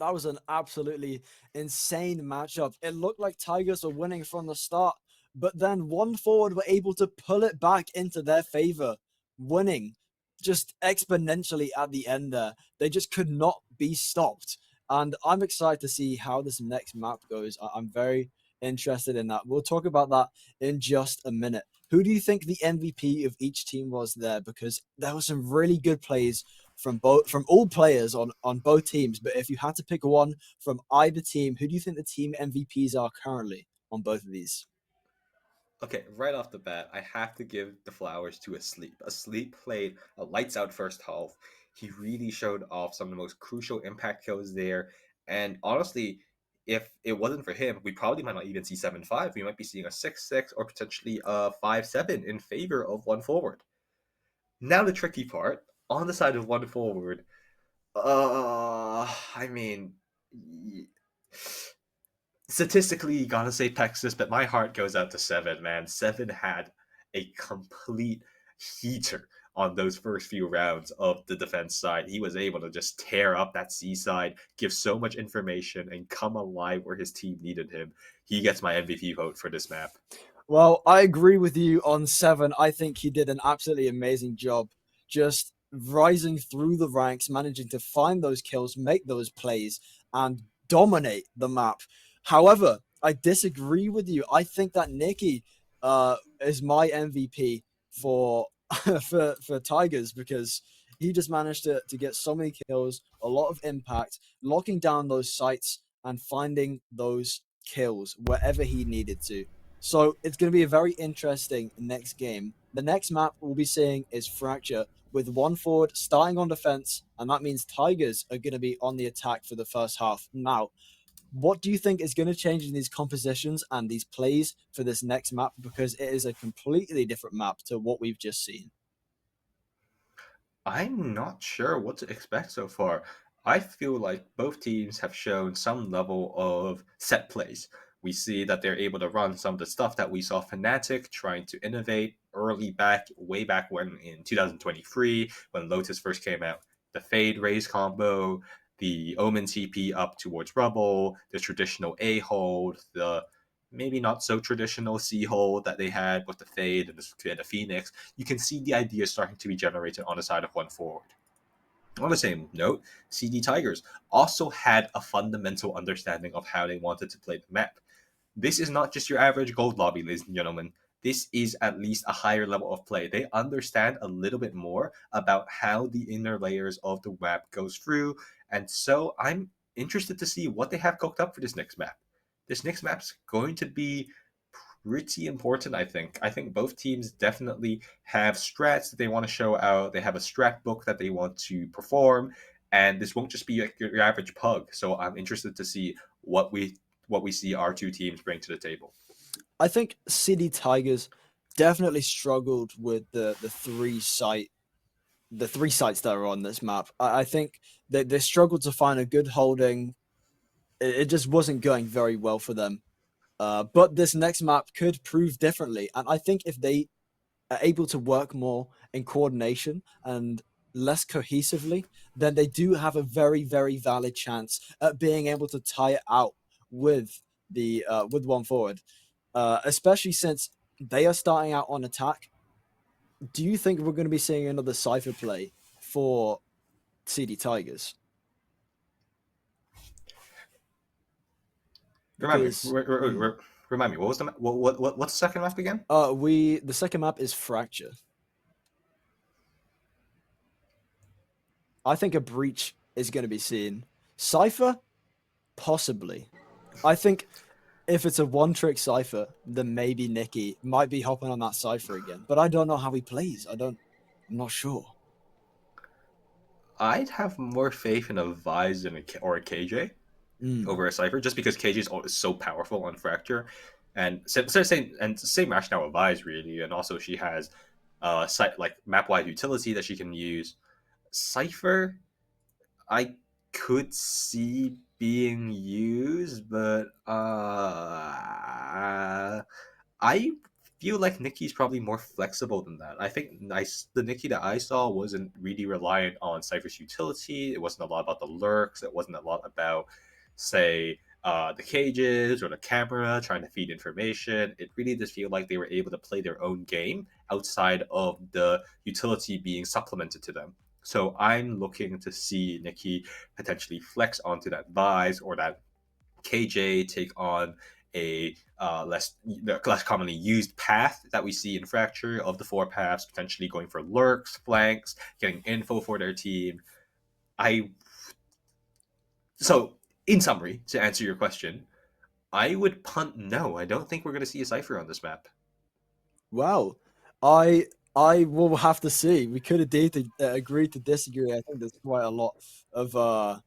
That was an absolutely insane matchup. It looked like Tigers were winning from the start, but then One Forward were able to pull it back into their favor, winning just exponentially at the end there. They just could not be stopped. And I'm excited to see how this next map goes. I'm very interested in that. We'll talk about that in just a minute. Who do you think the MVP of each team was there? Because there were some really good plays from all players on both teams. But if you had to pick one from either team, who do you think the team MVPs are currently on both of these? Okay, right off the bat, I have to give the flowers to Asleep. Asleep played a lights out first half. He really showed off some of the most crucial impact kills there. And honestly, if it wasn't for him, we probably might not even see 7-5. We might be seeing a 6-6 or potentially a 5-7 in favor of One Forward. Now the tricky part, on the side of One Forward, I mean, statistically, you gotta say Texas, but my heart goes out to Seven, man. Seven had a complete heater on those first few rounds of the defense side. He was able to just tear up that C side, give so much information, and come alive where his team needed him. He gets my MVP vote for this map. Well, I agree with you on Seven. I think he did an absolutely amazing job just rising through the ranks, managing to find those kills, make those plays, and dominate the map. However, I disagree with you. I think that Nikki is my MVP for for Tigers because he just managed to get so many kills, a lot of impact, locking down those sites and finding those kills wherever he needed to. So it's going to be a very interesting next game. The next map we'll be seeing is Fracture with One Forward starting on defense, and that means Tigers are going to be on the attack for the first half. Now, what do you think is going to change in these compositions and these plays for this next map? Because it is a completely different map to what we've just seen. I'm not sure what to expect so far. I feel like both teams have shown some level of set plays. We see that they're able to run some of the stuff that we saw Fnatic trying to innovate way back when in 2023 when Lotus first came out. The Fade Raze combo, the Omen TP up towards Rubble, the traditional A hold, the maybe not so traditional C hold that they had with the Fade and the Phoenix. You can see the ideas starting to be generated on the side of One Forward. On the same note, CD Tigers also had a fundamental understanding of how they wanted to play the map. This is not just your average gold lobby, ladies and gentlemen. This is at least a higher level of play. They understand a little bit more about how the inner layers of the map goes through. And so I'm interested to see what they have cooked up for this next map. This next map's going to be pretty important, I think. I think both teams definitely have strats that they want to show out. They have a strat book that they want to perform. And this won't just be your average pug. So I'm interested to see what we see our two teams bring to the table. I think City Tigers definitely struggled with the three sites that are on this map. I think they struggled to find a good holding. It just wasn't going very well for them. But this next map could prove differently. And I think if they are able to work more in coordination and less cohesively, then they do have a very, very valid chance at being able to tie it out with One Forward. Especially since they are starting out on attack. Do you think we're going to be seeing another Cypher play for CD Tigers? Remind me, what was what's the second map again? The second map is Fracture. I think a breach is going to be seen. Cypher, possibly. I think if it's a one-trick Cypher, then maybe Nikki might be hopping on that Cypher again. But I don't know how he plays. I'm not sure. I'd have more faith in a Vise or a KJ over a Cypher, just because KJ is so powerful on Fracture, and same rationale with Vise really, and also she has like map wide utility that she can use. Cypher, I could see being used, but I feel like Nikki's probably more flexible than that. I think the Nikki that I saw wasn't really reliant on Cypher's utility. It wasn't a lot about the lurks. It wasn't a lot about, say, the cages or the camera trying to feed information. It really just feel like they were able to play their own game outside of the utility being supplemented to them. So I'm looking to see Nikki potentially flex onto that Vise or that KJ, take on a less commonly used path that we see in Fracture of the 4 paths, potentially going for lurks, flanks, getting info for their team. So, in summary, to answer your question, I would punt no. I don't think we're going to see a Cypher on this map. Wow. I will have to see. We could indeed agree to disagree. I think there's quite a lot of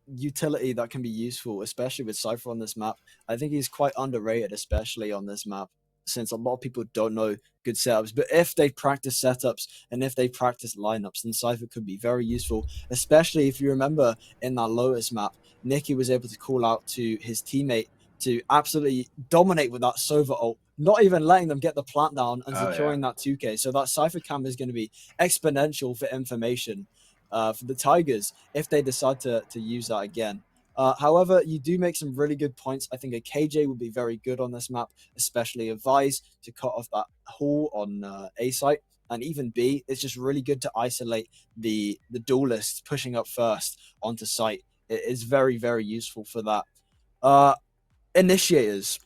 utility that can be useful, especially with Cypher on this map. I think he's quite underrated, especially on this map, since a lot of people don't know good setups. But if they practice setups and if they practice lineups, then Cypher could be very useful, especially if you remember in that Lotus map, Nikki was able to call out to his teammate to absolutely dominate with that Sova ult, not even letting them get the plant down and securing that 2K. So that Cypher cam is going to be exponential for information for the Tigers if they decide to use that again. However, you do make some really good points. I think a KJ would be very good on this map, especially a Vise to cut off that hole on A site. And even B, it's just really good to isolate the duelists pushing up first onto site. It is very, very useful for that. Initiators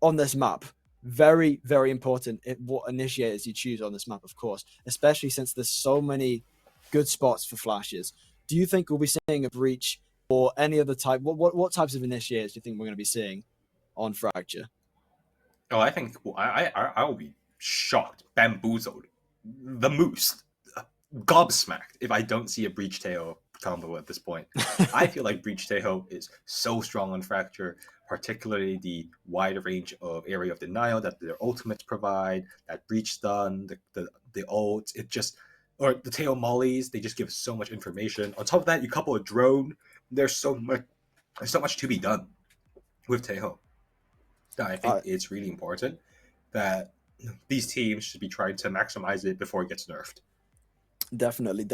on this map, very, very important what initiators you choose on this map, of course, especially since there's so many good spots for flashes. Do you think we'll be seeing a breach or any other type? What types of initiators do you think we're going to be seeing on Fracture? Oh, I think I will be shocked, bamboozled, the moose, gobsmacked if I don't see a Breach Tail combo at this point. I feel like Breach Tail is so strong on Fracture, particularly the wide range of area of denial that their ultimates provide, that Breach stun, the ult, or the tail mollies, they just give so much information. On top of that, you couple a drone, there's so much to be done with Taeho. I think it's really important that these teams should be trying to maximize it before it gets nerfed. Definitely.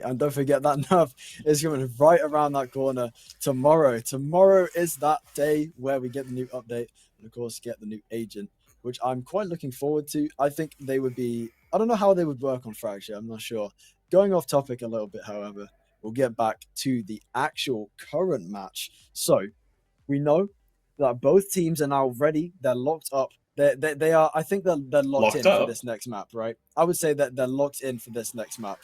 And don't forget that nerf is coming right around that corner tomorrow. Tomorrow is that day where we get the new update and, of course, get the new agent, which I'm quite looking forward to. I think they would be... I don't know how they would work on Fracture. I'm not sure. Going off topic a little bit, however, we'll get back to the actual current match. So we know that both teams are now ready. They're locked up. They are. I think they're locked in for this next map, right? I would say that they're locked in for this next map.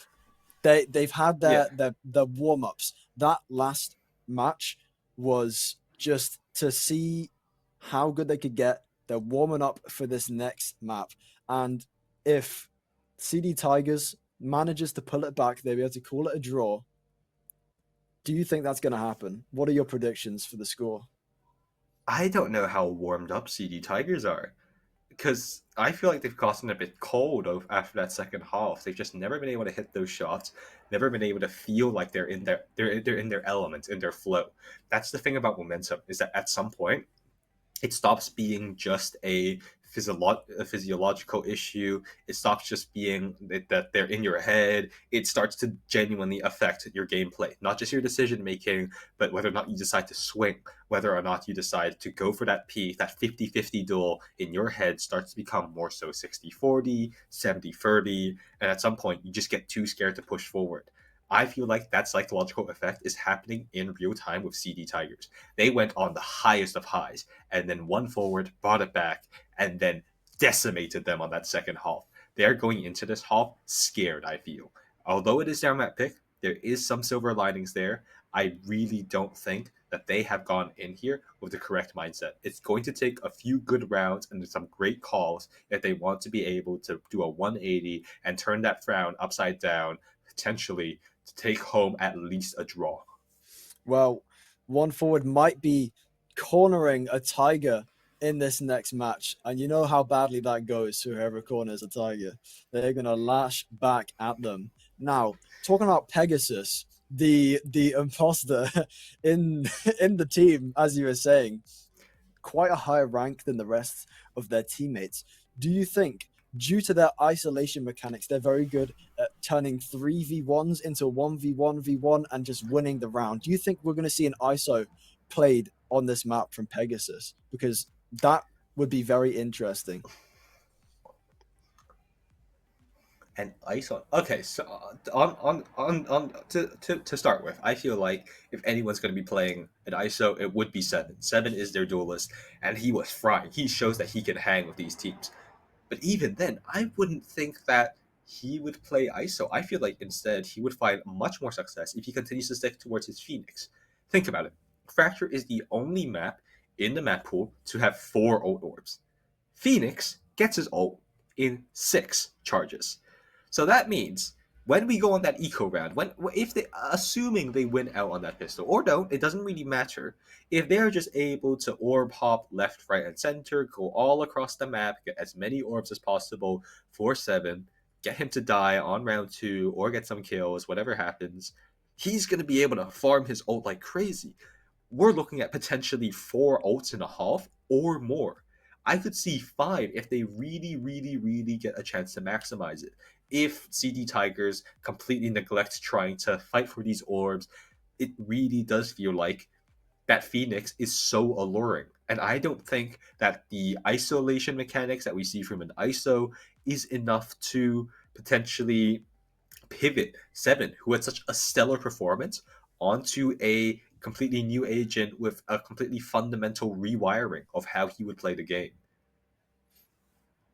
They've had their warm ups. That last match was just to see how good they could get. They're warming up for this next map, and if CD Tigers manages to pull it back, they'll be able to call it a draw. Do you think that's going to happen? What are your predictions for the score? I don't know how warmed up CD Tigers are, because I feel like they've gotten a bit cold after that second half. They've just never been able to hit those shots, never been able to feel like they're in their element, in their flow. That's the thing about momentum, is that at some point it stops being just a physiological issue. It stops just being that they're in your head. It starts to genuinely affect your gameplay, not just your decision making, but whether or not you decide to swing, whether or not you decide to go for that peak. That 50-50 duel in your head starts to become more so 60-40, 70-30, and at some point you just get too scared to push forward. I feel like that psychological effect is happening in real time with CD Tigers. They went on the highest of highs and then won forward, brought it back, and then decimated them on that second half. They're going into this half scared, I feel. Although it is their map pick, There is some silver linings there. I really don't think that they have gone in here with the correct mindset. It's going to take a few good rounds and some great calls if they want to be able to do a 180 and turn that frown upside down, potentially to take home at least a draw. Well, one forward might be cornering a Tiger in this next match, and you know how badly that goes to whoever corners a Tiger. They're gonna lash back at them. Now, talking about Pegasus, the imposter in in the team, as you were saying, quite a higher rank than the rest of their teammates. Do you think, due to their isolation mechanics, they're very good at turning 3v1s into 1v1v1 and just winning the round? Do you think we're going to see an ISO played on this map from Pegasus? Because that would be very interesting. And ISO. Okay, so on to start with, I feel like if anyone's going to be playing an ISO, it would be Seven. Seven is their duelist, and he was frying. He shows that he can hang with these teams. But even then, I wouldn't think that he would play ISO. I feel like instead he would find much more success if he continues to stick towards his Phoenix. Think about it. Fracture is the only map in the map pool to have 4 ult orbs. Phoenix gets his ult in 6 charges. So that means when we go on that eco round, if they, assuming they win out on that pistol or don't, it doesn't really matter. If they're just able to orb hop left, right, and center, go all across the map, get as many orbs as possible for 7, get him to die on round 2 or get some kills, whatever happens, he's going to be able to farm his ult like crazy. We're looking at potentially 4 ults in a half or more. I could see 5 if they really, really, really get a chance to maximize it. If CD Tigers completely neglect trying to fight for these orbs, it really does feel like that Phoenix is so alluring. And I don't think that the isolation mechanics that we see from an ISO is enough to potentially pivot Seven, who had such a stellar performance, onto a completely new agent with a completely fundamental rewiring of how he would play the game.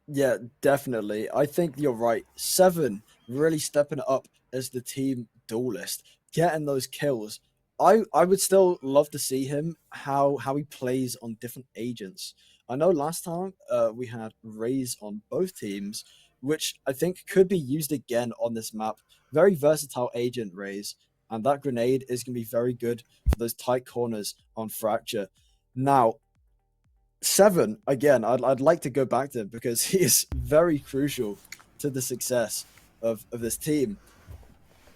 Yeah, definitely. I think you're right. Seven really stepping up as the team duelist, getting those kills. I would still love to see him how he plays on different agents. I know last time we had Raze on both teams, which I think could be used again on this map. Very versatile agent Raze, and that grenade is going to be very good for those tight corners on Fracture. Now, Seven, again, I'd like to go back to him because he is very crucial to the success of this team.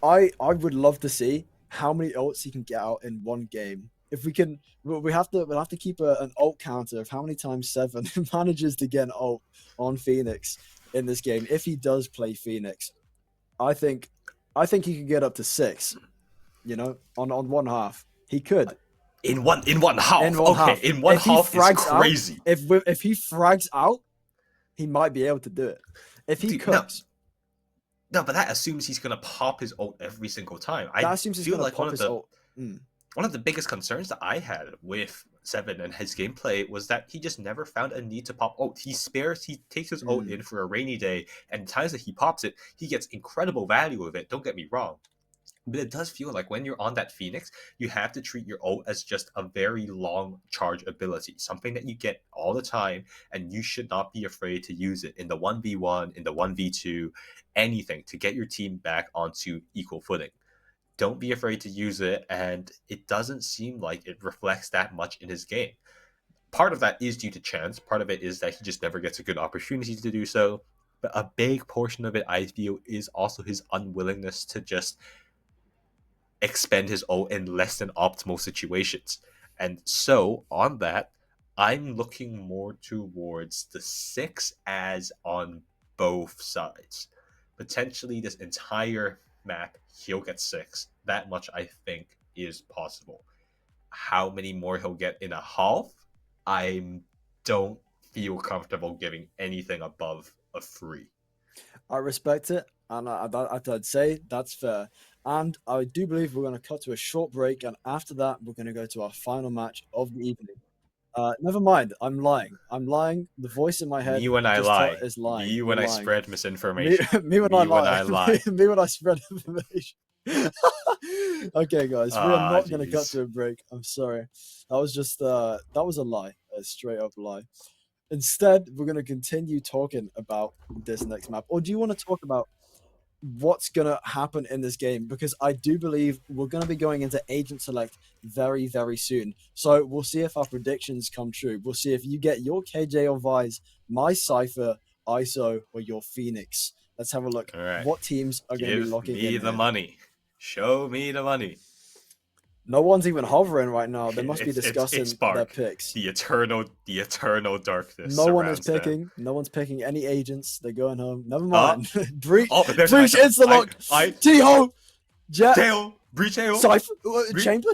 I would love to see how many ults he can get out in one game. If we can, we'll have to keep an ult counter of how many times Seven manages to get an ult on Phoenix in this game. If he does play Phoenix, I think he could get up to 6. You know, on one half, he could. In one half. In one if half is crazy. Out, if he frags out, he might be able to do it. If he cooks. No, but that assumes he's gonna pop his ult every single time. That assumes he's gonna pop his ult. One of the biggest concerns that I had with Seven and his gameplay was that he just never found a need to pop ult. He takes his ult in for a rainy day, and the times that he pops it, he gets incredible value of it. Don't get me wrong. But it does feel like when you're on that Phoenix, you have to treat your ult as just a very long charge ability, something that you get all the time, and you should not be afraid to use it in the 1v1, in the 1v2, anything to get your team back onto equal footing. Don't be afraid to use it, and it doesn't seem like it reflects that much in his game. Part of that is due to chance. Part of it is that he just never gets a good opportunity to do so. But a big portion of it, I feel, is also his unwillingness to just expend his ult in less than optimal situations. And so on that, I'm looking more towards the 6 as on both sides. Potentially this entire map, he'll get 6. That much I think is possible. How many more he'll get in a half, I don't feel comfortable giving anything above a 3. I respect it, and I'd say that's fair. And I do believe we're going to cut to a short break, and after that, we're going to go to our final match of the evening. Never mind, I'm lying. The voice in my head Me when I lie. is lying. Me when I spread misinformation. Me when I lie. Me when I lie. Me when I spread information. Okay, guys, we are not going to cut jeez. to a break. I'm sorry. That was just that was a lie, a straight up lie. Instead, we're going to continue talking about this next map. Or do you want to talk about what's going to happen in this game? Because I do believe we're going to be going into Agent Select very, very soon. So we'll see if our predictions come true. We'll see if you get your KJ or Vise, my Cypher, ISO, or your Phoenix. Let's have a look. All right. What teams are going to be locking in Give me the here? money. Show me the money. No one's even hovering right now. They must be It's discussing their Spark. picks. The eternal darkness. No one is surrounds them. picking. No one's picking any agents. They're going home. Never mind. Breach. Oh, there's Breach an insta lock. T-Ho. Jet. Tail. Breach tail. Cypher. Breach- Chamber.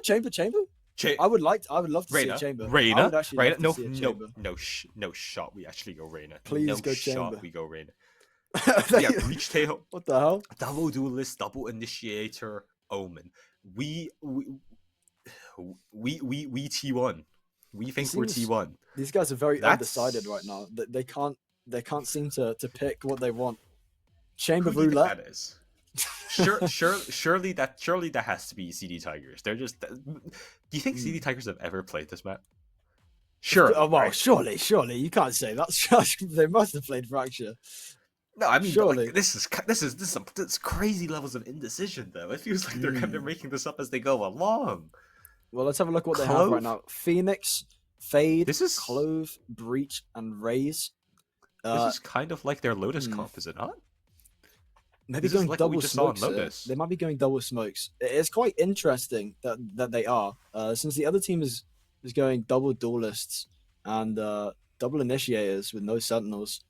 I would love to see a Reyna. chamber. I Reyna. would actually Reyna. love to see a chamber. No shot. We actually go Reyna. Please no go shot. chamber. We go Reyna. Yeah, breach tail. What the hell? Double duelist. Double initiator. Omen. We T1. We think we're Seems- T1. These guys are very That's- undecided right now. They can't seem to pick what they want. Chamber Who do you think roulette. that is? Surely that has to be CD Tigers. They're just. Do you think CD Tigers have ever played this map? Sure. Oh, well, right? surely you can't say that. They must have played Fracture. No, I mean, surely. like, this is crazy levels of indecision, though. It feels like they're kind of making this up as they go along. Well, let's have a look what they have Clove? right now. Phoenix, Fade, This is- Clove, Breach, and Raze. This is kind of like their Lotus hmm. comp, is it not? Maybe this is going like what we double just saw in smokes. Lotus. They might be going double smokes. It's quite interesting that they are, since the other team is going double duelists and double initiators with no sentinels.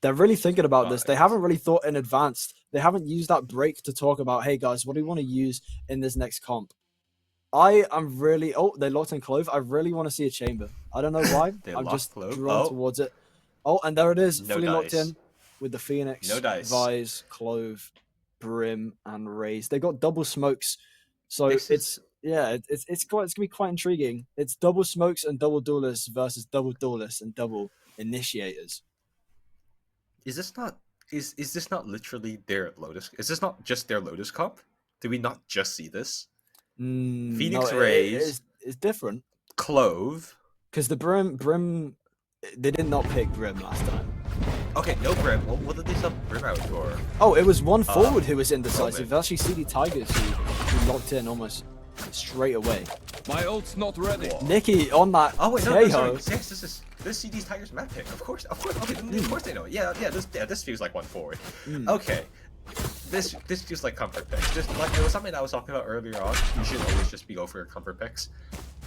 They're really thinking about this. They Right. haven't really thought in advance. They haven't used that break to talk about, hey guys, what do we want to use in this next comp? I am really they locked in Clove. I really want to see a chamber. I don't know why. They I'm locked just Clove? drawn Oh. towards it. Oh, and there it is, No fully locked dice. in with the Phoenix, No dice. Vise, Clove, Brim, and Raze. They got double smokes, so This is- it's gonna be quite intriguing. It's double smokes and double duelists versus double duelists and double initiators. Is this not literally their Lotus? Is this not just their Lotus comp? Did we not just see this? Phoenix Raze. It's different Clove. because the Brim they did not pick Brim last time. Okay, no Brim. What did they sub Brim out for? Oh, it was one forward who was indecisive. Roman. Actually, CD Tigers who locked in almost straight away. My ult's not ready. Nikki on that Oh wait, no, sorry. Tejo. Yes, this CD's Tigers map pick. Of course. Okay, then of course they know it. Yeah. This feels like one forward. Okay. This feels like comfort picks. Just like it was something that I was talking about earlier on. You should always just go for your comfort picks.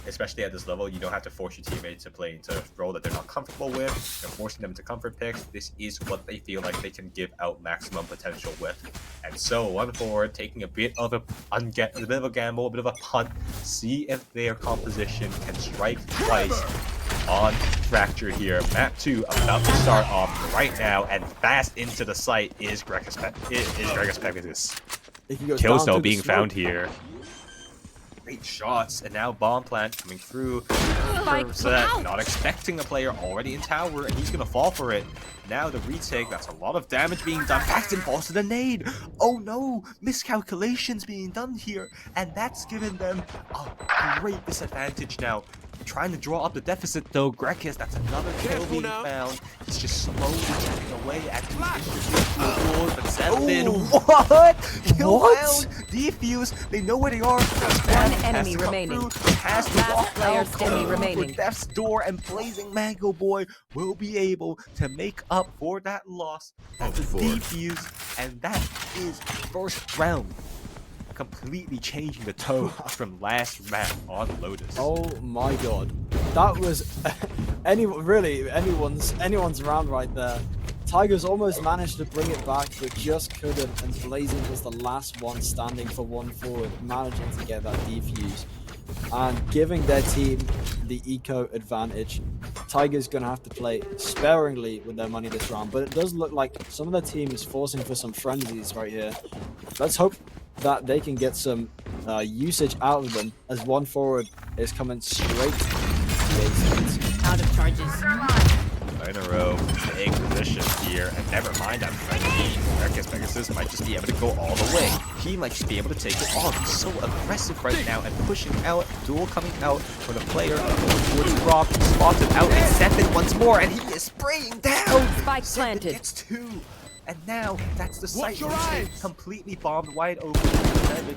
Especially at this level, you don't have to force your teammates to play into a role that they're not comfortable with. You're forcing them to comfort picks. This is what they feel like they can give out maximum potential with. And so, one forward, taking a bit of a gamble, a bit of a punt, see if their composition can strike twice on Fracture here. Map 2 about to start off right now, and fast into the site is Gregus Pegasus. If he goes Kills down though to the being smoke. found here. Great shots, and now bomb plant coming through. out. Not expecting a player already in tower, and he's gonna fall for it. Now the retake, that's a lot of damage being done. Paxton falls to the nade. Oh no, miscalculations being done here, and that's given them a great disadvantage now. Trying to draw up the deficit though. Grekis, that's another kill being found. He's just slowly chipping away at the distribution. But 7. What? Kill found. Defuse. They know where they are. One enemy remaining. Has to Last walk player out. standing Close remaining. with Death's Door, and Blazing Mango Boy will be able to make up for that loss. That's a defuse, and that is first round. Completely changing the tone from last map on Lotus. Oh my god, that was anyone's round right there. Tigers almost managed to bring it back, but just couldn't, and Blazing was the last one standing for one forward, managing to get that defuse and giving their team the eco advantage. Tigers gonna have to play sparingly with their money this round, but it does look like some of their team is forcing for some frenzies right here. Let's hope that they can get some usage out of them, as one forward is coming straight to the Out of charges. Dynaro, big position here, and never mind that friendly. Pegasus might just be able to go all the way. He might just be able to take it off. He's so aggressive right now and pushing out. Duel coming out for the player towards Rock. Spotted out in 7 once more, and he is spraying down. Spike planted. Gets 2. And now that's the site your which eyes. is completely bombed wide open.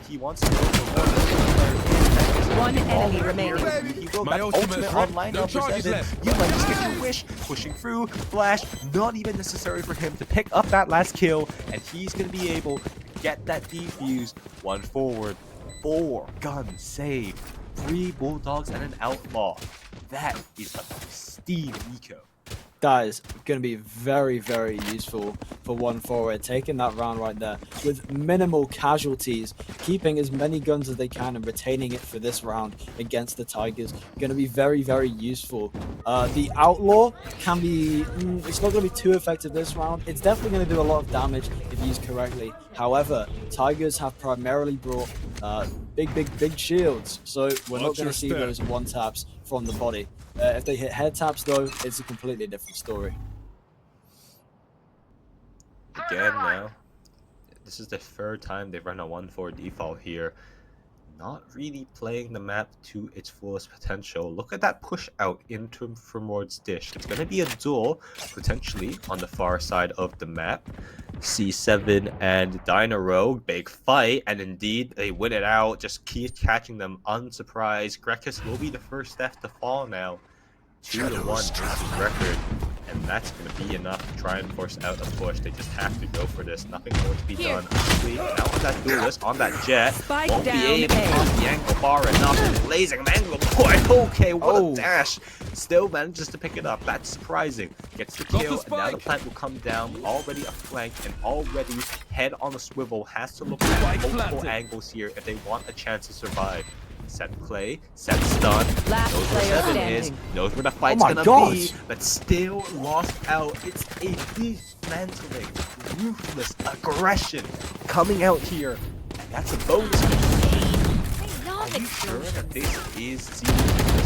He wants to go for One enemy remaining. He will My that ultimate ultimate ready. online No number charges 7. left. You might just get your wish. Pushing through, flash, not even necessary for him to pick up that last kill, and he's going to be able to get that defuse. 1 forward, 4 gun save, 3 bulldogs and an outlaw. That is a pristine eco. That is going to be very, very useful for 1 forward, taking that round right there with minimal casualties, keeping as many guns as they can and retaining it for this round against the Tigers. Going to be very, very useful. The Outlaw can be, it's not going to be too effective this round. It's definitely going to do a lot of damage if used correctly. However, Tigers have primarily brought big shields, so we're not going to see those 1-taps from the body. If they hit head taps, though, it's a completely different story. Again now, this is the 3rd time they've run a 1-4 default here. Not really playing the map to its fullest potential. Look at that push out into from towards Dish. It's going to be a duel, potentially, on the far side of the map. C7 and Dynaro, big fight, and indeed, they win it out. Just keep catching them unsurprised. Grekus will be the first death to fall now. 2-1 is his record. And that's going to be enough to try and force out a push. They just have to go for this. Nothing more to be done. Honestly, now on that duelist, on that jet, Spike won't be down able to A. cross the angle bar enough. Blazing mango boy. Okay, what a dash. Still manages to pick it up. That's surprising. Gets the kill, and now the plant will come down. Already a flank, and already head on a swivel. Has to look at multiple angles here if they want a chance to survive. Set play, set stun, Last knows where player 7 is, standing. knows where the fight's gonna be, but still lost out. It's a dismantling, ruthless aggression coming out here, and that's a bonus. Are you sure that this is Zero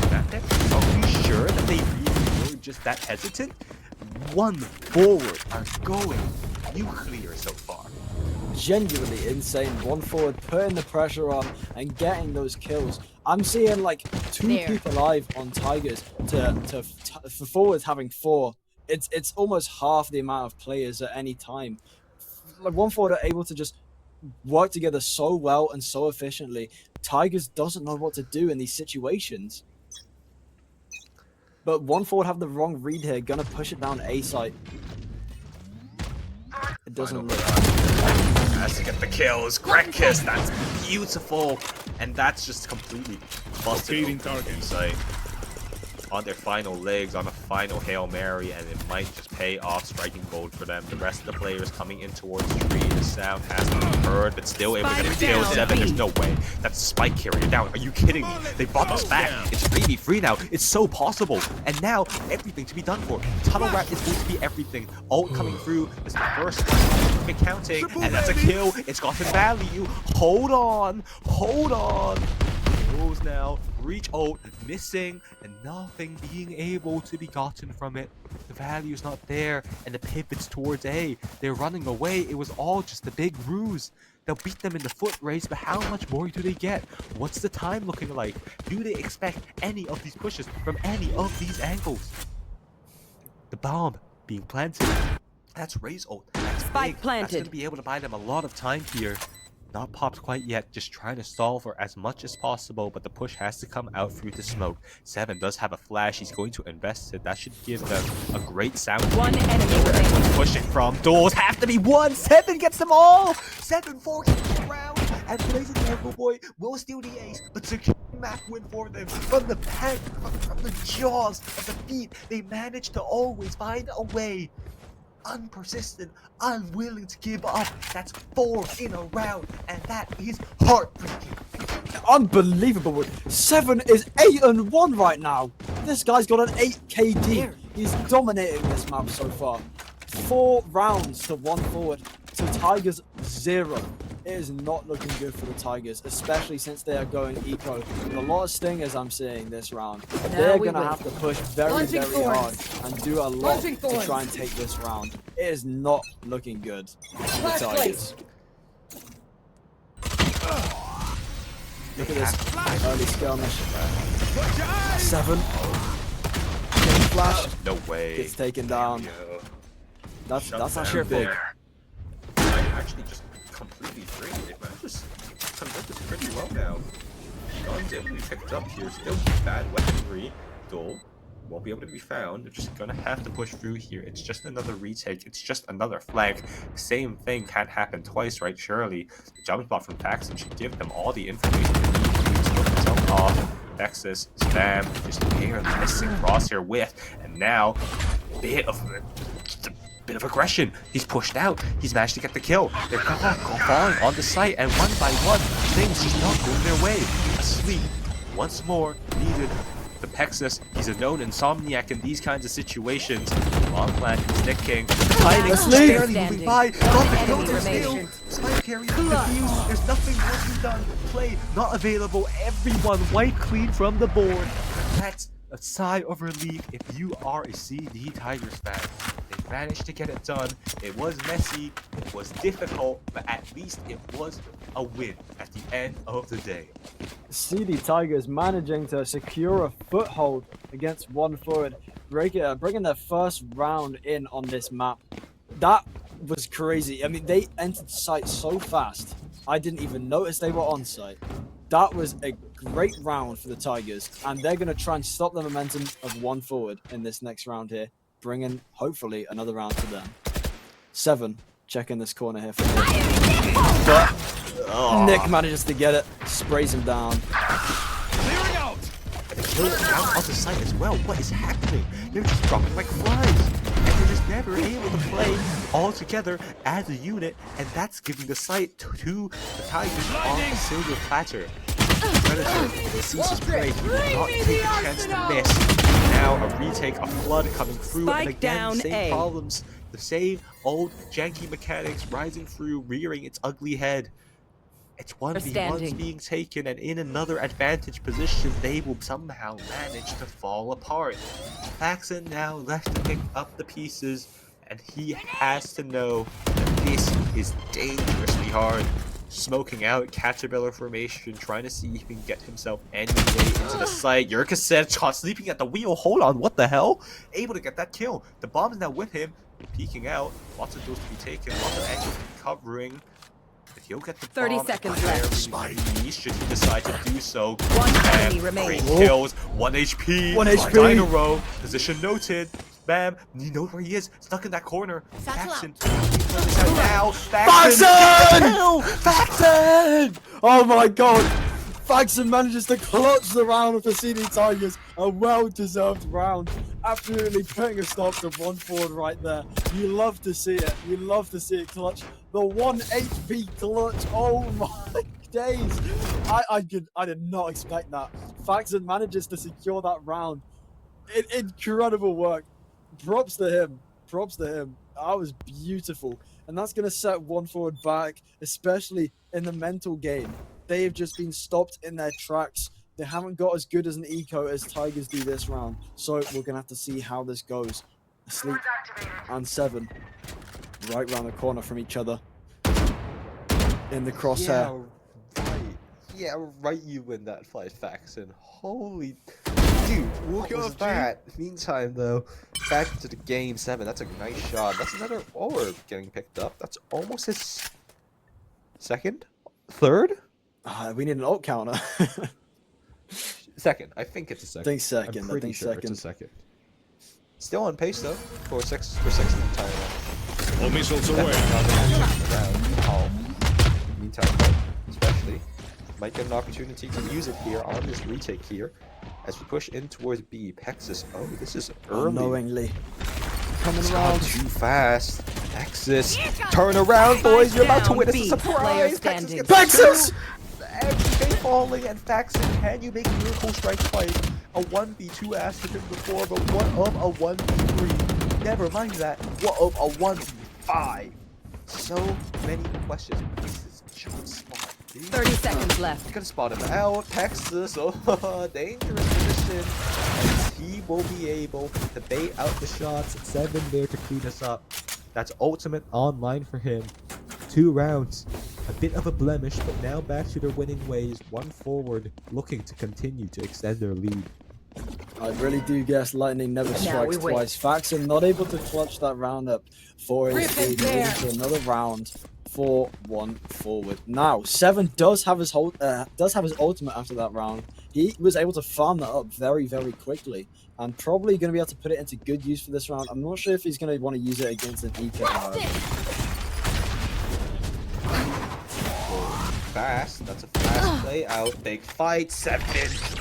Tactic? Are you sure that they really were just that hesitant? 1 forward are going nuclear so far. Genuinely insane. 1 forward, putting the pressure on and getting those kills. I'm seeing like 2 There. people alive on Tigers for forwards having 4. It's almost half the amount of players at any time. Like 1 forward are able to just work together so well and so efficiently. Tigers doesn't know what to do in these situations. But 1 forward have the wrong read here, gonna push it down A site. It doesn't look. Has to get the kills. Grekus, that's beautiful. And that's just completely busted open target sight. On their final legs, on a final Hail Mary, and it might just pay off, striking gold for them. The rest of the players coming in towards the tree. The sound has to be heard, but still able to get the kill. 7, there's no way. That's a spike carrier down. Are you kidding me? They brought this back. It's 3v3 now. It's so possible. And now, everything to be done for. Tunnel Rat is going to be everything. Ult coming through. This is the first one. Counting, and that's a kill. It's gotten value. Hold on. Hold on. Kills now. Reach ult. Missing. And nothing being able to be gotten from it. The value is not there. And the pivots towards A. They're running away. It was all just a big ruse. They'll beat them in the foot race, but how much more do they get? What's the time looking like? Do they expect any of these pushes from any of these angles? The bomb being planted. That's Ray's ult. That's Spike big. planted. That's going to be able to buy them a lot of time here. Not popped quite yet, just trying to stall for as much as possible, but the push has to come out through the smoke. 7 does have a flash, he's going to invest it. That should give them a great sound. 1 enemy remaining. Pushing from doors, have to be 1. 7 gets them all. 7-4 keeps around, and Blazing Mango Boy will steal the ace, but secure map win for them. From the back, from the jaws of the feet, they managed to always find a way. Unpersistent, unwilling to give up. That's 4 in a round, and that is heartbreaking. Unbelievable. 7 is 8-1 right now. This guy's got an 8 KD. He's dominating this map so far. 4 rounds to 1 forward to Tigers 0. it is not looking good for the Tigers, especially since they are going eco. With a lot of stingers I'm seeing this round. They're going to have to push very, very hard and do a lot to try and take this round. It is not looking good for the Tigers. Look at this early skirmish. 7. Getting flashed. No way. Gets taken down. Yo. That's actually big. Actually just completely free. They've managed to convert this pretty well now. Guns able to be picked up here. Still bad weaponry. Duel won't be able to be found. They're just gonna have to push through here. It's just another retake. It's just another flank. Same thing can't happen twice, right? Surely the jump spot from Faxon should give them all the information they need to start themselves off. Nexus, spam, just here missing crosshair with, and now bit of aggression. He's pushed out. He's managed to get the kill. They're falling on the site, and one by one, things just not going their way. Asleep. Once more, needed. The Pexus, he's a known insomniac in these kinds of situations. Long plant, Stick King, hiding, just barely moving by. Got the kill to steal. Spike carry confused. There's nothing more to be done. Play not available. Everyone wiped clean from the board. That's a sigh of relief if you are a CD Tigers fan. They managed to get it done. It was messy, it was difficult, but at least it was a win at the end of the day. CD Tigers managing to secure a foothold against one forward, bringing their first round in on this map. That was crazy. I mean, they entered site so fast, I didn't even notice they were on site. That was a great round for the Tigers, and they're going to try and stop the momentum of one forward in this next round here, bringing, hopefully, another round to them. 7, checking this corner here for Nick. But Nick manages to get it, sprays him down. Clearing out! And they kill him out of the site as well. What is happening? They're just dropping like flies. And they're just never able to play all together as a unit, and that's giving the site to the Tigers on a silver platter. Predator sees his prey, he will not take a chance to miss. Now a retake, a flood coming through, and again, same problems. The same old janky mechanics rising through, rearing its ugly head. It's 1v1s being taken, and in another advantage position, they will somehow manage to fall apart. Faxon now left to pick up the pieces, and he has to know that this is dangerously hard. Smoking out, caterpillar formation, trying to see if he can get himself any way into the site. Yurkaset caught sleeping at the wheel. Hold on, what the hell? Able to get that kill. The bomb is now with him, peeking out. Lots of those to be taken, lots of angles covering. If he'll get the 30 bomb, seconds left. Should he decide to do so? One enemy remaining. Great kills, 1 HP. 1 HP. Dynaro, position noted. Bam, you know where he is, stuck in that corner. Faxon, now. Faxon! Faxon! Oh my god! Faxon manages to clutch the round for CD Tigers. A well-deserved round. Absolutely putting a stop to one forward right there. You love to see it. You love to see it clutch. The 1 HP clutch. Oh my days. I did not expect that. Faxon manages to secure that round. Incredible work. Props to him. Props to him. That was beautiful. And that's going to set one forward back, especially in the mental game. They have just been stopped in their tracks. They haven't got as good as an eco as Tigers do this round. So we're going to have to see how this goes. Asleep and 7. Right round the corner from each other. In the crosshair. Yeah, right, you win that fight, Faxon. Holy... Dude, what was that? Meantime, though, back to the game 7. That's a nice shot. That's another orb getting picked up. That's almost his second? Third? We need an ult counter. Second. I think it's a second. I think second. I'm pretty I think sure second. it's a second. Still on pace, though, for six entire round. All missiles away. Meantime, especially, might get an opportunity to use it here on this retake here. As we push in towards B, Pexus. Oh, this is early. Unknowingly. Coming It's around. gone too fast. Pexus, turn around, boys. You're about to win. It's a surprise. Pexus gets Pexus! everything falling, and Faxon, can you make miracle strike twice? A 1v2 asked him before, but what of a 1v3? Never mind that. What of a 1v5? So many questions. This is Shot spot. 30 seconds left. You gotta spot him out. Texas, oh, dangerous position. And he will be able to bait out the shots. 7 there to clean us up. That's ultimate online for him. 2 rounds. A bit of a blemish, but now back to their winning ways. 1 forward, looking to continue to extend their lead. I really do guess lightning never strikes twice. Faxon not able to clutch that round up for his lead into another round. 4-1 forward. Now, 7 does have his ultimate after that round. He was able to farm that up very, very quickly, and probably going to be able to put it into good use for this round. I'm not sure if he's going to want to use it against an eco. Fast. That's a fast play out. Big fight. 7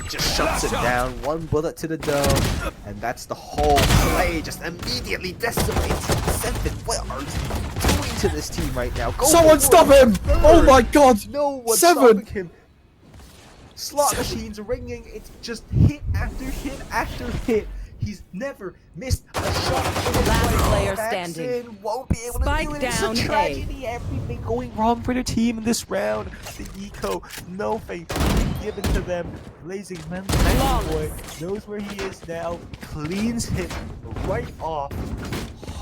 just shuts it down. 1 bullet to the dome, and that's the whole play. Just immediately decimates 7. What are you doing to this team right now? Go Someone stop him! Oh my god! No one's 7! stopping him. Slot machines ringing. It's just hit after hit after hit. He's never missed a shot. Last player standing. Won't be able Spike to do it. down It's a A. tragedy. Everything going wrong for their team in this round. The eco, no faith given to them. Blazing man, boy knows where he is now. Cleans him right off.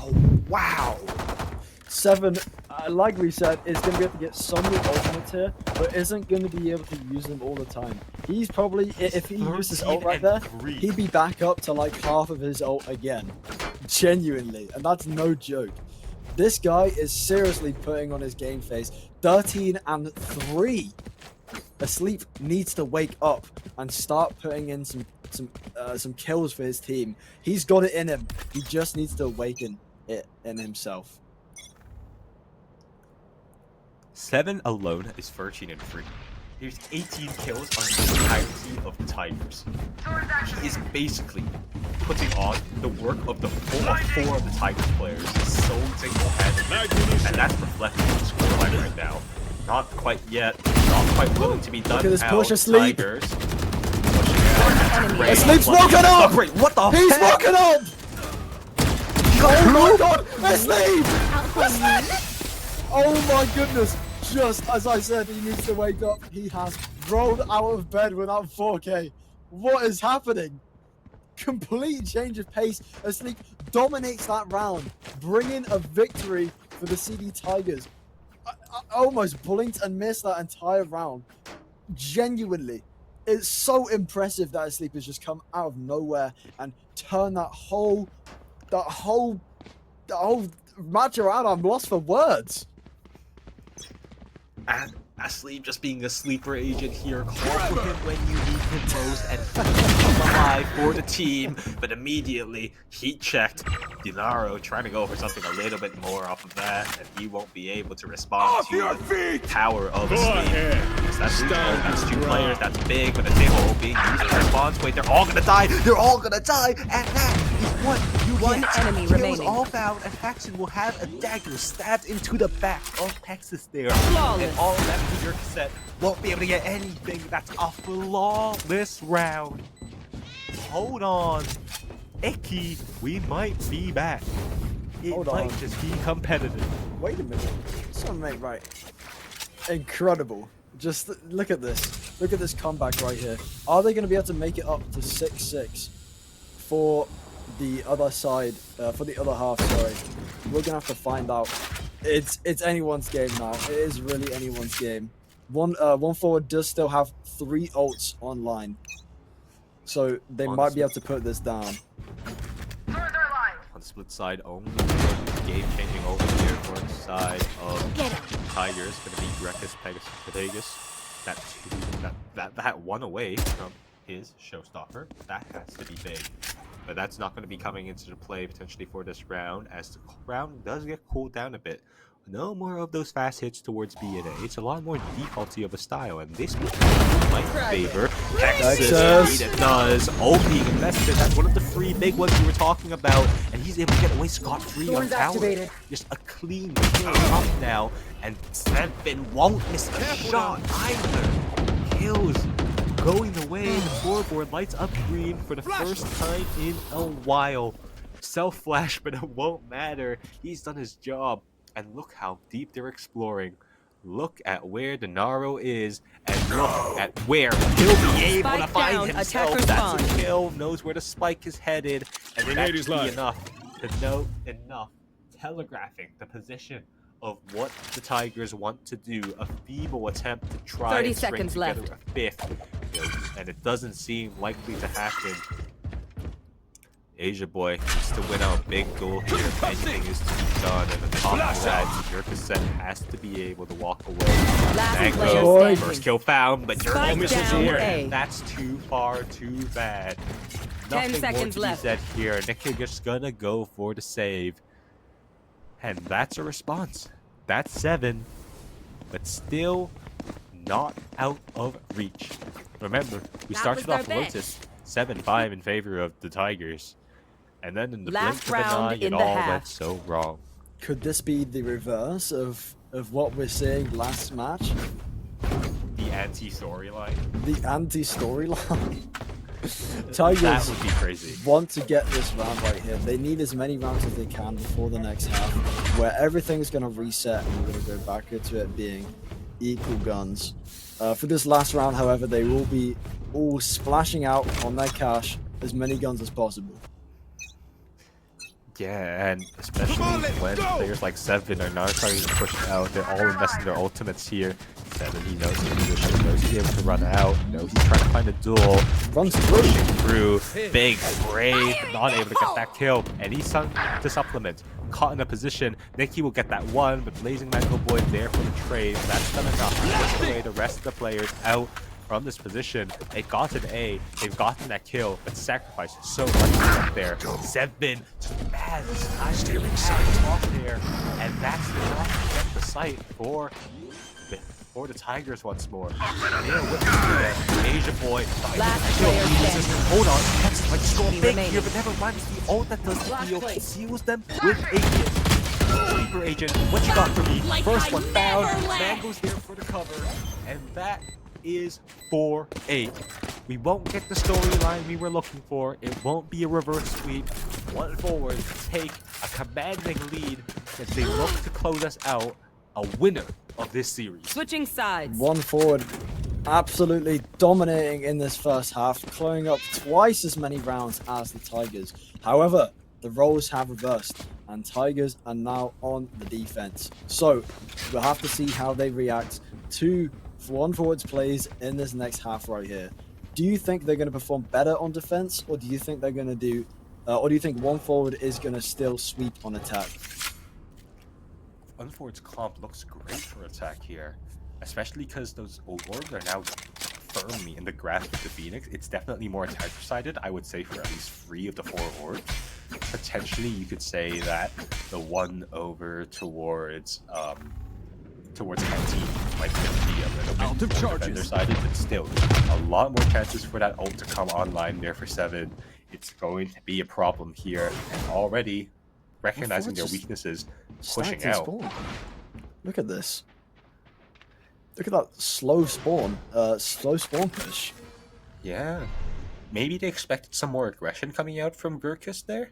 Oh, wow. 7, like we said, is going to be able to get some of the ultimates here, but isn't going to be able to use them all the time. He's probably, if he used his ult right there, he'd be back up to like half of his ult again. Genuinely. And that's no joke. This guy is seriously putting on his game face. 13 and 3. Asleep needs to wake up and start putting in some kills for his team. He's got it in him. He just needs to awaken it in himself. 7 alone is 13 and 3. There's 18 kills on the entirety of the Tigers. He is basically putting on the work of the 4 of the Tigers players so single-handedly, and that's reflected in the scoreline right now. Not quite yet, not quite willing to be done. Look at this out. push Asleep. Tigers pushing out. Asleep's walking up! What the He's heck? walking up! Oh my god! Asleep! Oh my goodness! Just as I said, he needs to wake up. He has rolled out of bed without 4K. What is happening? Complete change of pace. Asleep dominates that round, bringing a victory for the CD Tigers. I almost blinked and missed that entire round. Genuinely, it's so impressive that Asleep has just come out of nowhere and turned that whole match around. I'm lost for words. And Asleep just being a sleeper agent here, call for him when you need him most and come alive for the team. But immediately, heat checked. Dinaro trying to go for something a little bit more off of that, and he won't be able to respond to the power of Asleep. That's 2 players, that's big, but the table being used as a response. Wait, they're all gonna die! They're all gonna die! And that is what you One get. enemy Kills remaining. all found, and Faxon will have a dagger stabbed into the back of Texas there. Flawless. And all of that clear set won't be able to get anything. That's a flawless round. Hold on. Icky, we might be back. It Hold might on. just be competitive. Wait a minute. Something right. Incredible. Just look at this. Look at this comeback right here. Are they going to be able to make it up to 6-6 for the other side, for the other half, sorry. We're going to have to find out. It's anyone's game now. It is really anyone's game. One forward does still have 3 ults online. So they might be able to put this down. On the split side only. Game changing over here for the side of Tigers. Gonna be Reckless Pegasus. That one away from his showstopper. That has to be big. But that's not going to be coming into the play potentially for this round, as the round does get cooled down a bit. No more of those fast hits towards B and A. It's a lot more defaulty of a style, and this might favor Texas. Indeed it does. O being invested. That's one of the 3 big ones we were talking about, and he's able to get away scot-free on tower. Just a clean kill up now, and 7 won't miss a shot either. Kills going the way. The floorboard lights up green for the first time in a while. Self-flash, but it won't matter. He's done his job. And look how deep they're exploring. Look at where Denaro is, and look at where he'll be able to Spike find down, himself. attacker That's a spawn. kill, knows where the spike is headed, and Grenade that is should be live. enough to know enough, telegraphing the position of what the Tigers want to do. A feeble attempt to try 30 and string seconds together left. a fifth, and it doesn't seem likely to happen. Asia Boy needs to win out big goal here if anything is to be done, and on top of that, Jurkasen has to be able to walk away. Last Mango, player first standing. kill found, but Spike Jurkasen is down here, A. and that's too far, too bad. 10 Nothing seconds more to left. be said here. Nick is just gonna go for the save, and that's a response. That's 7, but still not out of reach. Remember, we That started was their off best. Lotus 7-5 in favor of the Tigers. And then in the Last blink of an eye, round in it the all half. went so wrong. Could this be the reverse of what we're seeing last match? The anti-storyline. The anti-storyline. That Tigers would be crazy. want to get this round right here. They need as many rounds as they can before the next half, where everything's going to reset and we're going to go back into it being equal guns. For this last round, however, they will be all splashing out on their cash as many guns as possible. Yeah, and especially when players like Seven are now starting to push out, they're all investing their ultimates here. Seven, he knows his position, knows he's able to run out, knows he's trying to find a duel, Runs through. pushing through, big brave, not able to get that kill, and he's sunk to supplement. Caught in a position, Nikki will get that one, but Blazing Mango Boy there for the trade. That's done enough to push away the rest of the players out from this position. They got an A, they've gotten that kill, but sacrificed so much to get there. Seven just bad stealing side there, and that's enough to get the site for the Tigers once more. They're whipping through that. Asia Boy. Last player standing. Hold on, that's like score Enemy big remaining. here, but never mind. It's the ult that does the Last deal. place. Seals them with a kill. Sleeper agent, what you got for me? Like First I one found. never left. Mango's there for the cover, and that is 4-8. We won't get the storyline we were looking for. It won't be a reverse sweep. One forward, take a commanding lead as they look to close us out. A winner of this series. Switching sides. One forward, absolutely dominating in this first half, clearing up twice as many rounds as the Tigers. However, the roles have reversed, and Tigers are now on the defense. So we'll have to see how they react to one forward's plays in this next half right here. Do you think they're going to perform better on defense, or do you think they're going to do, or do you think one forward is going to still sweep on attack? One forward's comp looks great for attack here, especially because those orbs are now firmly in the grasp of the Phoenix. It's definitely more attacker-sided, I would say, for at least 3 of the 4 orbs. Potentially, you could say that the one over towards Canteen might be a little bit Out of more charges. defender-sided, but still, a lot more chances for that ult to come online there for 7. It's going to be a problem here, and already recognizing their just weaknesses, Stacked pushing in out. spawn. Look at this. Look at that slow spawn push. Yeah. Maybe they expected some more aggression coming out from Gurkus there.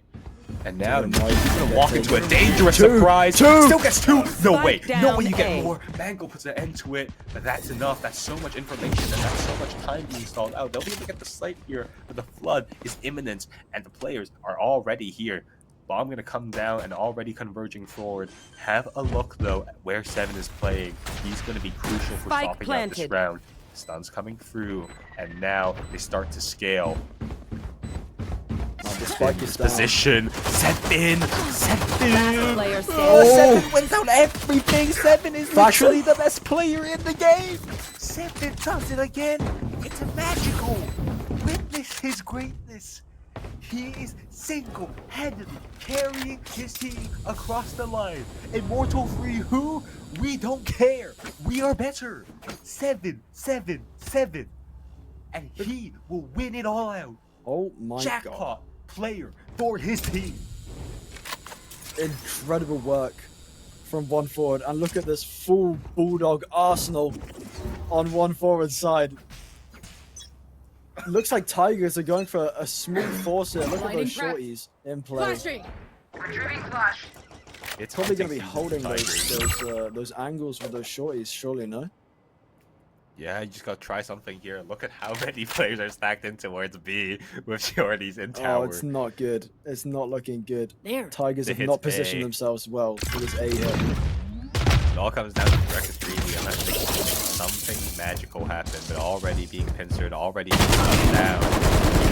And now Dude, he's Mike, gonna walk into a dangerous Two. surprise. Two. Still gets 2. No way. Spike No way down you get A. more. Mango puts an end to it, but that's enough. That's so much information and that's so much time being stalled out. They'll be able to get the site here, but the flood is imminent and the players are already here. Bomb gonna come down and already converging forward. Have a look though at where 7 is playing. He's gonna be crucial for Spike stopping out this planted. round. Stuns coming through, and now they start to scale. The spike is down. Position. 7. Last player standing. Oh. 7 wins out everything. 7 is Faction. literally the best player in the game. 7 does it again. It's magical. Witness his greatness. He is single-handedly carrying his team across the line. Immortal 3 who? We don't care. We are better. 7, 7, 7. And he will win it all out. Oh my Jackpot god. player for his team. Incredible work from one forward. And look at this full Bulldog arsenal on one forward side. Looks like Tigers are going for a smooth force here. Look at Lighting those crack. shorties in play. Flashing. It's Probably going to be hunting holding season for those angles with those shorties, surely, no? Yeah, you just gotta try something here. Look at how many players are stacked in towards B with shorties in tower. Oh, it's not good. It's not looking good. There. Tigers They have hit not positioned A. themselves well for this A hit. It all comes down to Breakfast really, unless they can make something magical happen, but already being pincered, already being shut down.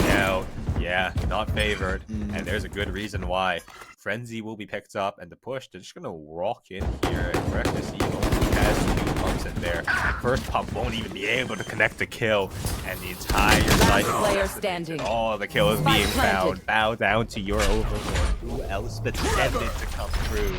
Now, yeah, not favored, and there's a good reason why. Frenzy will be picked up, and the push, they're just gonna walk in here, and Breakfast Eagle has 2 pumps in there. First pump won't even be able to connect the kill, and the entire cycle. Player standing. All the kills Spike being found. planted. Bow down to your overlord. Who else but Devin to come through?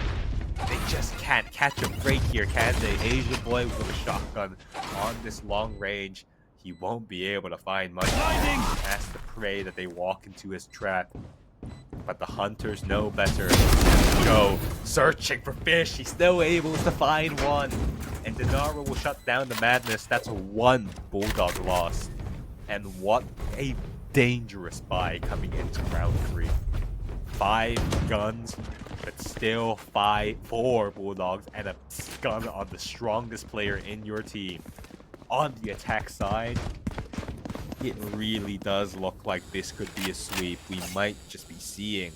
They just can't catch a break here, can they? Asia Boy with a shotgun on this long range. He won't be able to find much. He has to pray that they walk into his trap. But the hunters know better. Go searching for fish. He's still able to find one. And Denaro will shut down the madness. That's a 1 Bulldog loss. And what a dangerous buy coming into round 3. 5 guns, but still 4 Bulldogs and a gun on the strongest player in your team. On the attack side, it really does look like this could be a sweep. We might just be seeing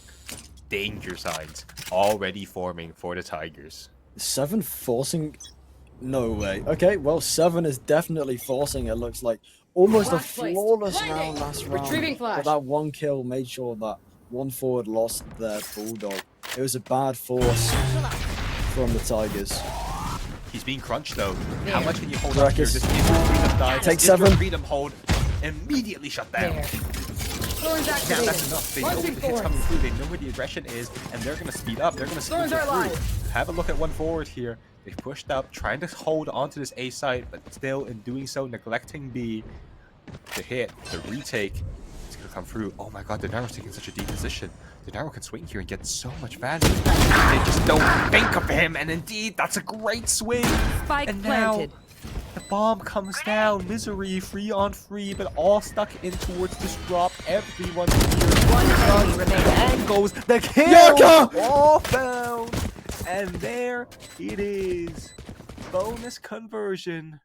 danger signs already forming for the Tigers. 7 forcing? No way. Okay, well, 7 is definitely forcing, it looks like. Almost a Flash placed. flawless Blinding. round last round. Retrieving flash. But that 1 kill made sure that 1 forward lost their Bulldog. It was a bad force from the Tigers. He's being crunched though. How There. much can you hold up here? Ruckus. This is your freedom die. Take This is your 7. freedom hold. Immediately shut down. There. Thorns Now activated. that's enough. They know Launching the hits force. coming through. They know where the aggression is, and they're gonna speed up. They're gonna speed Thorns are through. live. Have a look at 1 forward here. They pushed up, trying to hold onto this A site, but still in doing so, neglecting B. The hit, the retake, it's gonna come through. Oh my god, Denaro's taking such a deep position. Denaro can swing here and get so much value. They just don't think of him, and indeed, that's a great swing. Spike And now, planted. the bomb comes down. Misery, free on free, but all stuck in towards this drop. Everyone's here. 1 enemy remaining. And goes the kill. Yaka! All found. And there it is. Bonus conversion.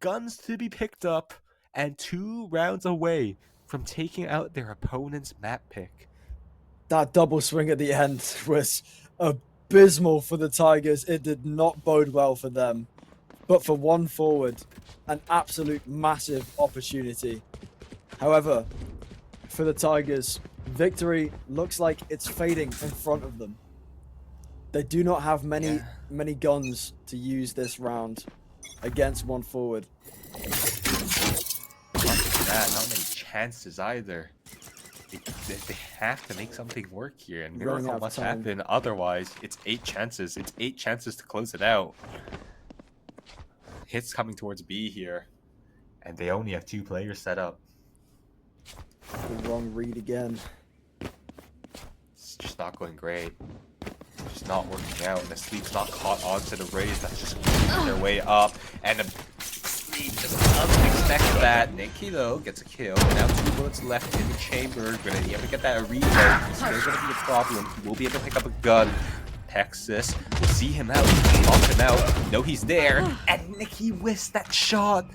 Guns to be picked up. And 2 rounds away from taking out their opponent's map pick. That double swing at the end was abysmal for the Tigers. It did not bode well for them. But for 1 forward, an absolute massive opportunity. However, for the Tigers, victory looks like it's fading in front of them. They do not have many guns to use this round against 1 forward. Not many chances either. They have to make something work here, and Running miracle out of must time. happen. Otherwise, it's 8 chances. It's 8 chances to close it out. Hits coming towards B here, and they only have 2 players set up. The wrong read again. It's just not going great. It's just not working out, and the sleep's not caught onto the raise. That's just working their way up, and the sleep just doesn't expect that. Nikki though gets a kill. Now 2 bullets left in the chamber. Gonna be able to get that reload. It's still gonna be a problem. He will be able to pick up a gun. Texas will see him out, bump him out. No, he's there, and Nikki whiffs that shot.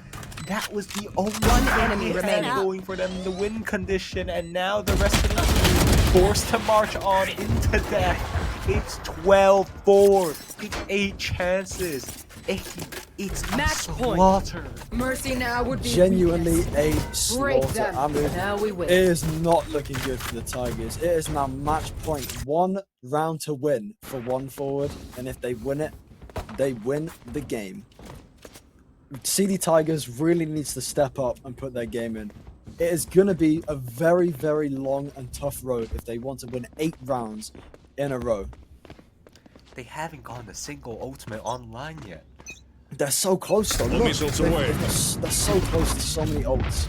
That was the only 1 enemy thing remaining. going for them, the win condition, and now the rest of the team forced to march on into death. It's 12-4. It's 8 chances. It's a Match point. slaughter. Mercy now would be Genuinely weakness. a Break slaughter. them. I mean, Now we it win. is not looking good for the Tigers. It is now match point. 1 round to win for 1 forward, and if they win it, they win the game. CD Tigers really needs to step up and put their game in. It is going to be a very, very long and tough road if they want to win 8 rounds in a row. They haven't gone a single ultimate online yet. They're so close though. Look, missiles away. they're so close to so many ults.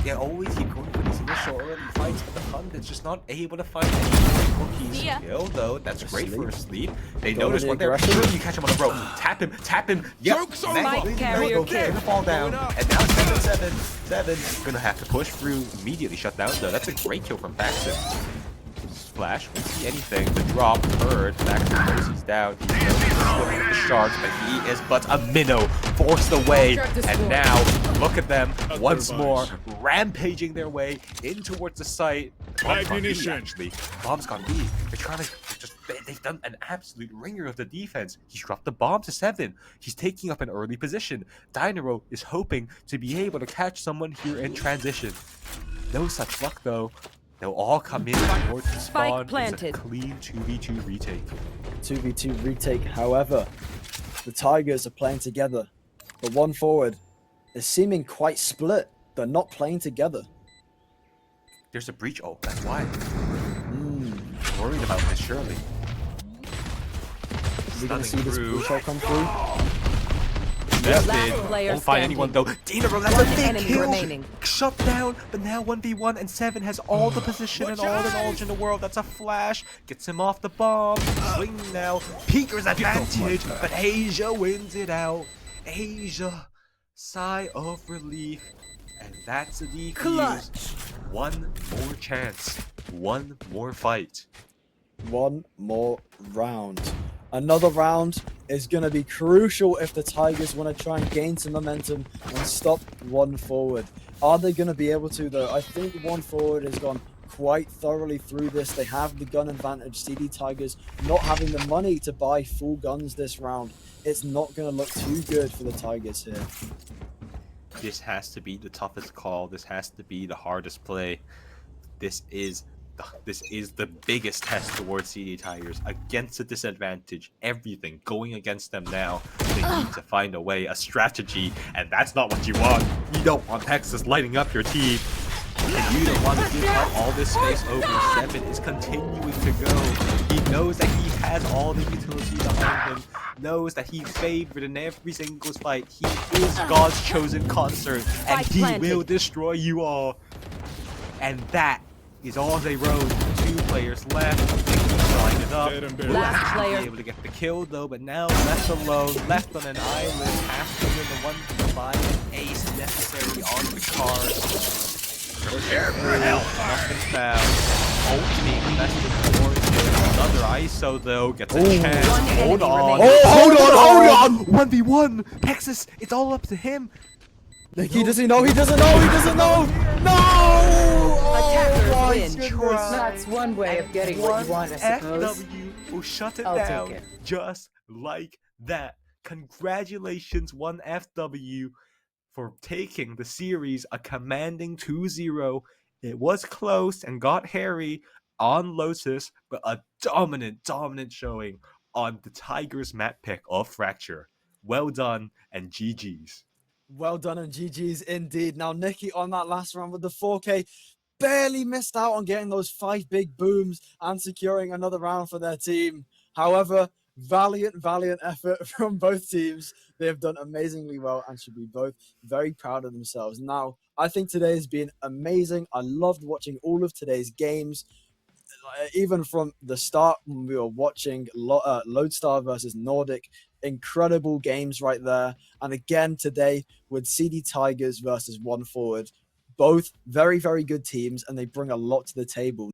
They always keep going for these initial early fights, but the Pundit's just not able to find any cookies. Yeah. Kill though, that's great for a sleep. They Go notice in when the they're aggression. sure you catch him on the rope. Tap him. Yep. Joke's over. Max, Spike carrier okay, kill. gonna fall down. And now 7-7. Gonna have to push through. Immediately shut down though. That's a great kill from Paxton. Flash, won't see anything. The drop heard. Max knows he's down. He's swimming with the sharks, but he is but a minnow forced away. And now, look at them once more, rampaging their way in towards the site. Bomb's gone B, actually. Bomb's gone B. They're trying to they've done an absolute ringer of the defense. He's dropped the bomb to 7. He's taking up an early position. Dynaro is hoping to be able to catch someone here in transition. No such luck, though. They'll all come in towards the spawn. It's a clean 2v2 retake. 2v2 retake, however, the Tigers are playing together. But one forward is seeming quite split. They're not playing together. There's a breach ult, that's why. Worried about this, surely. We're going to see this breach ult come through. Won't find anyone though. Dynaro, that's a big kill. Shut down, but now 1v1 and 7 has all the position and all the knowledge in the world. That's a flash. Gets him off the bomb. Swing now. Peeker's advantage, but Asia wins it out. Asia, sigh of relief. And that's a defuse. One more chance. One more fight. One more round. Another round is going to be crucial if the Tigers want to try and gain some momentum and stop one forward. Are they going to be able to, though? I think one forward has gone quite thoroughly through this. They have the gun advantage. CD Tigers not having the money to buy full guns this round. It's not going to look too good for the Tigers here. This has to be the toughest call. This has to be the hardest play. This is the biggest test towards CD Tigers. Against a disadvantage, everything going against them now. They need to find a way, a strategy, and that's not what you want. You don't want Texas lighting up your team. And you don't want to give up all this space over. 7 is continuing to go. He knows that he has all the utility behind him. Knows that he's favored in every single fight. He is God's chosen consort, and he will destroy you all. And that is all they rode. 2 players left. Line it up. Last player Be able to get the kill though, but now left alone, left on an island. Has to win the 1v5 ace necessary on the card. Prepare for help. Nothing found. Ult being invested towards another ISO though. Gets a chance. Hold on. Hold on. 1v1. Texas, it's all up to him. He doesn't know. He doesn't know. He doesn't know. No! Attackers win. That's one way of getting what you want, I suppose. FW will shut it I'll down take it. just like that. Congratulations, 1FW, for taking the series a commanding 2-0. It was close and got hairy on Lotus, but a dominant showing on the Tigers map pick of Fracture. Well done and GG's. Well done and GG's indeed. Now, Nikki on that last round with the 4K barely missed out on getting those 5 big booms and securing another round for their team. However, valiant effort from both teams. They have done amazingly well and should be both very proud of themselves. Now, I think today has been amazing. I loved watching all of today's games. Even from the start when we were watching Lodestar versus Nordic, incredible games right there. And again today with CD Tigers versus one forward, both very good teams, and they bring a lot to the table.